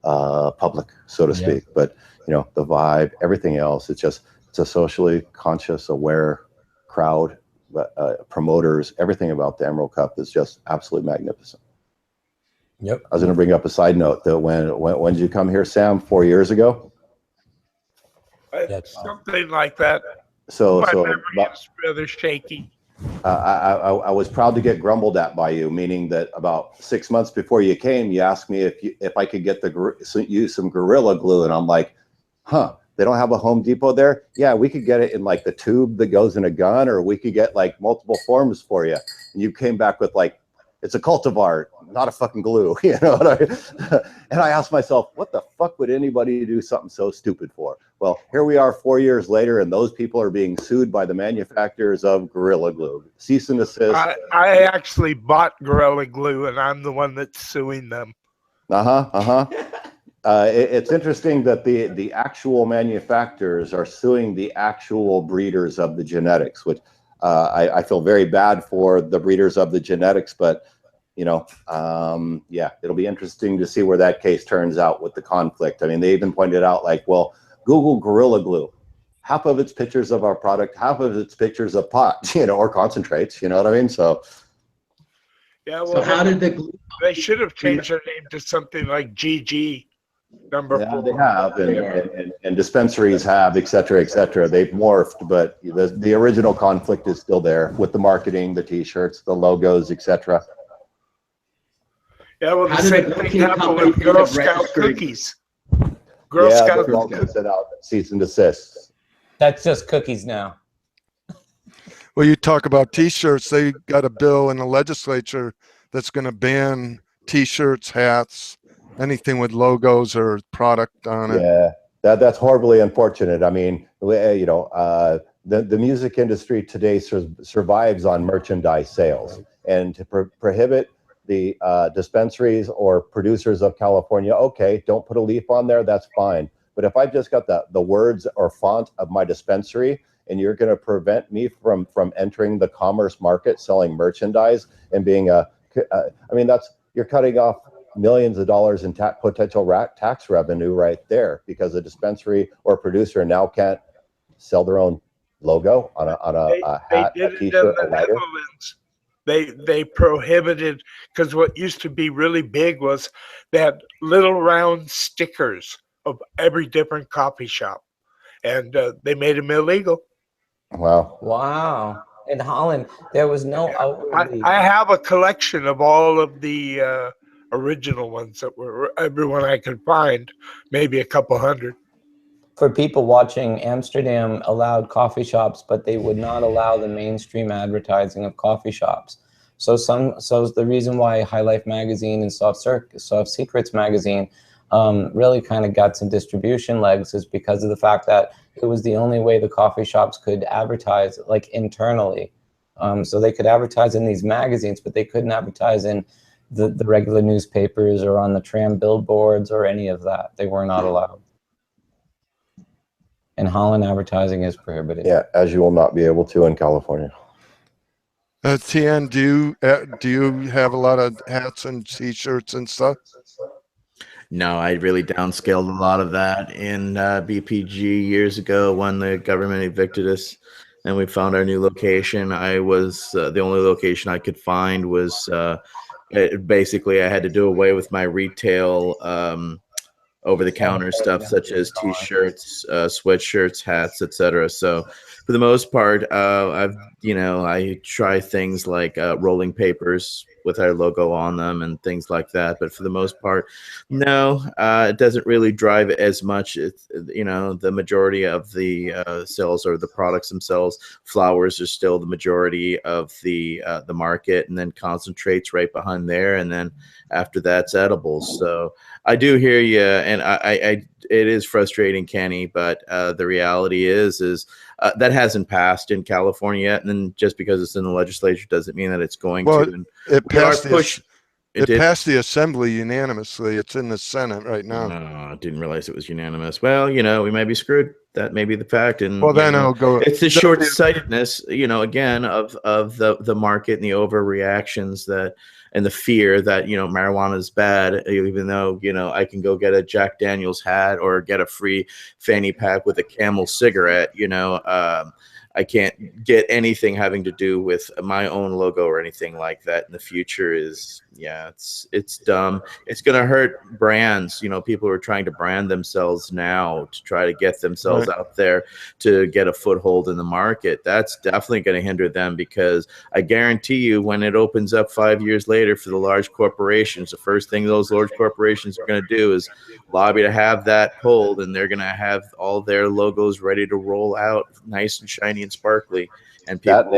D: public, so to speak. But, you know, the vibe, everything else, it's a socially conscious, aware crowd, promoters, everything about the Emerald Cup is just absolutely magnificent.
F: Yep.
D: I was going to bring up a side note that when did you come here, Sam? 4 years ago?
E: Something like that.
D: So
E: my memory is rather shaky.
D: I was proud to get grumbled at by you, meaning that about 6 months before you came, you asked me if I could use some Gorilla Glue, and I'm like, huh? They don't have a Home Depot there? Yeah, we could get it in like the tube that goes in a gun, or we could get like multiple forms for you. And you came back with like, it's a cultivar, not a fucking glue, you know. And I asked myself, what the fuck would anybody do something so stupid for? Well, here we are 4 years later, and those people are being sued by the manufacturers of Gorilla Glue. Cease and desist.
E: I actually bought Gorilla Glue, and I'm the one that's suing them.
D: It's interesting that the actual manufacturers are suing the actual breeders of the genetics, which I feel very bad for the breeders of the genetics, but you know, yeah, it'll be interesting to see where that case turns out with the conflict. I mean, they even pointed out, like, well, Google Gorilla Glue, half of it's pictures of our product, half of it's pictures of pot, you know, or concentrates, you know what I mean? So
E: yeah, well,
G: so how did the glue
E: they should have changed their name to something like GG. Number
D: Yeah,
E: 4.
D: they have, and dispensaries have, et cetera, et cetera. They've morphed, but the original conflict is still there with the marketing, the T-shirts, the logos, et cetera.
E: Yeah, well, the
G: How did
E: same
G: the
E: thing
G: Vaping
E: happened
G: company
E: with Girl
G: end up
E: Scout
G: registering?
E: cookies. Girl
D: Yeah,
E: Scout
D: they've also sent out cease and desist.
F: That's just cookies now.
C: Well, you talk about T-shirts. They got a bill in the legislature that's going to ban T-shirts, hats, anything with logos or product on it.
D: Yeah, that's horribly unfortunate. I mean, the music industry today survives on merchandise sales, and to prohibit the dispensaries or producers of California, okay, don't put a leaf on there, that's fine. But if I've just got the words or font of my dispensary, and you're going to prevent me from entering the commerce market, selling merchandise, and being I mean, you're cutting off millions of dollars in potential tax revenue right there, because a dispensary or producer now can't sell their own logo on a hat,
E: they did
D: a T-shirt,
E: it in
D: a
E: the
D: lighter.
E: Netherlands. They prohibited, because what used to be really big was they had little round stickers of every different coffee shop, and they made them illegal.
D: Wow.
F: Wow. In Holland, there was no outwardly.
E: I have a collection of all of the original ones that were everyone I could find, maybe a couple hundred.
F: For people watching, Amsterdam allowed coffee shops, but they would not allow the mainstream advertising of coffee shops. So the reason why High Life magazine and Soft Secrets magazine really kind of got some distribution legs is because of the fact that it was the only way the coffee shops could advertise, like, internally. So they could advertise in these magazines, but they couldn't advertise in the regular newspapers or on the tram billboards or any of that. They were not allowed. In Holland, advertising is prohibited.
D: Yeah, as you will not be able to in California.
C: Etienne, do you have a lot of hats and T-shirts and stuff?
B: No, I really downscaled a lot of that in BPG years ago when the government evicted us and we found our new location. I was the only location I could find was basically I had to do away with my retail over-the-counter stuff such as T-shirts, sweatshirts, hats, etc. So for the most part, I try things like rolling papers with our logo on them and things like that. But for the most part, no, it doesn't really drive it as much. It's, the majority of the sales or the products themselves. Flowers are still the majority of the market, and then concentrates right behind there, and then after that's edibles. So I do hear you, and I it is frustrating, Kenny, but the reality is that hasn't passed in California yet, and then just because it's in the legislature doesn't mean that it's going to. And
C: it passed
B: passed
C: the assembly unanimously. It's in the Senate right now.
B: I didn't realize it was unanimous. Well, we might be screwed. That may be the fact. And
C: well, then I'll go.
B: It's the short-sightedness, again, of the market and the overreactions that. And the fear that, marijuana is bad, even though, I can go get a Jack Daniels hat or get a free fanny pack with a Camel cigarette, I can't get anything having to do with my own logo or anything like that in the future. It's dumb. It's going to hurt brands. People are trying to brand themselves now to try to get themselves out there to get a foothold in the market. That's definitely going to hinder them, because I guarantee you when it opens up 5 years later for the large corporations, the first thing those large corporations are going to do is lobby to have that pulled, and they're going to have all their logos ready to roll out nice and shiny and sparkly, and people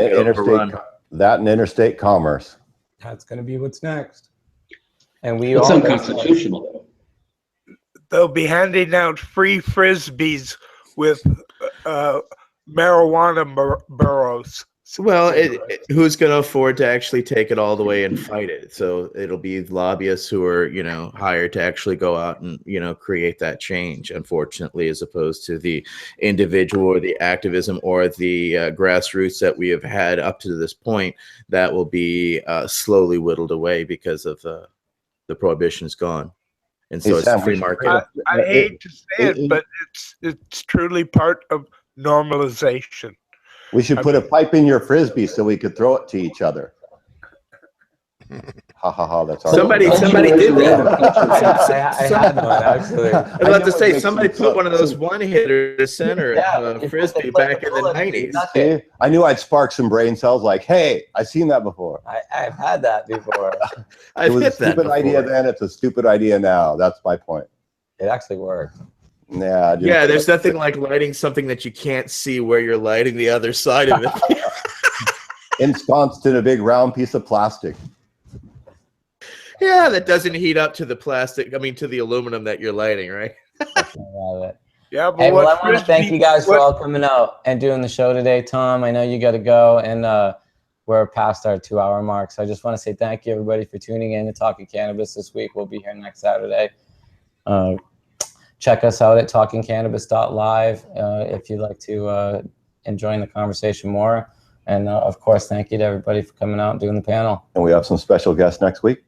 D: that and interstate commerce.
F: That's going to be what's next. And
G: it's unconstitutional, though.
E: They'll be handing out free frisbees with marijuana burros.
B: Well, who's going to afford to actually take it all the way and fight it? So it'll be lobbyists who are, hired to actually go out and, create that change, unfortunately, as opposed to the individual or the activism or the grassroots that we have had up to this point that will be slowly whittled away because of the prohibition is gone. And so it's a free market.
E: I hate to say it, but it's truly part of normalization.
D: We should put a pipe in your frisbee so we could throw it to each other. Ha ha ha. That's our
B: Somebody did that.
F: I had one actually.
B: I was about to say, somebody put one of those one-hitter to center frisbee back in the 90s.
D: See, I knew I'd spark some brain cells. Like, hey, I've seen that before.
F: I've had that before.
D: It was a stupid idea then. It's a stupid idea now. That's my point.
F: It actually worked.
D: Yeah.
B: Yeah, there's nothing like lighting something that you can't see where you're lighting the other side of it.
D: Ensconced in a big round piece of plastic.
B: Yeah, that doesn't heat up to the plastic. I mean, to the aluminum that you're lighting, right?
E: Yeah, but
F: hey, well, I want to thank you guys for all coming out and doing the show today. Tom, I know you got to go, and we're past our 2-hour mark. So I just want to say thank you, everybody, for tuning in to Talking Cannabis this week. We'll be here next Saturday. Check us out at talkingcannabis.live if you'd like to join the conversation more. And, of course, thank you to everybody for coming out and doing the panel.
D: And we have some special guests next week.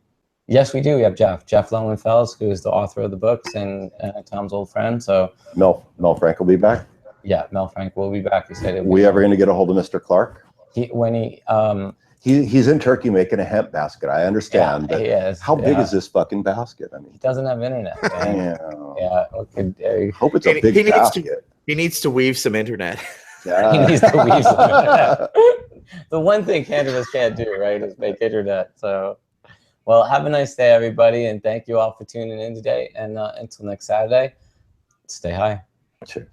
F: Yes, we do. We have Jeff Lowenfels, who is the author of the books and Tom's old friend. So
D: Mel Frank will be back.
F: Yeah, Mel Frank will be back. He said it.
D: We ever going to get a hold of Mr. Clark?
F: He's
D: in Turkey making a hemp basket. I understand.
F: Yeah, he is.
D: How big is this fucking basket? I mean,
F: he doesn't have internet. Man.
D: Yeah.
F: Okay.
D: Hope it's a big basket.
B: He needs to weave some internet.
D: Yeah.
F: He needs to weave some internet. The one thing cannabis can't do, right, is make internet. So, well, have a nice day, everybody, and thank you all for tuning in today. And until next Saturday, stay high.
D: Cheers.